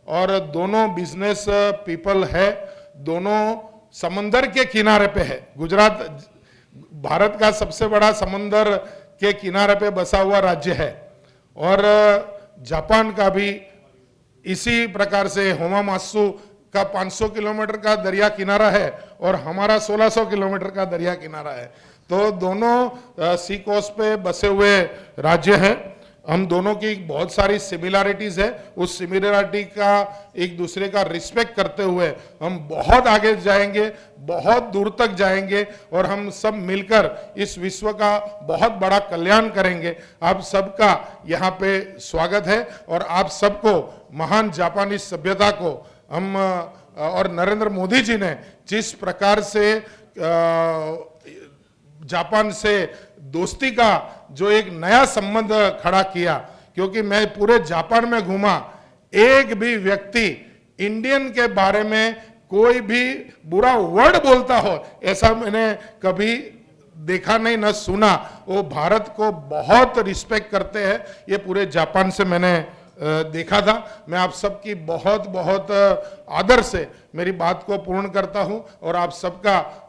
और दोनों बिजनेस पीपल है, दोनों समंदर के किनारे पे है। गुजरात भारत का सबसे बड़ा समंदर के किनारे पे बसा हुआ राज्य है, और जापान का भी इसी प्रकार से होमामात्सु का 500 किलोमीटर का दरिया किनारा है और हमारा 1600 किलोमीटर का दरिया किनारा है। तो दोनों सी कोस्ट पे बसे हुए राज्य हैं। हम दोनों की बहुत सारी सिमिलरिटीज है, उस सिमिलरिटी का एक दूसरे का रिस्पेक्ट करते हुए हम बहुत आगे जाएंगे, बहुत दूर तक जाएंगे, और हम सब मिलकर इस विश्व का बहुत बड़ा कल्याण करेंगे। आप सबका यहाँ पे स्वागत है, और आप सबको महान जापानी सभ्यता को हम और नरेंद्र मोदी जी ने जिस प्रकार से जापान से दोस्ती का जो एक नया संबंध खड़ा किया, क्योंकि मैं पूरे जापान में घूमा, एक भी व्यक्ति इंडियन के बारे में कोई भी बुरा वर्ड बोलता हो ऐसा मैंने कभी देखा नहीं, न सुना। वो भारत को बहुत रिस्पेक्ट करते हैं, ये पूरे जापान से मैंने देखा था। मैं आप सबकी बहुत बहुत आदर से मेरी बात को पूर्ण करता हूं, और आप सबका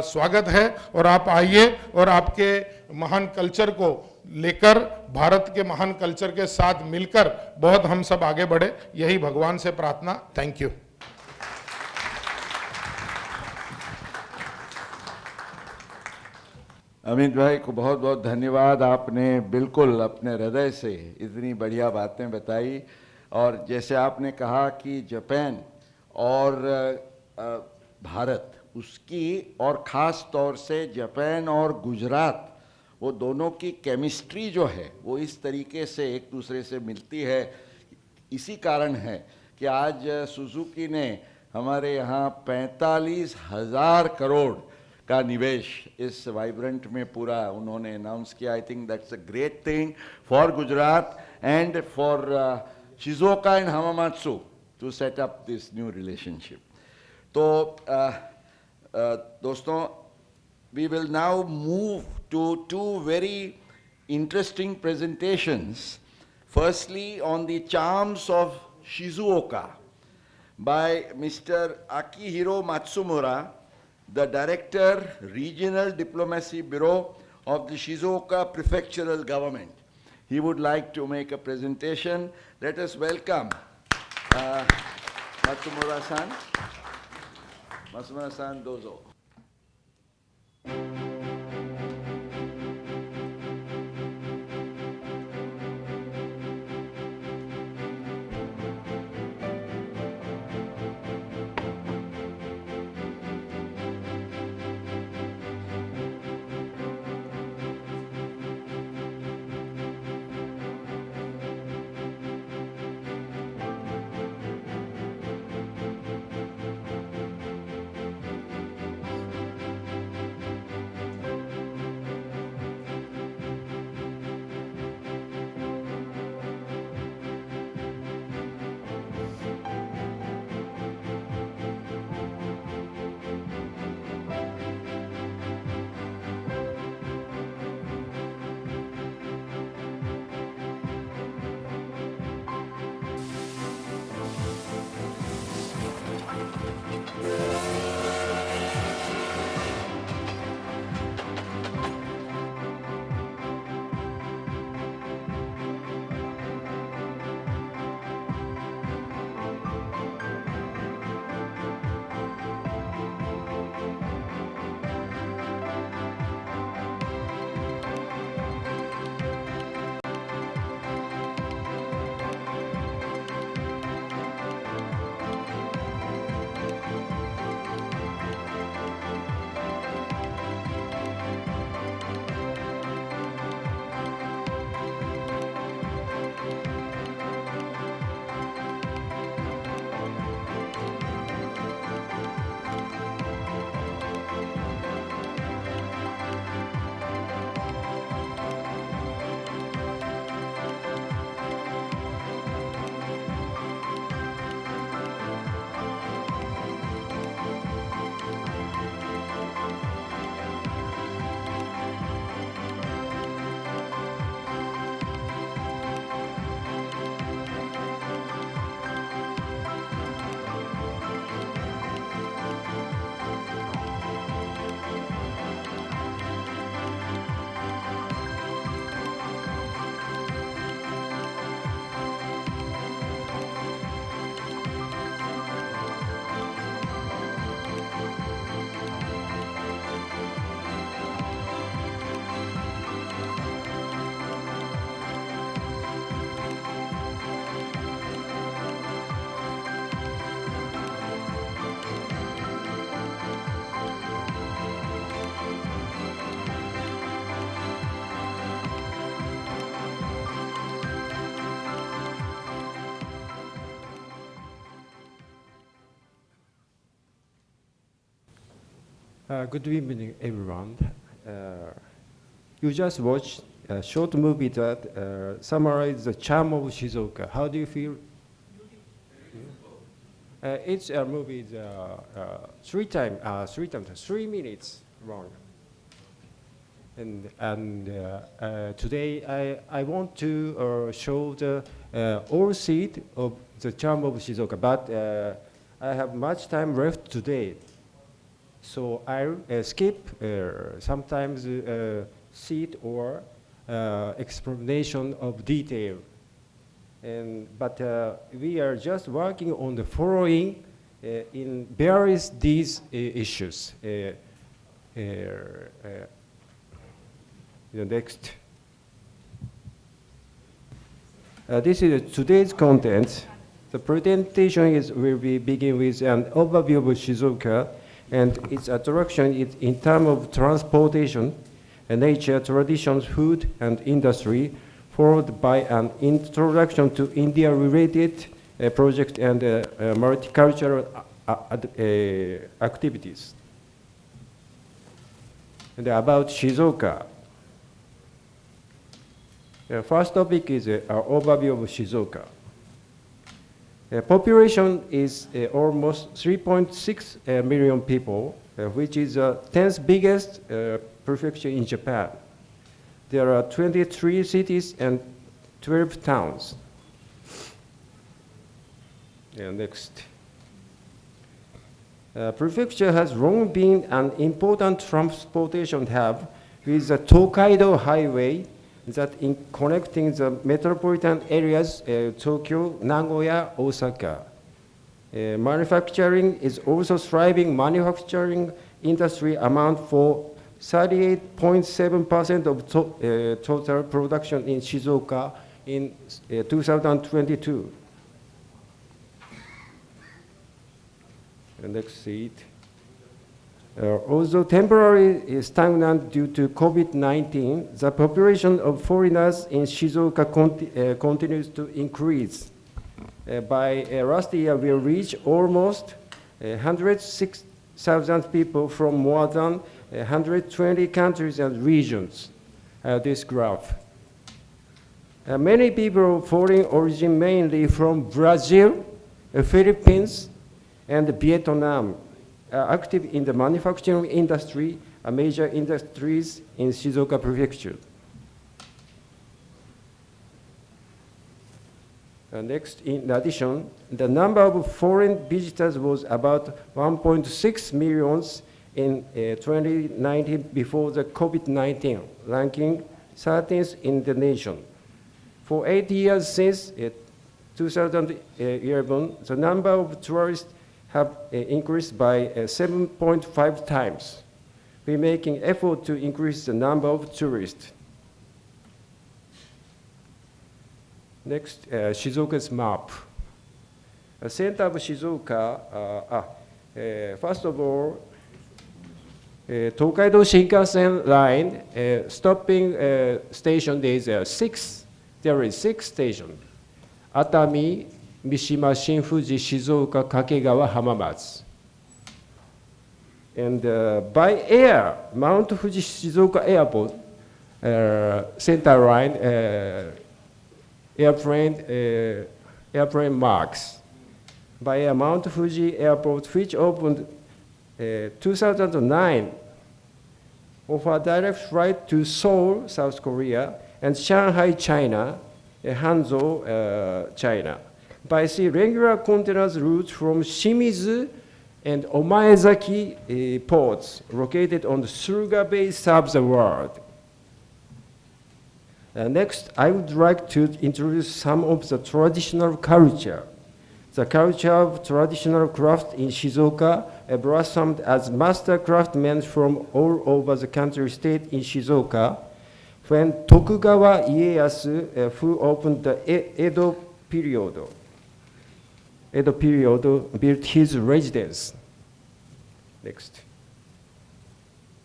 स्वागत है, और आप आइए और आपके महान कल्चर को लेकर, भारत के महान कल्चर के साथ मिलकर बहुत हम सब आगे बढ़े, यही भगवान से प्रार्थना। Thank you. अमित भाई को बहुत बहुत धन्यवाद। आपने बिल्कुल अपने हृदय से इतनी बढ़िया बातें बताई, और जैसे आपने कहा कि जापान और भारत, उसकी और ख़ास तौर से जापान और गुजरात, वो दोनों की केमिस्ट्री जो है वो इस तरीके से एक दूसरे से मिलती है। इसी कारण है कि आज सुजुकी ने हमारे यहाँ 45,000 करोड़ का निवेश इस वाइब्रेंट में पूरा उन्होंने अनाउंस किया। I think that's a great thing for Gujarat and for Shizuoka and Hamamatsu to set up this new relationship. तो दोस्तों, we will now move to two very interesting presentations. Firstly, on the charms of Shizuoka by Mr. Akihiro Matsumura, the Director, Regional Diplomacy Bureau of the Shizuoka Prefectural Government. He would like to make a presentation. Let us welcome Matsumura-san. Matsumura-san, dozo. Good evening, everyone. You just watched a short movie that summarizes the charm of Shizuoka. How do you feel? Each movie is 3 minutes long. And today I want to show the all seed of the charm of Shizuoka, but I have much time left today. So I'll skip sometimes seed or explanation of detail. But we are just working on the following in various these issues. The next. This is today's content. The presentation will begin with an overview of Shizuoka and its attraction in terms of transportation, nature, traditions, food, and industry, followed by an introduction to India-related projects and multicultural activities. And about Shizuoka. First topic is an overview of Shizuoka. Population is almost 3.6 million people, which is the 10th biggest prefecture in Japan. There are 23 cities and 12 towns. Next. Prefecture has long been an important transportation hub with the Tokaido Highway that in connecting the metropolitan areas Tokyo, Nagoya, Osaka. Manufacturing is also thriving. Manufacturing industry amount for 38.7% of total production in Shizuoka in 2022. Next sheet. Although temporarily stagnant due to COVID-19, the population of foreigners in Shizuoka continues to increase. By last year, we reached almost 106,000 people from more than 120 countries and regions. This graph. Many people of foreign origin, mainly from Brazil, Philippines, and Vietnam, are active in the manufacturing industry, major industries in Shizuoka Prefecture. Next, in addition, the number of foreign visitors was about 1.6 million in 2019 before the COVID-19, ranking 13th in the nation. For 8 years since 2011, the number of tourists have increased by 7.5 times. We're making effort to increase the number of tourists. Next, Shizuoka's map. The center of Shizuoka, first of all, Tokaido Shinkansen line stopping station, there is 6 stations. Atami, Mishima, Shinfuji, Shizuoka, Kakegawa, Hamamatsu. And by air, Mount Fuji Shizuoka Airport, center line, airplane marks. By air, Mount Fuji Airport, which opened 2009, offer direct flight to Seoul, South Korea, and Shanghai, China, Hangzhou, China. By sea, regular containers routes from Shimizu and Omaezaki ports located on the Suruga Bay serve the world. Next, I would like to introduce some of the traditional culture. The culture of traditional craft in Shizuoka blossomed as master craftsmen from all over the country stayed in Shizuoka when Tokugawa Ieyasu, who opened the Edo period, built his residence. Next.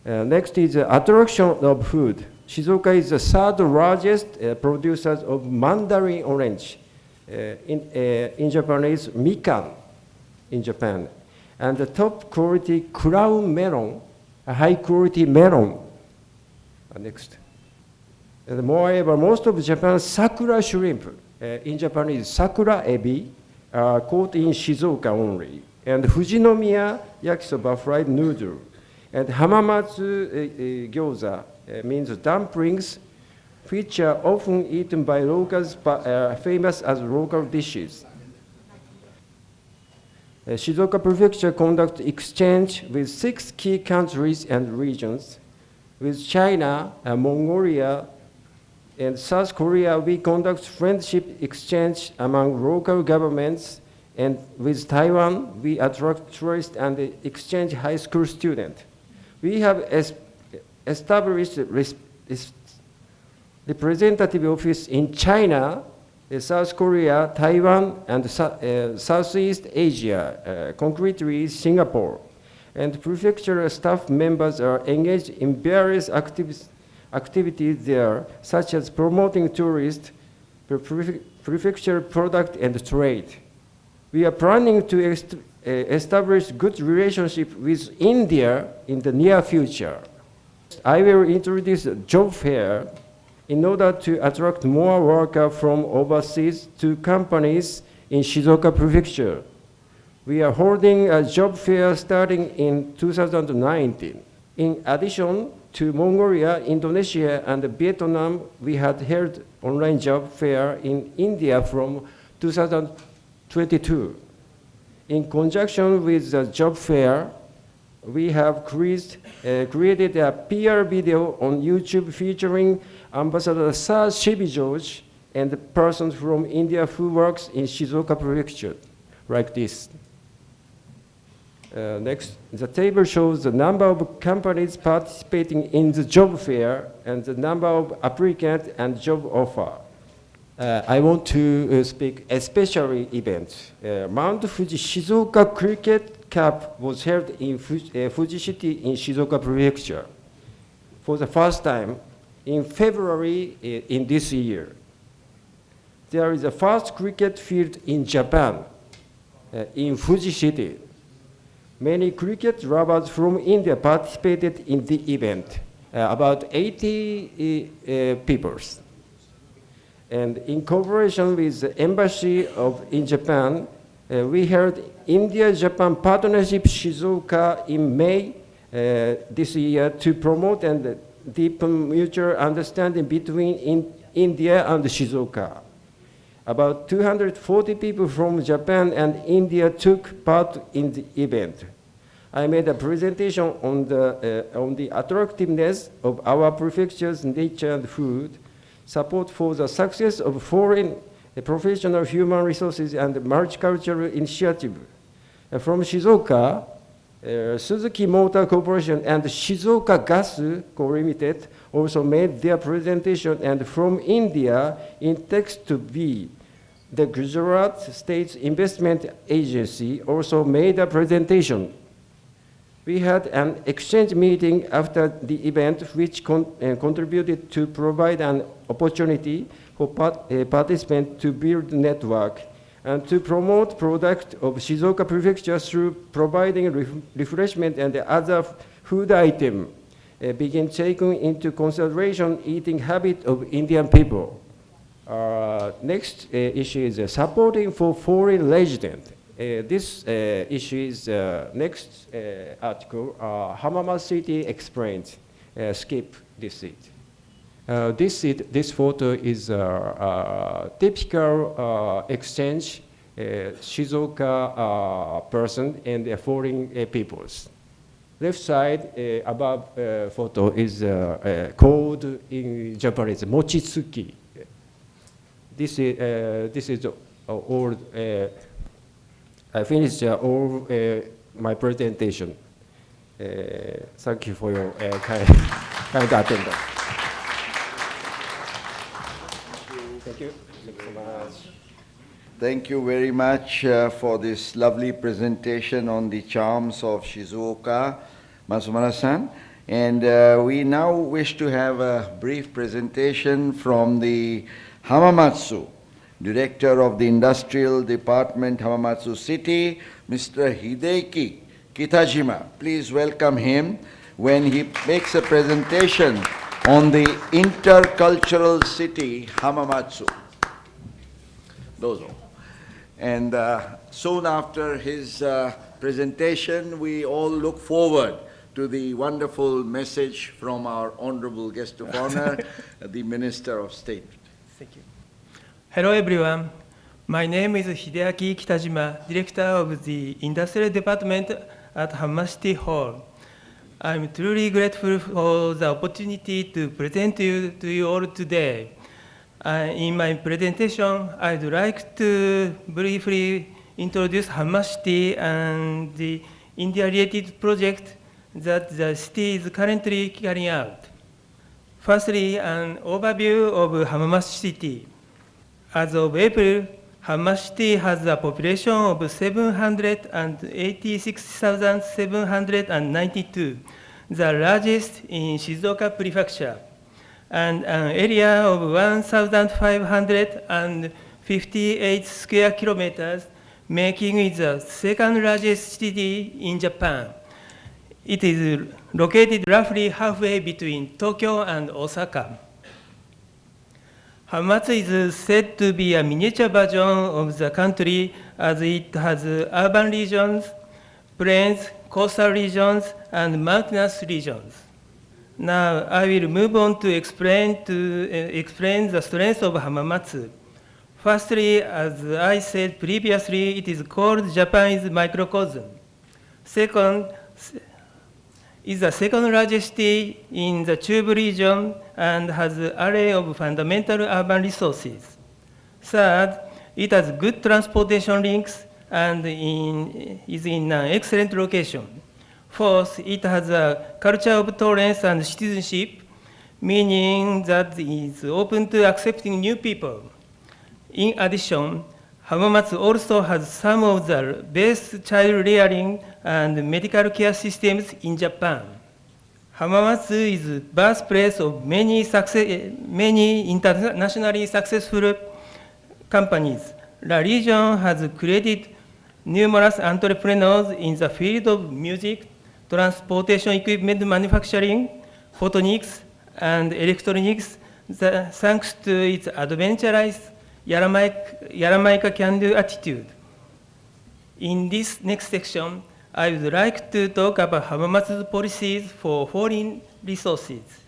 Next is the attraction of food. Shizuoka is the third largest producer of mandarin orange, in Japanese mikan in Japan, and the top quality crown melon a high quality melon. Next. And moreover, most of Japan's sakura shrimp, in Japanese sakura ebi, are caught in Shizuoka only. And Fujinomiya yakisoba fried noodle. And Hamamatsu gyoza means dumplings, which are often eaten by locals, famous as local dishes. Shizuoka Prefecture conducts exchange with 6 key countries and regions. With China, Mongolia, and South Korea, we conduct friendship exchange among local governments, and with Taiwan, we attract tourists and exchange high school students. We have established representative office in China, South Korea, Taiwan, and Southeast Asia, concretely Singapore. And prefectural staff members are engaged in various activities there, such as promoting tourist, prefectural product, and trade. We are planning to establish good relationship with India in the near future. I will introduce a job fair in order to attract more workers from overseas to companies in Shizuoka Prefecture. We are holding a job fair starting in 2019. In addition to Mongolia, Indonesia, and Vietnam, we had held online job fair in India from 2022. In conjunction with the job fair, we have created a PR video on YouTube featuring Ambassador Sir Shibi George and persons from India who works in Shizuoka Prefecture, like this. Next, the table shows the number of companies participating in the job fair and the number of applicants and job offer. I want to speak especially events. Mount Fuji Shizuoka Cricket Cup was held in Fuji City in Shizuoka Prefecture for the first time in February in this year. There is a first cricket field in Japan, in Fuji City. Many cricket lovers from India participated in the event, about 80 people. And in cooperation with the Embassy in Japan, we held India-Japan Partnership Shizuoka in May this year to promote and deepen mutual understanding between India and Shizuoka. About 240 people from Japan and India took part in the event. I made a presentation on the attractiveness of our prefecture's nature and food, support for the success of foreign professional human resources and multicultural initiative. From Shizuoka, Suzuki Motor Corporation and Shizuoka Gas Co. Limited also made their presentation, and from India, in text to be, the Gujarat State Investment Agency also made a presentation. We had an exchange meeting after the event, which contributed to provide an opportunity for participants to build network and to promote product of Shizuoka Prefecture through providing refreshment and other food items, begin taking into consideration eating habit of Indian people. Next issue is supporting for foreign residents. This issue is next article. Hamamatsu City explains. Skip this seat. This photo is a typical exchange Shizuoka person and foreign peoples. Left side above photo is called in Japanese mochitsuki. This is all. I finished all my presentation. Thank you for your kind attendance. Thank you. Thank you so much. Thank you very much for this lovely presentation on the charms of Shizuoka, Masumura-san. And we now wish to have a brief presentation from the Hamamatsu, Director of the Industrial Department, Hamamatsu City, Mr. Hideki Kitajima. Please welcome him. when he makes a presentation on the intercultural city Hamamatsu. Dozo. And soon after his presentation, we all look forward to the wonderful message from our honorable guest of honor, the Minister of State. Thank you. Hello everyone. My name is Hideaki Kitajima, Director of the Industrial Department at Hamashiti Hall. I'm truly grateful for the opportunity to present to you all today. In my presentation, I'd like to briefly introduce Hamashiti and the India-related project that the city is currently carrying out. Firstly, an overview of Hamamatsu City. As of April, Hamashiti has a population of 786,792, the largest in Shizuoka Prefecture, and an area of 1,558 square kilometers, making it the second largest city in Japan. It is located roughly halfway between Tokyo and Osaka. Hamamatsu is said to be a miniature version of the country, as it has urban regions, plains, coastal regions, and mountainous regions. Now, I will move on to explain the strengths of Hamamatsu. Firstly, as I said previously, it is called Japan's microcosm. Second, is the second largest city in the Chubu region and has an array of fundamental urban resources. Third, it has good transportation links and is in an excellent location. Fourth, it has a culture of tolerance and citizenship, meaning that it is open to accepting new people. In addition, Hamamatsu also has some of the best child rearing and medical care systems in Japan. Hamamatsu is birthplace of many internationally successful companies. The region has created numerous entrepreneurs in the field of music, transportation equipment manufacturing, photonics, and electronics, thanks to its adventurous Yaramaika can-do attitude. In this next section, I would like to talk about Hamamatsu's policies for foreign residents.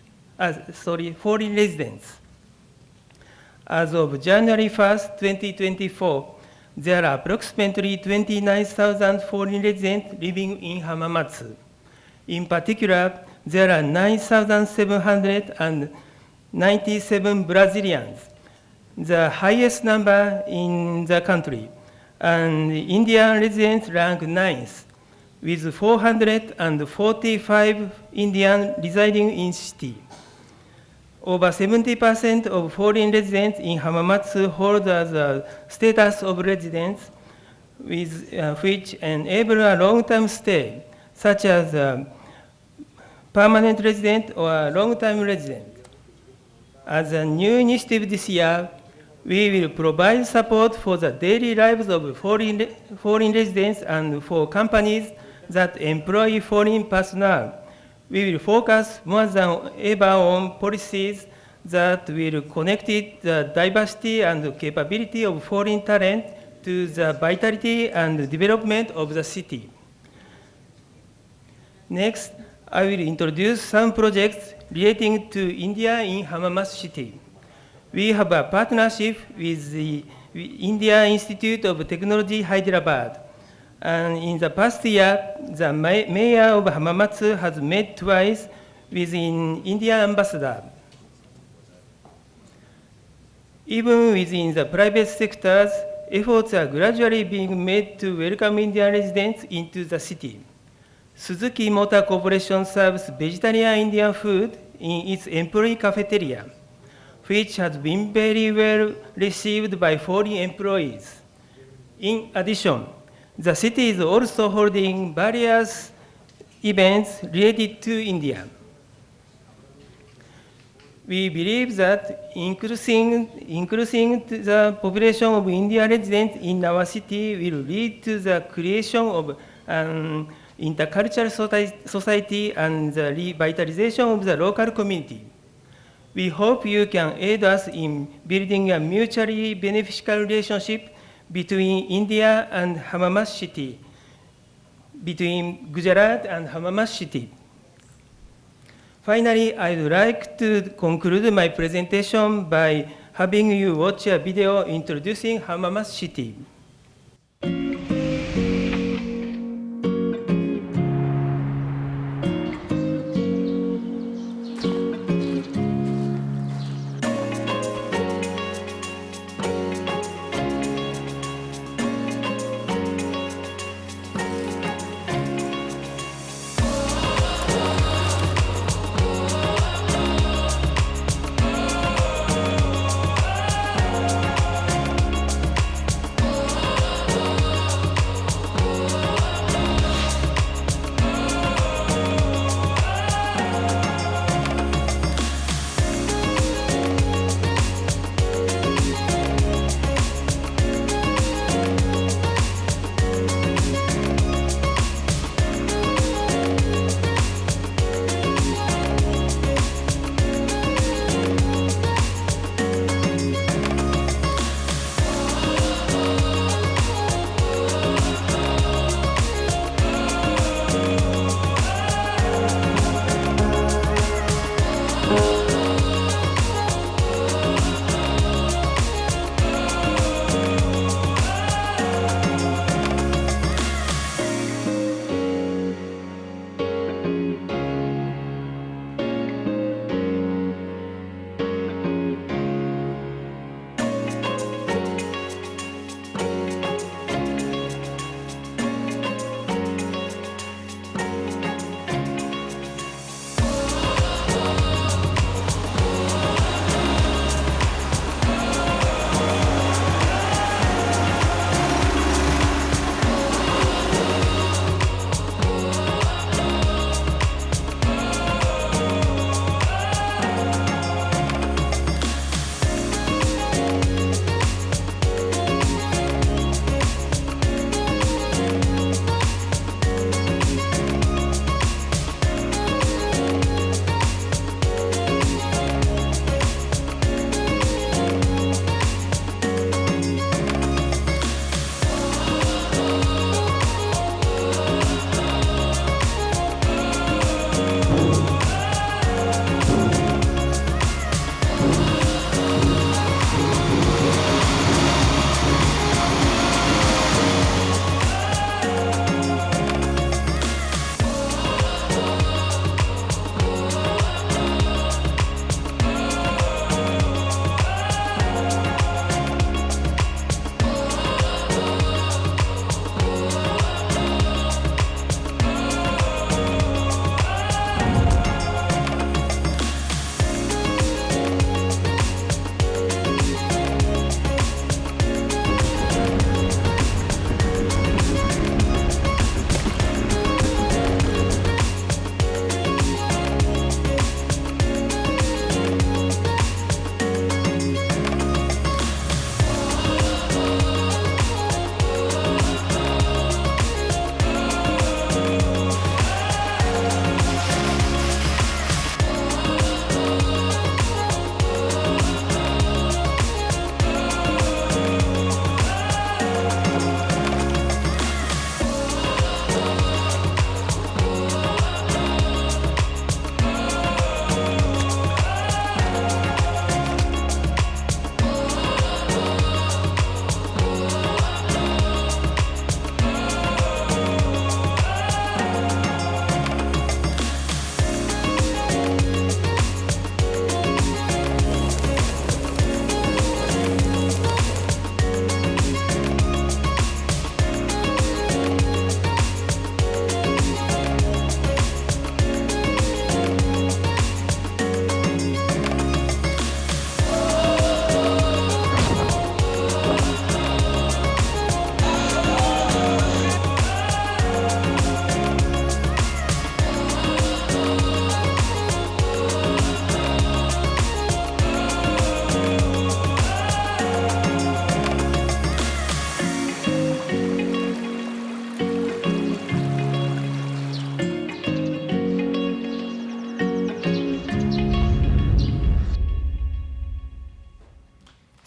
As of January 1st, 2024, there are approximately 29,000 foreign residents living in Hamamatsu. In particular, there are 9,797 Brazilians, the highest number in the country, and Indian residents rank 9th, with 445 Indians residing in city. Over 70% of foreign residents in Hamamatsu hold the status of residents, which enable a long-term stay, such as a permanent resident or a long-time resident. As a new initiative this year, we will provide support for the daily lives of foreign residents and for companies that employ foreign personnel. We will focus more than ever on policies that will connect the diversity and capability of foreign talent to the vitality and development of the city. Next, I will introduce some projects relating to India in Hamamatsu City. We have a partnership with the India Institute of Technology, Hyderabad. And in the past year, the mayor of Hamamatsu has met twice with an Indian ambassador. Even within the private sectors, efforts are gradually being made to welcome Indian residents into the city. Suzuki Motor Corporation serves vegetarian Indian food in its employee cafeteria, which has been very well received by foreign employees. In addition, the city is also holding various events related to India. We believe that increasing the population of Indian residents in our city will lead to the creation of an intercultural society and the revitalization of the local community. We hope you can aid us in building a mutually beneficial relationship between India and Hammamas city, between Gujarat and Hammamas city. Finally, I would like to conclude my presentation by having you watch a video introducing Hammamas city.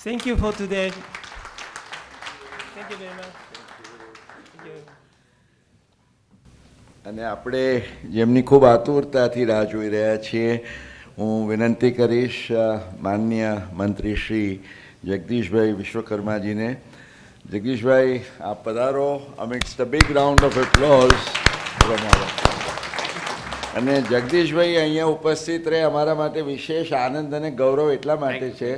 Thank you for today. Thank you very much. Thank you. અને આપણે જેમની ખૂબ આતુરતાથી રાહ જોઈ રહ્યા છીએ, હું વિનંતી કરીશ માનનીય મંત્રી શ્રી જગદીશભાઈ વિશ્વકર્માજીને. જગદીશભાઈ, આપ પધારો. અમિટ્સ ધ બિગ રાઉન્ડ ઓફ એપ્લોઝ. અને જગદીશભાઈ અહીંયા ઉપસ્થિત રહે અમારા માટે વિશેષ આનંદ અને ગૌરવ એટલા માટે છે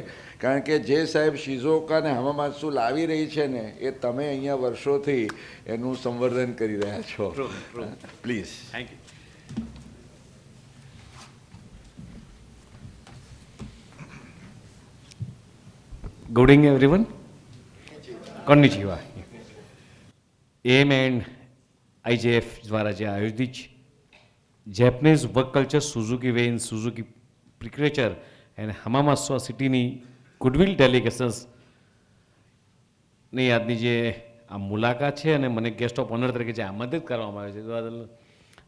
કારણ કે જે સાહેબ શિઝોકા ને હમામાત્સુ લાવી રહી છે ને એ તમે અહીંયા વર્ષોથી એનું સંવર્ધન કરી રહ્યા છો. Please. Thank you. Good evening, everyone. Konnichiwa. AM and IJF દ્વારા જે આયોજિત Japanese work culture Suzuki way in Suzuki prefecture and Hamamatsu સિટીની ગુડવિલ ડેલિગેશન્સ ની આજની જે આ મુલાકાત છે અને મને ગેસ્ટ ઓફ ઓનર તરીકે જે આમંત્રિત કરવામાં આવે છે તે બદલ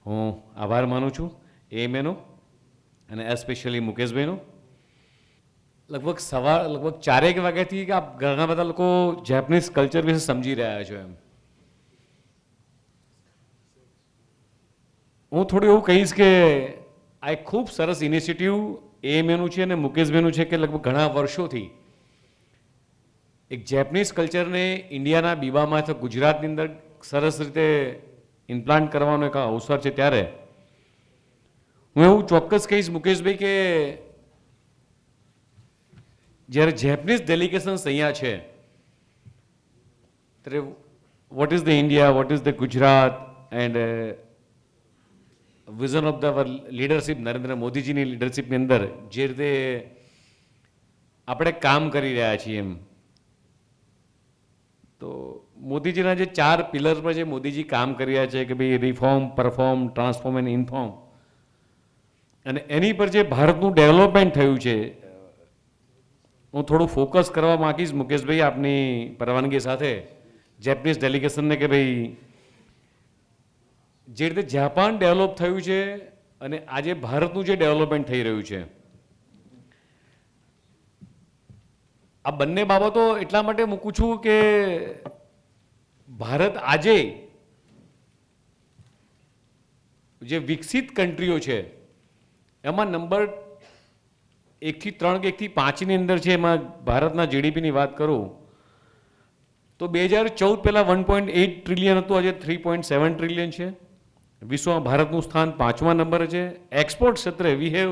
હું આભાર માનું છું એએમએનો અને એસ્પેશિયલી મુકેશભાઈનો. લગભગ લગભગ 4 વાગ્યાથી કે આપ ઘણા બધા લોકો જેપનીઝ કલ્ચર વિશે સમજી રહ્યા છો એમ. હું થોડું એવું કહીશ કે આ એક ખૂબ સરસ ઇનિશિયેટિવ એએમએનું છે અને મુકેશભાઈનું છે કે લગભગ ઘણા વર્ષોથી એક જેપનીઝ કલ્ચરને ઇન્ડિયાના બીબામાં અથવા ગુજરાતની અંદર સરસ રીતે ઇમ્પ્લાન્ટ કરવાનો એક અવસર છે. ત્યારે હું એવું ચોક્કસ કહીશ મુકેશભાઈ કે જ્યારે જેપનીઝ ડેલિગેશન્સ અહીંયા છે ત્યારે what is the India, what is the Gujarat and vision of the leadership Narendra મોદીજીની લીડરશિપની અંદર જે રીતે આપણે કામ કરી રહ્યા છીએ એમ, તો મોદીજીના જે 4 પિલર પર જે મોદીજી કામ કરી રહ્યા છે કે ભાઈ reform, perform, transform and inform, અને એની પર જે ભારતનું ડેવલપમેન્ટ થયું છે હું થોડું ફોકસ કરવા માંગીશ મુકેશભાઈ આપની પરવાનગી સાથે જેપનીઝ ડેલિગેશનને કે ભાઈ જે રીતે જાપાન ડેવલપ થયું છે અને આજે ભારતનું જે ડેવલપમેન્ટ થઈ રહ્યું છે, આ બંને બાબતો એટલા માટે મૂકું છું કે ભારત આજે જે વિકસિત કન્ટ્રીઓ છે એમાં નંબર 1 થી 3 કે 1 થી 5ની અંદર છે. એમાં ભારતના જીડીપીની વાત કરું તો 2014 પહેલાં 1.8 ટ્રિલિયન હતું, આજે 3.7 ટ્રિલિયન છે. વિશ્વમાં ભારતનું સ્થાન 5મા નંબરે છે. એક્સપોર્ટ ક્ષેત્રે we have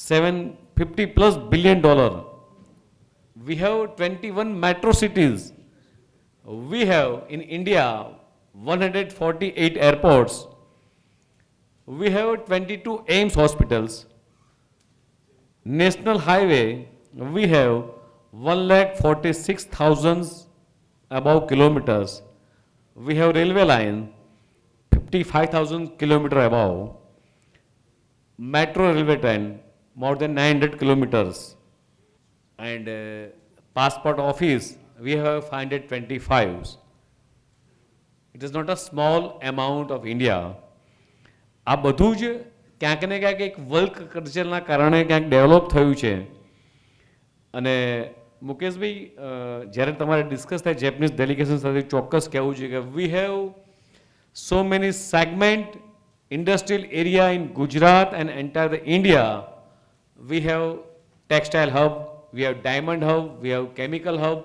$750+ billion. We have 21 metro cities. We have in India 148 airports. We have 22 AIIMS hospitals. National highway, we have 146,000 above kilometers. We have railway line 55,000 kilometer above. Metro railway train more than 900 kilometers. And passport office, we have 525. It is not a small amount of India. આ બધું જ ક્યાંક ને ક્યાંક એક work કલ્ચરના કારણે ક્યાંક develop થયું છે. અને મુકેશભાઈ જ્યારે તમારે ડિસ્કસ થાય જેપનીઝ ડેલિગેશન સાથે ચોક્કસ કહેવું છે કે we have so many segment industrial area in Gujarat and entire the India. We have textile hub, we have diamond hub, we have chemical hub,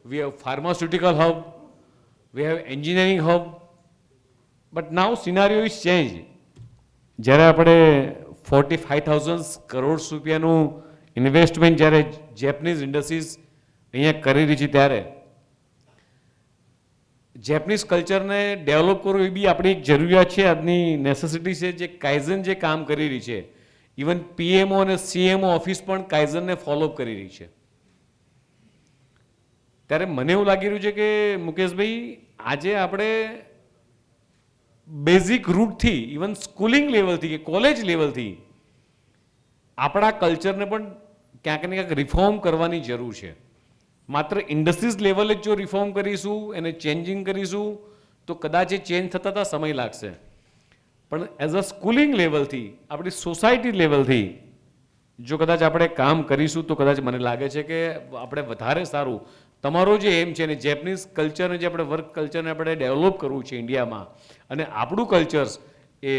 we have pharmaceutical hub, we have engineering hub. But now scenario is changed. જ્યારે આપણે 45,000 કરોડ રૂપિયાનું investment જ્યારે Japanese industries અહીંયા કરી રહી છે ત્યારે Japanese કલ્ચરને develop કરવું એ બી આપણી એક જરૂરિયાત છે, આજની નેસેસિટી છે. જે કાઇઝન જે કામ કરી રહી છે, ઇવન પીએમઓ અને સીએમઓ ઓફિસ પણ કાઇઝનને ફોલોઅપ કરી રહી છે. ત્યારે મને એવું લાગી રહ્યું છે કે મુકેશભાઈ આજે આપણે બેઝિક રૂટથી ઇવન સ્કૂલિંગ લેવલથી કે કોલેજ લેવલથી આપણા કલ્ચરને પણ ક્યાંક ને ક્યાંક રિફોર્મ કરવાની જરૂર છે. માત્ર ઇન્ડસ્ટ્રીઝ લેવલે જો રિફોર્મ કરીશું, એને ચેન્જિંગ કરીશું તો કદાચ એ ચેન્જ થતા સમય લાગશે. પણ એઝ અ સ્કૂલિંગ લેવલથી, આપણી સોસાયટી લેવલથી જો કદાચ આપણે કામ કરીશું તો કદાચ મને લાગે છે કે આપણે વધારે સારું તમારો જે એમ છે ને જેપનીઝ કલ્ચરને જે આપણે વર્ક કલ્ચરને આપણે ડેવલપ કરવું છે ઇન્ડિયામાં અને આપણું કલ્ચર્સ એ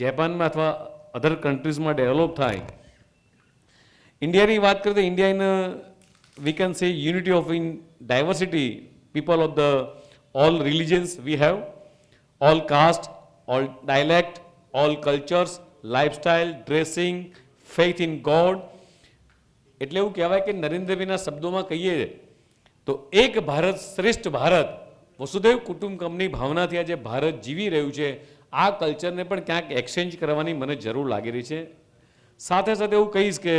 જાપાનમાં અથવા અધર કન્ટ્રીઝમાં ડેવલપ થાય. ઇન્ડિયાની વાત કરીએ તો India in we can say unity of in diversity, people of the all religions we have, all caste, all dialect, all cultures, lifestyle, dressing, faith in God. એટલે એવું કહેવાય કે નરેન્દ્રભાઈના શબ્દોમાં કહીએ તો એક ભારત શ્રેષ્ઠ ભારત વસુધૈવ કુટુંબકમની ભાવનાથી આજે ભારત જીવી રહ્યું છે. આ કલ્ચરને પણ ક્યાંક એક્સચેન્જ કરવાની મને જરૂર લાગી રહી છે. સાથે સાથે એવું કહીશ કે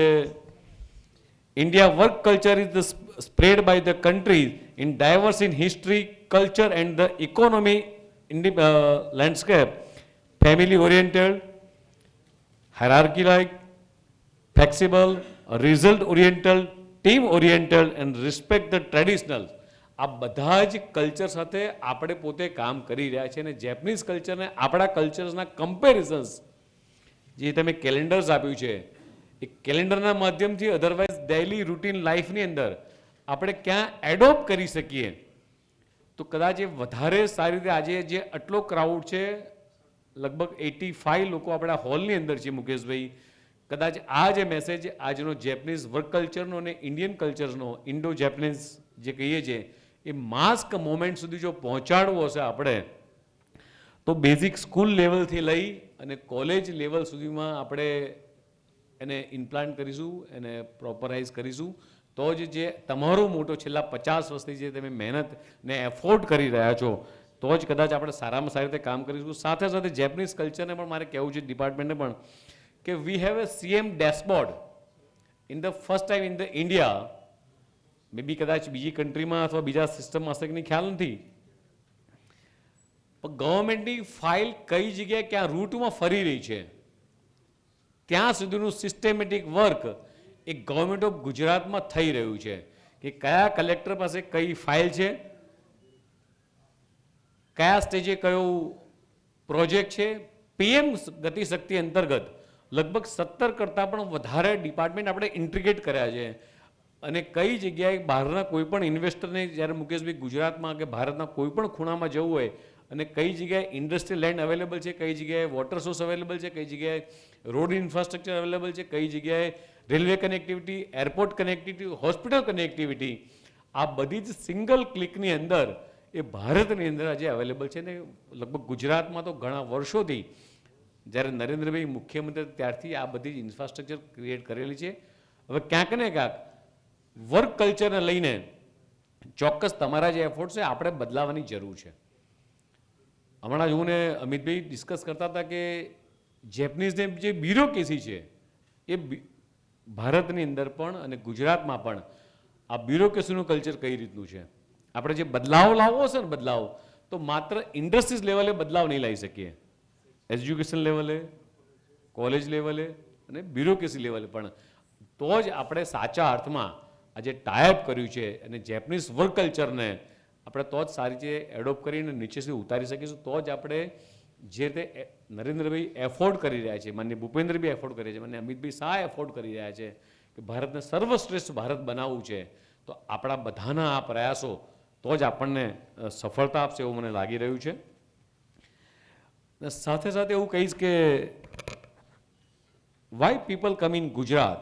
India work culture is the spread by the country in diverse in history, culture and the economy in the landscape, family oriented, hierarchy like, flexible, result oriented, team oriented and respect the traditional. આ બધા જ culture સાથે આપણે પોતે કામ કરી રહ્યા છીએ અને જેપનીઝ કલ્ચરને આપણા કલ્ચર્સના કમ્પેરિઝન્સ જે તમે કેલેન્ડર્સ આપ્યું છે એ કેલેન્ડરના માધ્યમથી અધરવાઇઝ ડેઇલી રૂટીન લાઈફની અંદર આપણે ક્યાં એડોપ્ટ કરી શકીએ તો કદાચ એ વધારે સારી રીતે આજે જે આટલો ક્રાઉડ છે લગભગ 85 લોકો આપણા હોલની અંદર છે મુકેશભાઈ. કદાચ આ જે મેસેજ આજનો જેપનીઝ વર્ક કલ્ચરનો અને ઇન્ડિયન કલ્ચર્સનો ઇન્ડો જેપનીઝ જે કહીએ છીએ એ માસ્ક મોમેન્ટ સુધી જો પહોંચાડવો હશે આપણે તો બેઝિક સ્કૂલ લેવલથી લઈ અને કોલેજ લેવલ સુધીમાં આપણે એને ઇમ્પ્લાન્ટ કરીશું એને પ્રોપરાઇઝ કરીશું તો જ જે તમારો મોટો છેલ્લા 50 વર્ષથી જે તમે મહેનતને એફોર્ડ કરી રહ્યા છો તો જ કદાચ આપણે સારામાં સારી રીતે કામ કરીશું. સાથે સાથે જેપનીઝ કલ્ચરને પણ મારે કહેવું છે ડિપાર્ટમેન્ટને પણ કે we have a CM dashboard in the first time in the India. May be કદાચ બીજી કન્ટ્રીમાં અથવા બીજા સિસ્ટમમાં હશે કે નહીં ખ્યાલ નથી પણ ગવર્મેન્ટની ફાઇલ કઈ જગ્યાએ ક્યાં રૂટમાં ફરી રહી છે ત્યાં સુધીનું systematic work A government of ગુજરાતમાં થઈ રહ્યું છે કે કયા કલેક્ટર પાસે કઈ ફાઇલ છે, કયા સ્ટેજે કયો પ્રોજેક્ટ છે. પીએમ ગતિશક્તિ અંતર્ગત લગભગ 17 કરતાં પણ વધારે ડિપાર્ટમેન્ટ આપણે ઇન્ટિગ્રેટ કર્યા છે અને કઈ જગ્યાએ બહારના કોઈ પણ ઇન્વેસ્ટરને જ્યારે મુકેશભાઈ ગુજરાતમાં કે ભારતના કોઈ પણ ખૂણામાં જવું હોય અને કઈ જગ્યાએ ઇન્ડસ્ટ્રીયલ લેન્ડ અવેલેબલ છે, કઈ જગ્યાએ વોટર સોર્સ અવેલેબલ છે, કઈ જગ્યાએ રોડ ઇન્ફ્રાસ્ટ્રક્ચર અવેલેબલ છે, કઈ જગ્યાએ railway connectivity, airport connectivity, hospital connectivity, આ બધી જ સિંગલ ક્લિકની અંદર એ ભારતની અંદર આજે અવેલેબલ છે ને લગભગ ગુજરાતમાં તો ઘણા વર્ષોથી જ્યારે નરેન્દ્રભાઈ મુખ્યમંત્રી ત્યારથી આ બધી જ ઇન્ફ્રાસ્ટ્રક્ચર ક્રિએટ કરેલી છે. હવે ક્યાંક ને ક્યાંક વર્ક કલ્ચરને લઈને ચોક્કસ તમારા જે એફર્ટ છે આપણે બદલાવાની જરૂર છે. હમણાં જ હું ને અમિતભાઈ ડિસ્કસ કરતા હતા કે જેપનીઝને જે બ્યુરોક્રેસી છે એ ભારતની અંદર પણ અને ગુજરાતમાં પણ આ બ્યુરોક્રેસીનું કલ્ચર કઈ રીતનું છે. આપણે જે બદલાવ લાવવો છે ને બદલાવ તો માત્ર ઇન્ડસ્ટ્રીઝ લેવલે બદલાવ નહીં લાવી શકીએ, એજ્યુકેશન લેવલે, કોલેજ લેવલે અને બ્યુરોક્રેસી લેવલે પણ તો જ આપણે સાચા અર્થમાં આજે ટાઈપ કર્યું છે અને જેપનીઝ વર્ક કલ્ચરને આપણે તો જ સારી રીતે એડોપ્ટ કરીને નીચે સુધી ઉતારી શકીશું. તો જ આપણે જે રીતે નરેન્દ્રભાઈ એફોર્ડ કરી રહ્યા છે, માન્ય ભૂપેન્દ્રભાઈ એફોર્ડ કરી રહ્યા છે, માન્ય અમિતભાઈ શાહ એફોર્ડ કરી રહ્યા છે કે ભારતને સર્વશ્રેષ્ઠ ભારત બનાવવું છે તો આપણા બધાના આ પ્રયાસો તો જ આપણને સફળતા આપશે એવું મને લાગી રહ્યું છે. સાથે સાથે એવું કહીશ કે why people come in Gujarat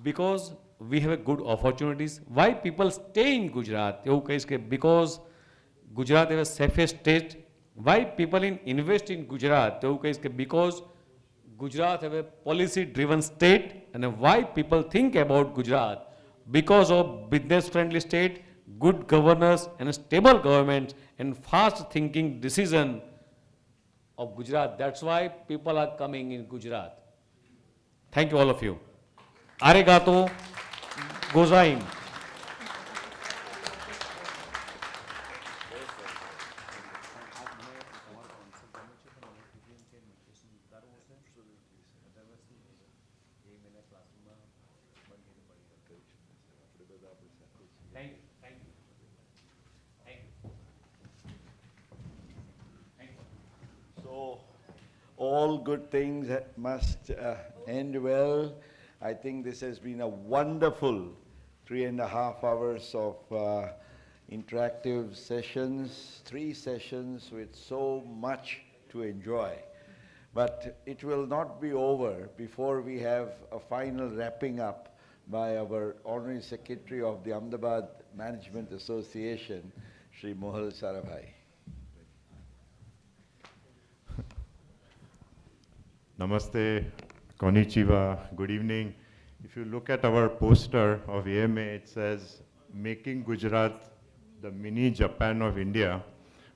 because we have a good opportunities. Why people stay in Gujarat? એવું કહીશ કે because Gujarat is a safest state. Why people invest in Gujarat? એવું કહીશ કે because Gujarat have a policy driven state. And why people think about Gujarat? Because of business friendly state, good governance and a stable government and fast thinking decision of Gujarat. That's why people are coming in Gujarat. Thank you all of you. Arigato gozaim. So, all good things must end well. I think this has been a wonderful 3.5 hours of interactive sessions, 3 sessions with so much to enjoy. But it will not be over before we have a final wrapping up by our Honorary Secretary of the Ahmedabad Management Association, Shri Mohal Sarabhai. Namaste, konnichiwa, good evening. If you look at our poster of AMA, it says, making Gujarat the mini Japan of India.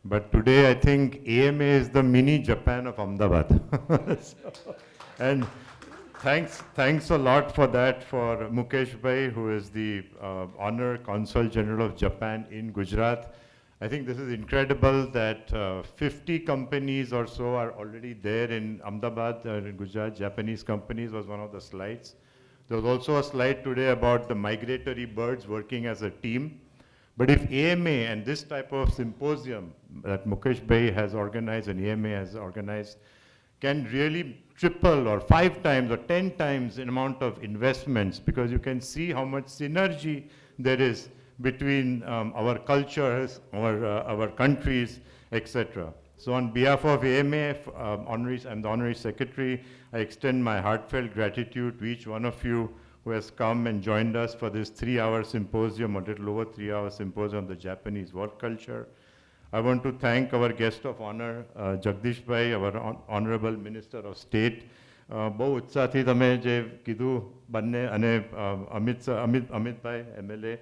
But today I think AMA is the mini Japan of Ahmedabad. And thanks a lot for that for Mukesh Bhai, who is the Honor Consul General of Japan in Gujarat. I think this is incredible that 50 companies or so are already there in Ahmedabad, in Gujarat. Japanese companies was one of the slides. There was also a slide today about the migratory birds working as a team. But if AMA and this type of symposium that Mukesh Bhai has organized and AMA has organized can really triple or 5 times or 10 times in amount of investments, because you can see how much synergy there is between our cultures, our countries, etc. So on behalf of AMA, I'm the Honorary Secretary, I extend my heartfelt gratitude to each one of you who has come and joined us for this 3-hour symposium, or a little over 3-hour symposium on the Japanese work culture. I want to thank our guest of honor, Jagdish Bhai, our Honorable Minister of State. બહુ ઉત્સાહથી તમે જે કીધું બંને અને અમિત ભાઈ MLA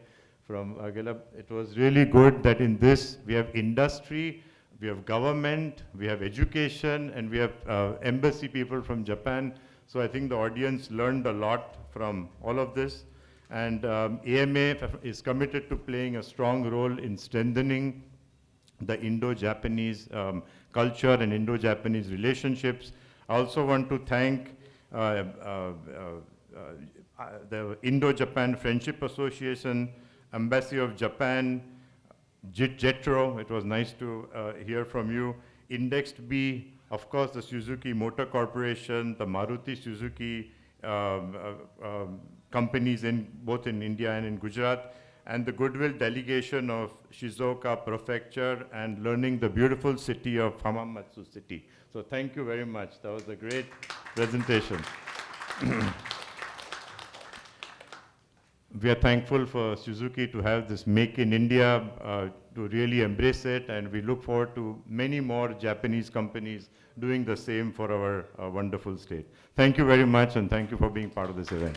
from Agela, it was really good that in this we have industry, we have government, we have education, and we have embassy people from Japan. So I think the audience learned a lot from all of this. And AMA is committed to playing a strong role in strengthening the Indo-Japanese culture and Indo-Japanese relationships. I also want to thank the Indo-Japan Friendship Association, Embassy of Japan, JETRO, it was nice to hear from you, Indexed B, of course the Suzuki Motor Corporation, the Maruti Suzuki companies both in India and in Gujarat, and the goodwill delegation of Shizuoka Prefecture and learning the beautiful city of Hamamatsu City. So thank you very much. That was a great presentation. We are thankful for Suzuki to have this Make in India, to really embrace it, and we look forward to many more Japanese companies doing the same for our wonderful state. Thank you very much, and thank you for being part of this event.